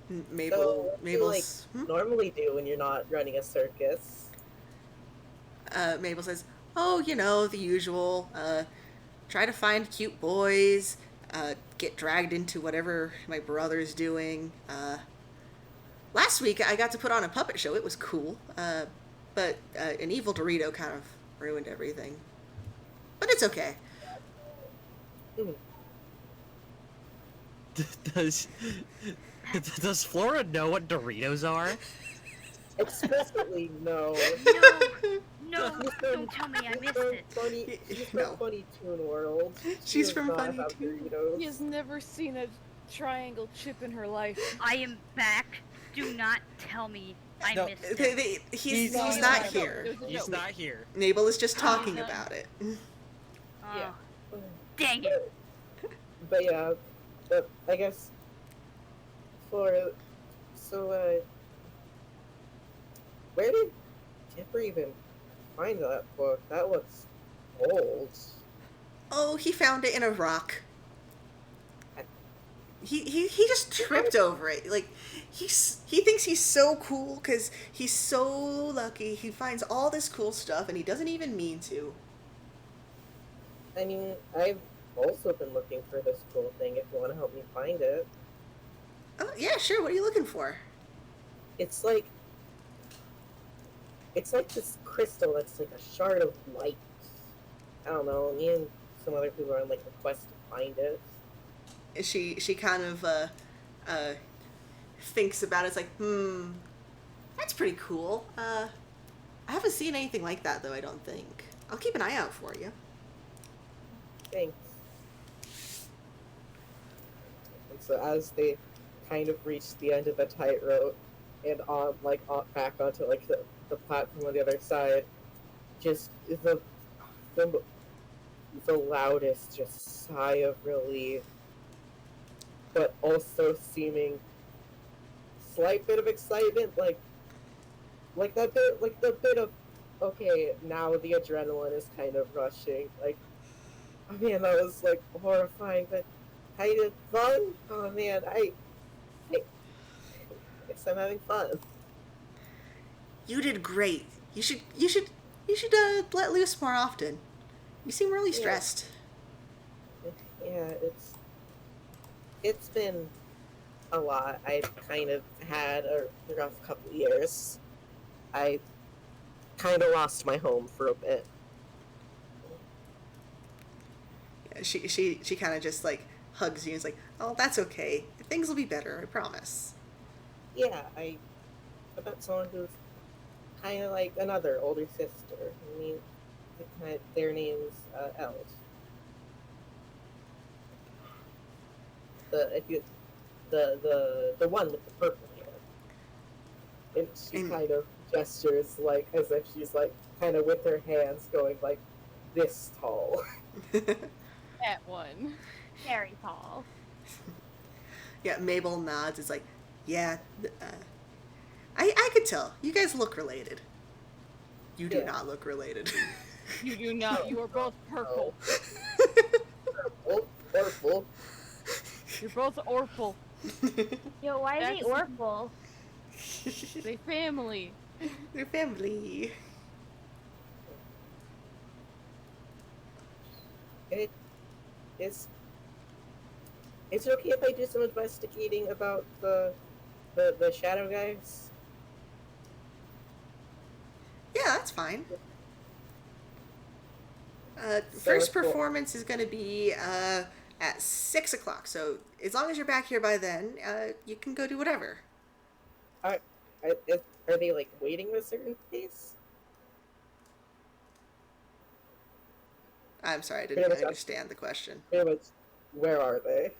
what do you, like, normally do when you're not running a circus? Mabel says, oh, the usual. Try to find cute boys, get dragged into whatever my brother's doing. Last week I got to put on a puppet show. It was cool. But an evil Dorito kind of ruined everything. But it's okay. Does Flora know what Doritos are? Explicitly, no. No, don't tell me I missed it. She's from Funny Toon World. She's from Funny Toon. He has never seen a triangle chip in her life. I am back. Do not tell me I missed it. He's not here. He's not here. Mabel is just talking about it. Yeah. Dang it. But yeah, I guess for so where did Tipper even find that book? That looks old. Oh, he found it in a rock. he just tripped over it. Like, he thinks he's so cool because he's so lucky. He finds all this cool stuff and he doesn't even mean to. I mean, I've also been looking for this cool thing if you want to help me find it. Oh, yeah, sure. What are you looking for? It's like this crystal that's like a shard of light. I don't know. Me and some other people are on like a quest to find it. She kind of uh, thinks about it. It's like, that's pretty cool. I haven't seen anything like that though. I don't think. I'll keep an eye out for you. Thanks. And so as they kind of reach the end of the tightrope and back onto like the platform on the other side, just the the loudest just sigh of relief, but also seeming slight bit of excitement, like that bit, like the bit of okay, now the adrenaline is kind of rushing. Like, oh man, that was like horrifying, but I did fun. Oh man, I guess I'm having fun. You did great. You should let loose more often. You seem really stressed. Yeah, it's been a lot. I've kind of had a rough couple years. I kind of lost my home for a bit. Yeah, she kind of just like hugs you and is like, oh, that's okay. Things will be better. I promise. Yeah, I about someone who's kind of like another older sister. I mean, their name's Els. The if you the one with the purple hair, and she kind of gestures like as if she's like kind of with her hands going like this tall. That one. Very tall. Yeah, Mabel nods. It's like, yeah, I could tell. You guys look related. You do not look related. You do not. You are both purple. Oh, purple. You're both orpal. Yo, why is he Orpal? They family. They're family. It's okay if I do some investigating about the shadow guys. Yeah, that's fine. First performance is going to be at 6 o'clock. So as long as you're back here by then, you can go do whatever. Are they like waiting a certain place? I'm sorry, I didn't understand the question. Where are they?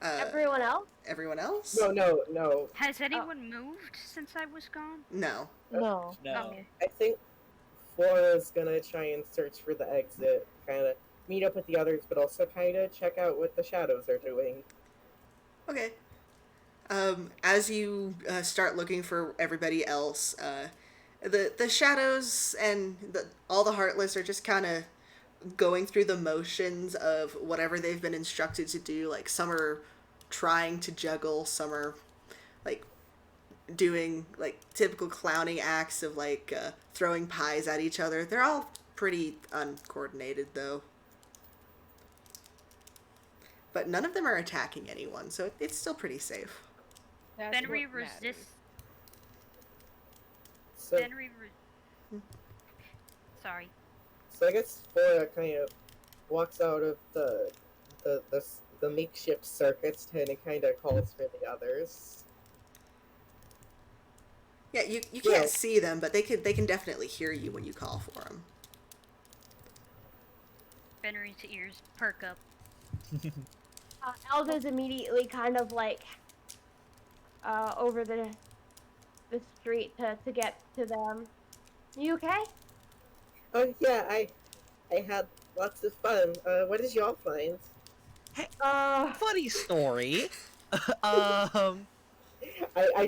Everyone else? Everyone else? No. Has anyone moved since I was gone? No. No. Okay. I think Flora's gonna try and search for the exit, kind of meet up with the others, but also kind of check out what the shadows are doing. Okay. As you start looking for everybody else, the shadows and all the heartless are just kind of going through the motions of whatever they've been instructed to do. Like, some are trying to juggle, some are like doing like typical clowning acts of like throwing pies at each other. They're all pretty uncoordinated though, but none of them are attacking anyone, so it's still pretty safe. Benry resists. So, Sorry. so I guess Flora kind of walks out of the makeshift circuits and kind of calls for the others. Yeah, you can't see them, but they can definitely hear you when you call for them. Benry's ears perk up. Elda's immediately kind of like over the street to get to them. You okay? Oh yeah, I had lots of fun. What did y'all find? Funny story. I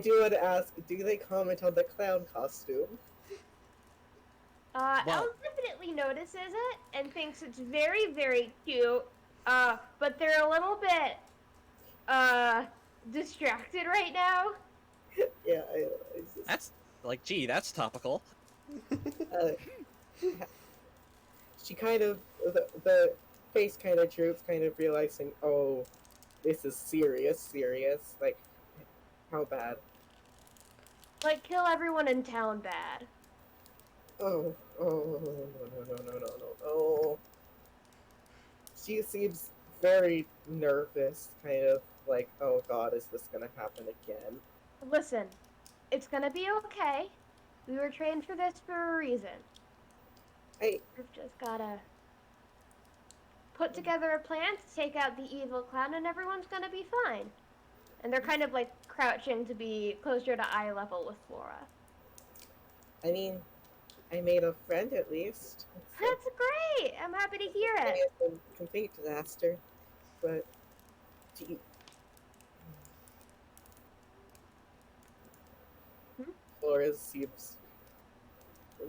do want to ask, do they comment on the clown costume? Elle definitely notices it and thinks it's very, very cute. But they're a little bit distracted right now. Yeah, I just, That's like, gee, that's topical. uh, she kind of the face kind of droops, kind of realizing, oh, this is serious. Like, how bad? Like, kill everyone in town bad. Oh, no. She seems very nervous, kind of like, oh God, is this gonna happen again? Listen, it's gonna be okay. We were trained for this for a reason. I We've just gotta put together a plan to take out the evil clown, and everyone's gonna be fine. And they're kind of like crouching to be closer to eye level with Flora. I mean, I made a friend at least. So, That's great! I'm happy to hear it. it's a complete disaster, but gee, Hmm? Flora seems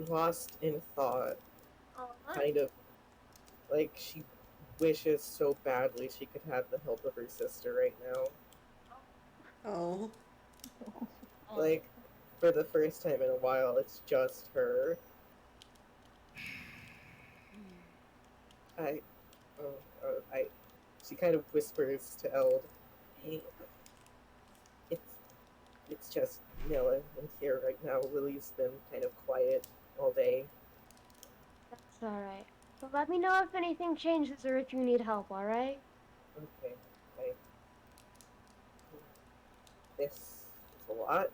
lost in thought, Aw. kind of like she wishes so badly she could have the help of her sister right now. Oh. Like, for the first time in a while, it's just her. I, oh, I. She kind of whispers to Eld, "Hey, it's it's just Nilla in here right now. Lily's been kind of quiet all day. That's alright. So let me know if anything changes or if you need help, alright? Okay, I this is a lot.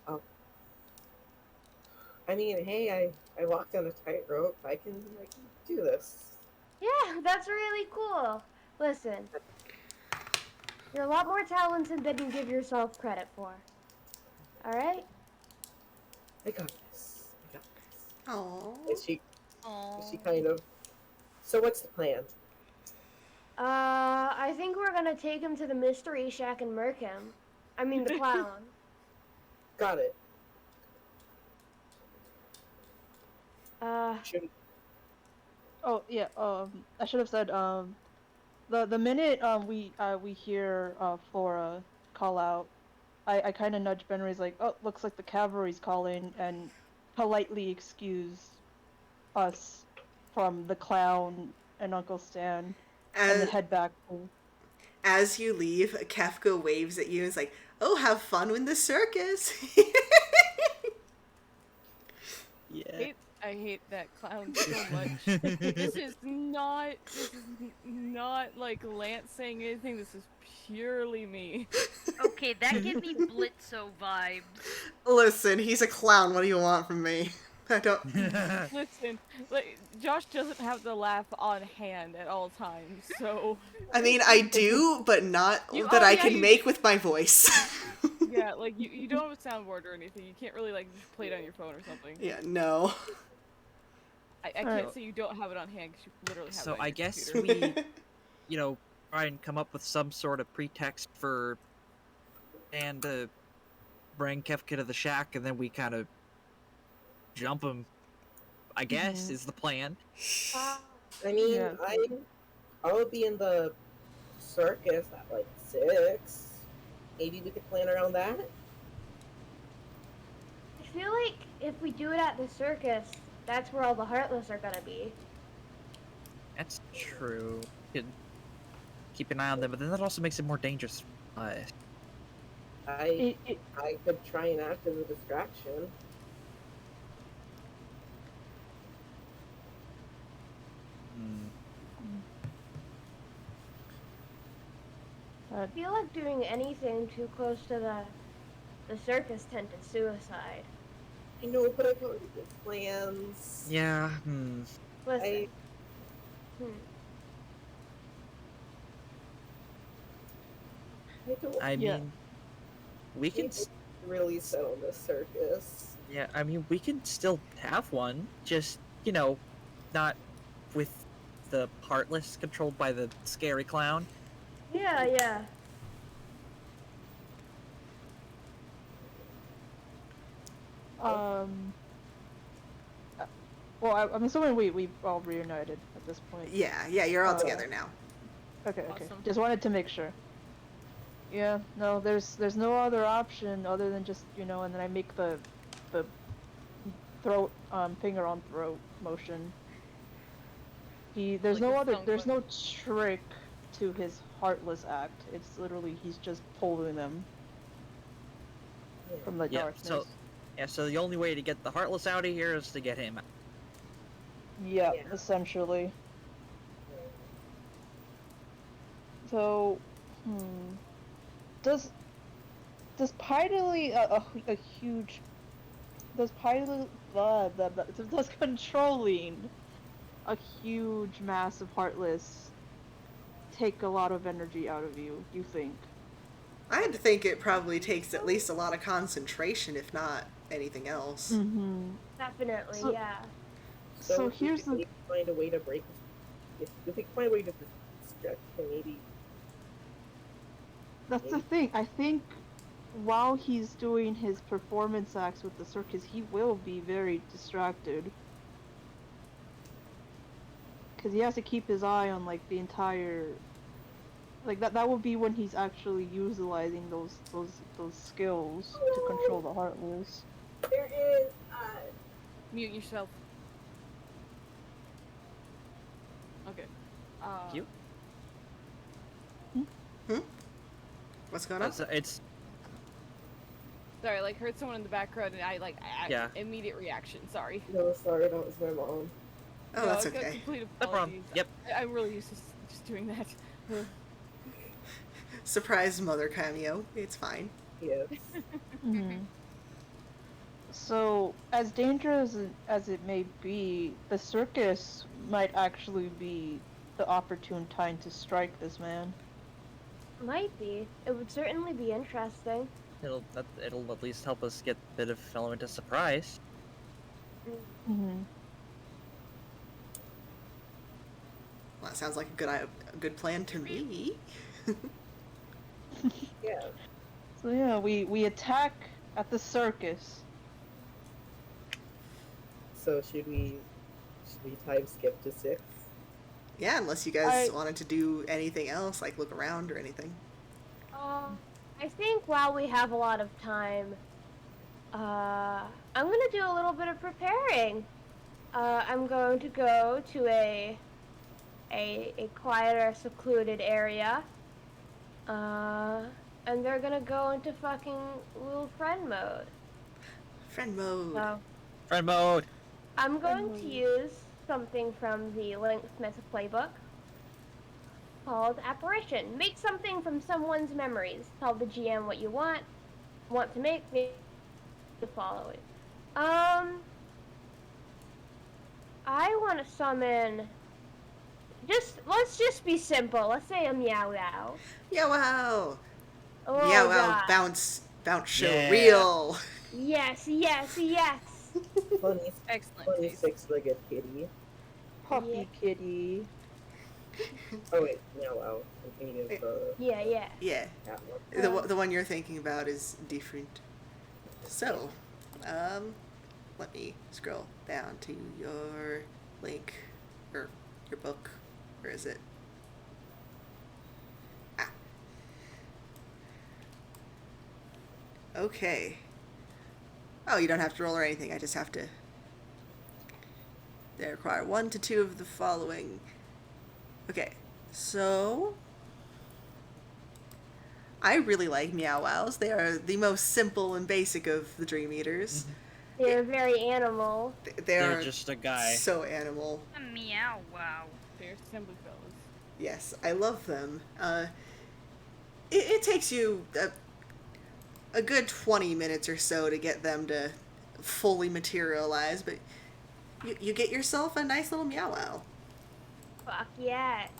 Um, I mean, hey, I walked on a tightrope. I can do this. Yeah, that's really cool. Listen, you're a lot more talented than you give yourself credit for. Alright? I got this. I got this." Oh. And she Aww. kind of. So what's the plan? I think we're gonna take him to the mystery shack and murk him. I mean, the clown. Got it. Uh, Should Oh yeah. I should have said. The minute we hear Flora call out, I kind of nudge Benry's like, oh, looks like the cavalry's calling, and politely excuse us from the clown and Uncle Stan, and then As, head back. To... as you leave, Kefka waves at you and is like, oh, have fun with the circus. Yeah. I hate that clown so much. This is not like Lance saying anything. This is purely me. Okay, that gave me Blitzo vibes. Listen, he's a clown. What do you want from me? I don't. Listen, like Josh doesn't have the laugh on hand at all times, so I mean, I do, but not You- that oh, I yeah, can you make do. with my voice. yeah, like you don't have a soundboard or anything. You can't really like just play it on your phone or something. Yeah, no. I can't Alright. say you don't have it on hand because you literally have it So on I your guess computer. we, try and come up with some sort of pretext for Dan to bring Kefka to the shack, and then we kind of jump him. I guess is the plan. I mean, Yeah. I'll be in the circus at like 6. Maybe we could plan around that. I feel like if we do it at the circus, that's where all the Heartless are gonna be. That's true. Could keep an eye on them, but then that also makes it more dangerous. I could try and act as a distraction. I feel like doing anything too close to the circus tent is suicide. I know, but I've already made plans. Yeah. Listen. I don't I Yeah. mean, we can. really settle this circus. Yeah, I mean, we can still have one. Just not with the Heartless controlled by the scary clown. Yeah. Well, I'm assuming we all reunited at this point. Yeah, you're all together now. Okay. Awesome. Just wanted to make sure. Yeah, no, there's no other option other than just, and then I make the throat finger on throat motion. There's Like no a other phone there's call. no trick to his heartless act. It's literally he's just pulling them from the Yeah, darkness. so the only way to get the Heartless out of here is to get him out. Yeah, Yeah. essentially. So, does Pidely a huge does Pidely does controlling a huge mass of heartless take a lot of energy out of you? You think? I'd think it probably takes at least a lot of concentration, if not anything else. Mm-hmm. Definitely, So- yeah. So here's if the they find a way to break. If they find a way to distract him, maybe. That's the thing. I think while he's doing his performance acts with the circus, he will be very distracted. Because he has to keep his eye on, like, the entire... Like, that will be when he's actually utilizing those skills to control the Heartless. There is. Mute yourself. Okay. You? What's going on? It's Sorry, like heard someone in the background and Yeah. immediate reaction. Sorry. No, sorry, that was my mom. Oh, No, that's I've got okay. complete no problem. apologies. Yep. I'm really used to just doing that. Surprise mother cameo. It's fine. Yes. Mm-hmm. So, as dangerous as it may be, the circus might actually be the opportune time to strike this man. Might be. It would certainly be interesting. it'll at least help us get a bit of element of surprise. Mm-hmm. Well, that sounds like a good plan to me. Yeah. So yeah, we attack at the circus. So should we time skip to 6? Yeah, unless you guys wanted to do anything else, like look around or anything. I think while we have a lot of time, I'm gonna do a little bit of preparing. I'm going to go to a quieter, secluded area. And they're gonna go into fucking little friend mode. Friend mode. So Friend mode. I'm going to use something from the Linksmith playbook called apparition. Make something from someone's memories. Tell the GM what you want to make me the following. I want to summon. Let's just be simple. Let's say a meow wow. Yeah, wow. Oh, Yeah, wow. God. Bounce show Yeah. real. Yes. Funny, Excellent. funny taste. 6-legged kitty. Puppy Yeah. kitty. Oh wait, no, wow. I'm thinking of Yeah. Yeah. that one. The one you're thinking about is different. So, let me scroll down to your link, or your book. Where is it? Ah. Okay. Oh, you don't have to roll or anything. I just have to. They require 1 to 2 of the following. Okay, so I really like Meow Wows. They are the most simple and basic of the Dream Eaters. They're very animal. They're just a guy. so animal. A meow wow. They're simply fellas. Yes, I love them. It takes you a good 20 minutes or so to get them to fully materialize, but you get yourself a nice little Meow Wow. Fuck yes.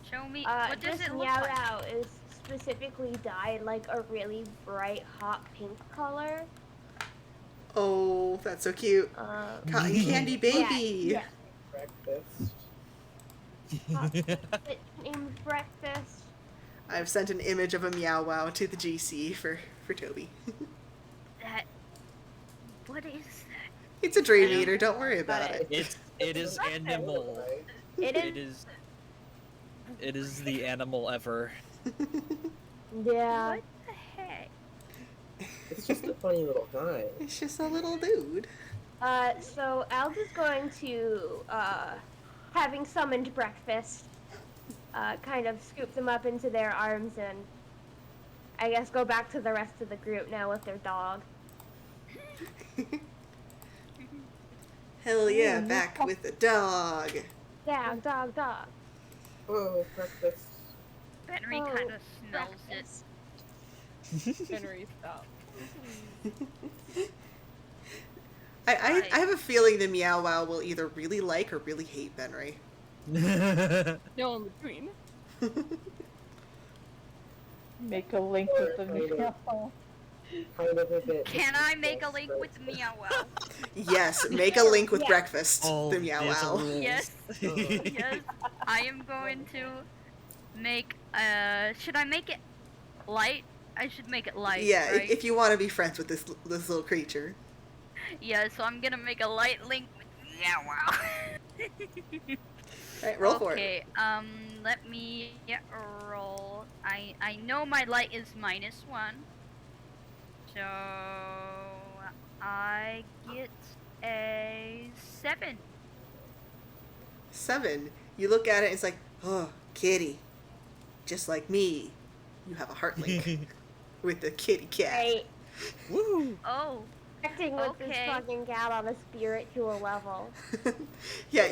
Show me. What does this it look meow like? wow is specifically dyed like a really bright hot pink color. Oh, that's so cute. Cotton candy baby. Yeah. Breakfast. It's named breakfast. I've sent an image of a Meow Wow to the GC for Toby. That. What is that? It's a Dream Eater, don't worry about it. It is animal. Right? It is. It is the animal ever. Yeah. What? He's just a funny little guy. It's just a little dude. So Ald is going to, having summoned breakfast, kind of scoop them up into their arms and, I guess, go back to the rest of the group now with their dog. Hell yeah, back with the dog. Dog, dog, dog. Oh, breakfast. Henry Oh, kind of smells breakfast. Henry, stop. I have a feeling the Meow Wow will either really like or really hate Benry. No in between. Make a link with the meow. Kind of a bit. Can I make a link with Meow Wow? Yes, make a link with Yeah. breakfast, Oh, the Meow there's a Wow. rule. Yes. Yes. I am going to make, should I make it light? I should make it light, Yeah, right? if you want to be friends with this little creature. Yeah, so I'm gonna make a light link with Meow Wow. Alright, roll for it. Okay, let me roll. I know my light is -1. So I get a 7. 7. You look at it, it's like, oh, kitty. Just like me. You have a heart link with the kitty cat. Right. Woo! Oh, Acting with this Okay. fucking cat on a spiritual level. Yeah,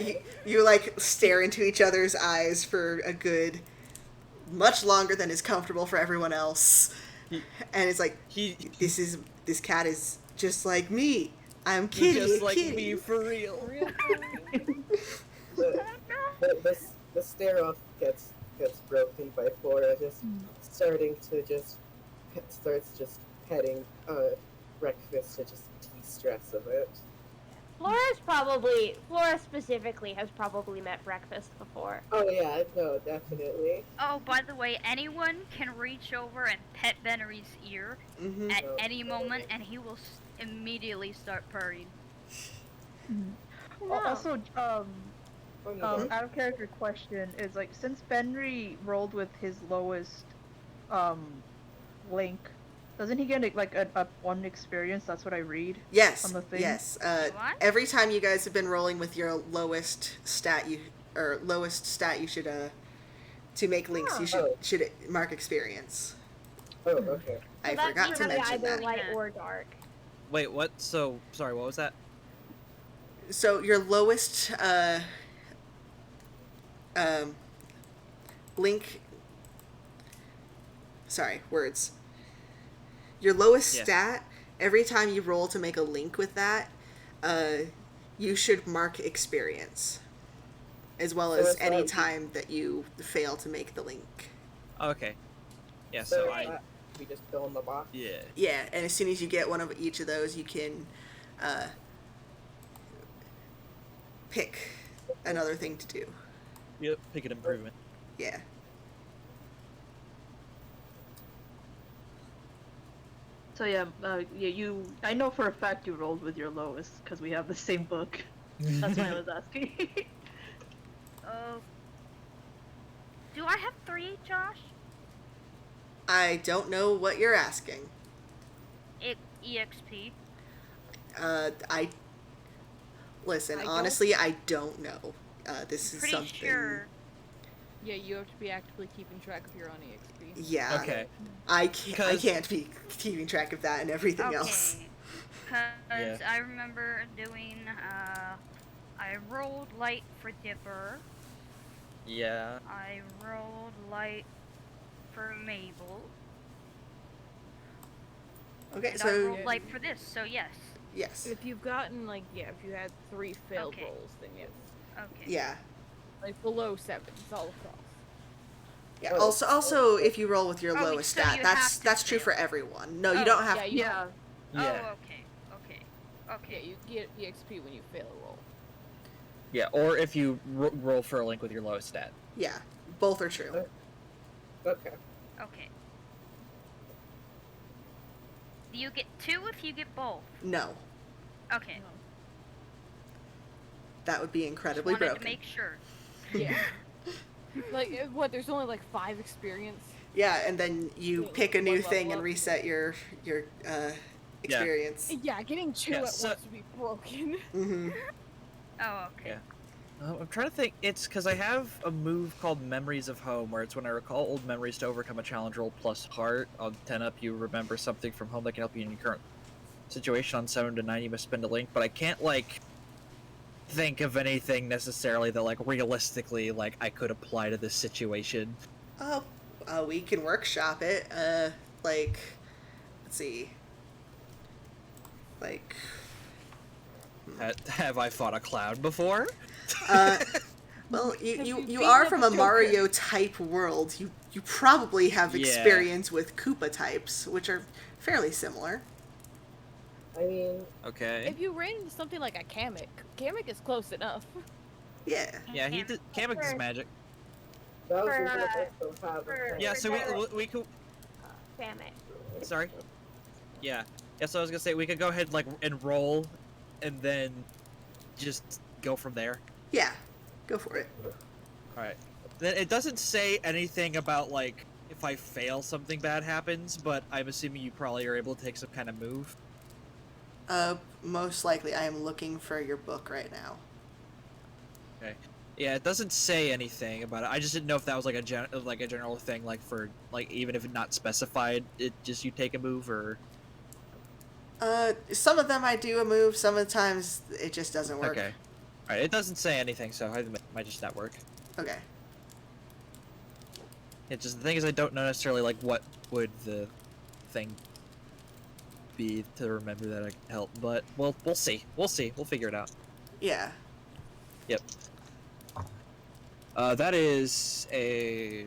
you like stare into each other's eyes for a good, much longer than is comfortable for everyone else. He- And it's like, He this cat is just like me. I'm kitty, just a like kitty. me for real. The stare off gets broken by Flora just starting to starts petting breakfast to just de-stress of it. Flora specifically has probably met breakfast before. Oh yeah, no, definitely. oh, by the way, anyone can reach over and pet Venery's ear Mm-hmm. at Oh, any okay. moment, and he will immediately start purring. No. Also, Oh, no, out of character question is like, since Benry rolled with his lowest link, doesn't he get like a 1 experience? That's what I read. Yes, On the thing? yes. What? Every time you guys have been rolling with your lowest stat, you should to make links. You Oh. should mark experience. oh, okay. I So forgot that's to gonna be mention either that. light or dark. Wait, what? So sorry, what was that? So your lowest link. Sorry, words. Your lowest Yeah. stat. Every time you roll to make a link with that, you should mark experience, as well So as it's any like- time that you fail to make the link. Okay. Yeah. So So I. we just fill in the box. Yeah. Yeah, and as soon as you get one of each of those, you can pick another thing to do. Yep. Pick an improvement. Yeah. So yeah, I know for a fact you rolled with your lowest because we have the same book. That's why I was asking. Oh. Do I have 3, Josh? I don't know what you're asking. EXP. I listen. I don't- Honestly, I don't know. This is Pretty something. sure. Yeah, you have to be actively keeping track of your own EXP. Yeah. Okay. I 'Cause- can't be keeping track of that and everything else. Okay. Because Yeah. I remember doing, I rolled light for Dipper. Yeah. I rolled light for Mabel. Okay, And I so rolled light for this, so yes. yes, If you've gotten if you had 3 failed Okay. rolls, then yes. Okay. yeah, Like below 7s all across. yeah. Oh. Also, if you roll with your Oh, lowest so stat, you that's have to that's true fail. for everyone. No, you Oh, don't have. Yeah, you Yeah. Yeah. Oh, okay. Okay. Okay. Yeah, you get EXP when you fail a roll. Yeah. Or if you roll for a link with your lowest stat. Yeah, both are true. Okay. Okay. Do you get 2 if you get both? No, Okay. that would be Just incredibly wanted broken. to make sure. Yeah. like what? There's only like 5 experience. Yeah, and then you pick a new One thing level and up. reset your experience. Yeah, getting two Yeah, at so- once would be broken. Mm-hmm. Oh, okay. Yeah. I'm trying to think. It's because I have a move called Memories of Home, where it's when I recall old memories to overcome a challenge roll plus heart. On 10 up, you remember something from home that can help you in your current situation. On 7 to 9, you must spend a link. But I can't, like, think of anything necessarily that, like, realistically, like, I could apply to this situation. Oh, we can workshop it. Like, let's see. Like, Have I fought a cloud before? well, Have you you you beaten are up from a a Joker? Mario type world. You probably have Yeah. experience with Koopa types, which are fairly similar. I mean, Okay. If you ran into something like a Kamek is close enough. Yeah. Yeah, he did. Kamek is magic. Bowser For, will also have for- a Yeah, for so general- we could. Damn it. Sorry. Yeah. Yeah, so I was gonna say we could go ahead like and roll, and then just go from there. Yeah. Go for it. All right. Then it doesn't say anything about like if I fail something bad happens, but I'm assuming you probably are able to take some kind of move. Most likely, I am looking for your book right now. Okay. Yeah, it doesn't say anything about it. I just didn't know if that was like a general thing, like for like even if it's not specified, it just you take a move or. Some of them I do a move. Some of the times it just doesn't work. Okay. All right. It doesn't say anything, so it might just not work. Okay. It's just the thing is I don't know necessarily like what would the thing be to remember that I can help, but we'll see. We'll see. We'll figure it out. Yeah. Yep. That is a.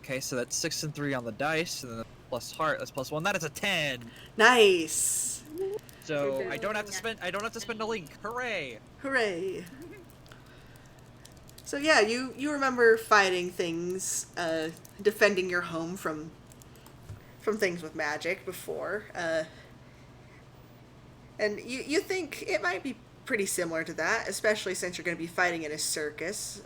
Okay, so that's 6 and 3 on the dice, and then plus heart. That's plus 1. That is a 10. Nice. So I don't have to spend. I don't have to spend a link. Hooray! Hooray. So yeah, you remember fighting things, defending your home from things with magic before, and you think it might be pretty similar to that, especially since you're going to be fighting in a circus.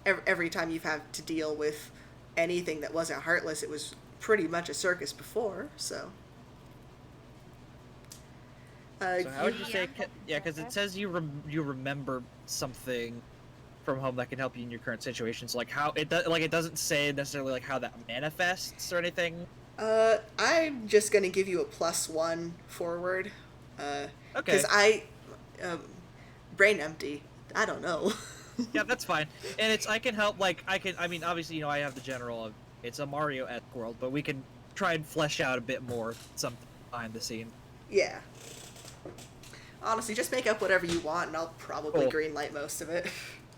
Every time you've had to deal with anything that wasn't heartless, it was pretty much a circus before. So. So how would you say? Yeah, because it says you remember something from home that can help you in your current situation. So like how it doesn't say necessarily like how that manifests or anything. I'm just gonna give you a +1 forward. Okay. Because I, brain empty. I don't know. Yeah, that's fine. And I can help. Like I mean, obviously, I have the general of it's a Mario-esque world, but we can try and flesh out a bit more something behind the scene. Yeah. Honestly, just make up whatever you want, and I'll probably Cool. greenlight most of it.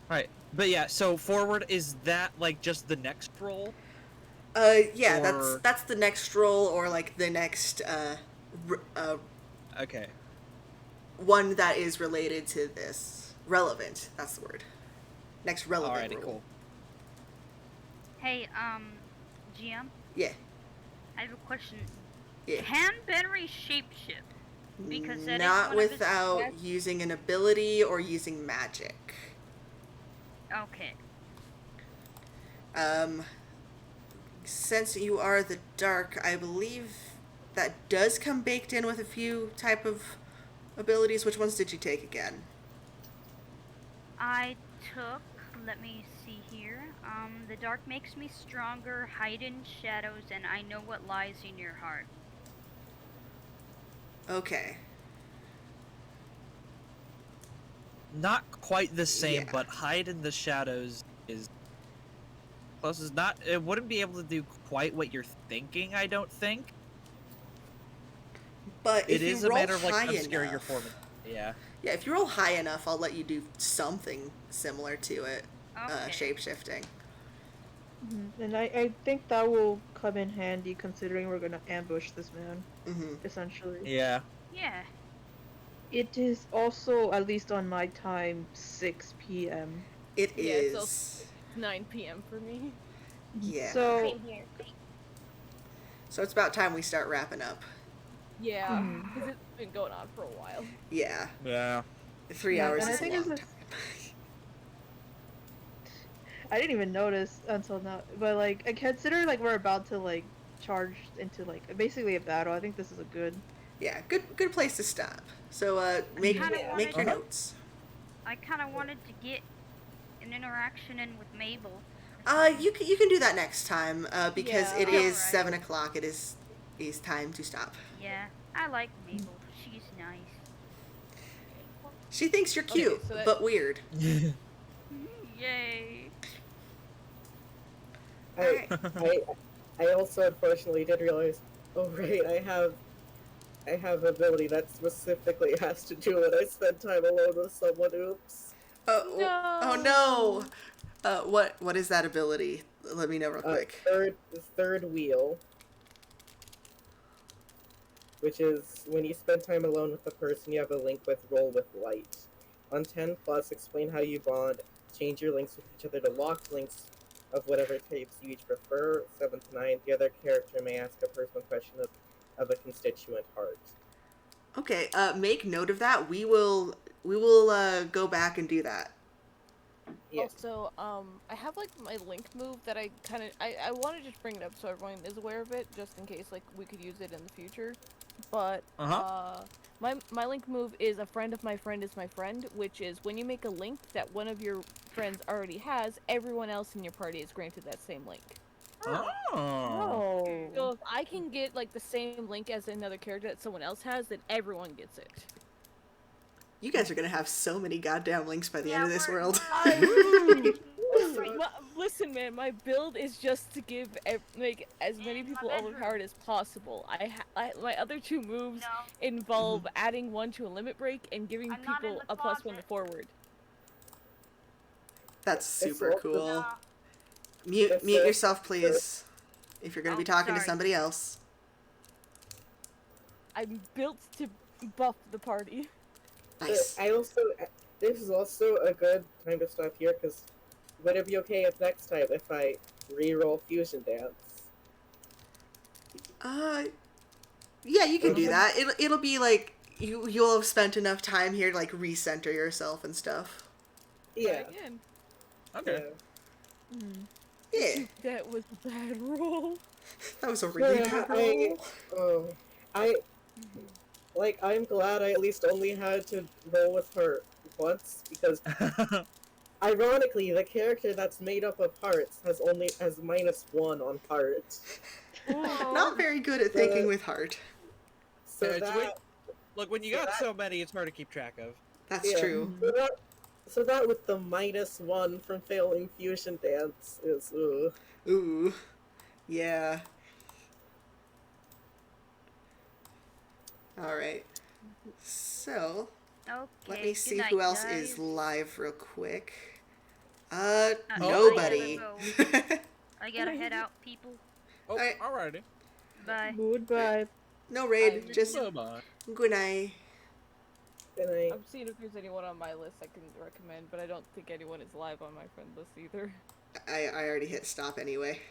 Right. But yeah, so forward is that like just the next roll? Yeah, Or- that's the next roll, or like the next Okay. one that is related to this. Relevant. That's the word. Next relevant Alrighty, roll. cool. Hey, GM, Yeah. I have a question. Yeah. Can Benry shapeshift? Because that is Not one of his without stats. using an ability or using magic. Okay. Since you are the dark, I believe that does come baked in with a few type of abilities. Which ones did you take again? I took, let me see here. The dark makes me stronger, hide in shadows, and I know what lies in your heart. Okay. Not quite the same, Yeah. but hide in the shadows is close as not. It wouldn't be able to do quite what you're thinking. I don't think. But if It is you a roll matter of like high obscuring your enough, form. Yeah. yeah, if you roll high enough, I'll let you do something similar to it. Okay. Shape shifting. And I think that will come in handy considering we're gonna ambush this man, Mm-hmm. essentially. Yeah. Yeah. It is also, at least on my time, 6 p.m. It Yeah, is. it's also 9 p.m. for me. Yeah. So, Same here. So it's about time we start wrapping up. Yeah, Mhm. because it's been going on for a while. Yeah. Yeah. 3 Yeah, hours and I is a think long it's a- time. I didn't even notice until now, but like, I consider like we're about to like charge into like basically a battle. I think this is a good Yeah, good place to stop. So make kinda Yeah. make your wanted- notes. I kind of wanted to get an interaction in with Mabel. You can do that next time because Yeah, it is Alright. 7 o'clock. It is time to stop. Yeah, I like Mabel. She's nice. She thinks you're Okay, cute, so that- but weird. Yay. I also unfortunately did realize. Oh right, I have ability that specifically has to do when I spend time alone with someone. Oops. Oh no! What is that ability? Let me know real quick. Third wheel, which is when you spend time alone with the person you have a link with, roll with light. On 10 plus, explain how you bond, change your links with each other to locked links of whatever types you each prefer. 7 to 9, the other character may ask a personal question of a constituent heart. Okay, make note of that. We will go back and do that. Yeah. Also, I have like my link move that I want to just bring it up so everyone is aware of it, just in case like we could use it in the future. But my link move is a friend of my friend is my friend, which is when you make a link that one of your friends already has, everyone else in your party is granted that same link. Oh. Oh. So if I can get like the same link as another character that someone else has, then everyone gets it. You guys are gonna have so many goddamn links by the end of this world. Listen, man, my build is just to make as many In my people bedroom. overpowered as possible. My other two moves No, involve adding 1 to a limit break and giving I'm not in people the a +1 to closet. forward. That's super also- cool. no. Mute yourself, please, if you're gonna Oh, be talking to sorry. somebody else. I'm built to buff the party. Nice. This is also a good time to stop here, because would it be okay if next time if I re-roll Fusion Dance? Yeah, you can do that. It'll be like you'll have spent enough time here to like recenter yourself and stuff. Yeah. Try again. Okay. Yeah, That was a bad roll. that was a really Yeah, good roll. I'm glad I at least only had to roll with her once, because ironically, the character that's made up of hearts has -1 on heart. Not very good at thinking with heart. So It's that weird. Look, when you so got that- so many, it's hard to keep track of. That's yeah, true. So that with the -1 from failing Fusion Dance is Ooh, yeah. All right. So Okay. let me good see night, who else guys. is live real quick. Nobody. Nobody. I gotta head out, people. Oh, Alright. alrighty. Bye. Goodbye. No raid. I'm- Just Bye-bye. good night. and I I'm seeing if there's anyone on my list I can recommend, but I don't think anyone is live on my friend list either. I already hit stop anyway.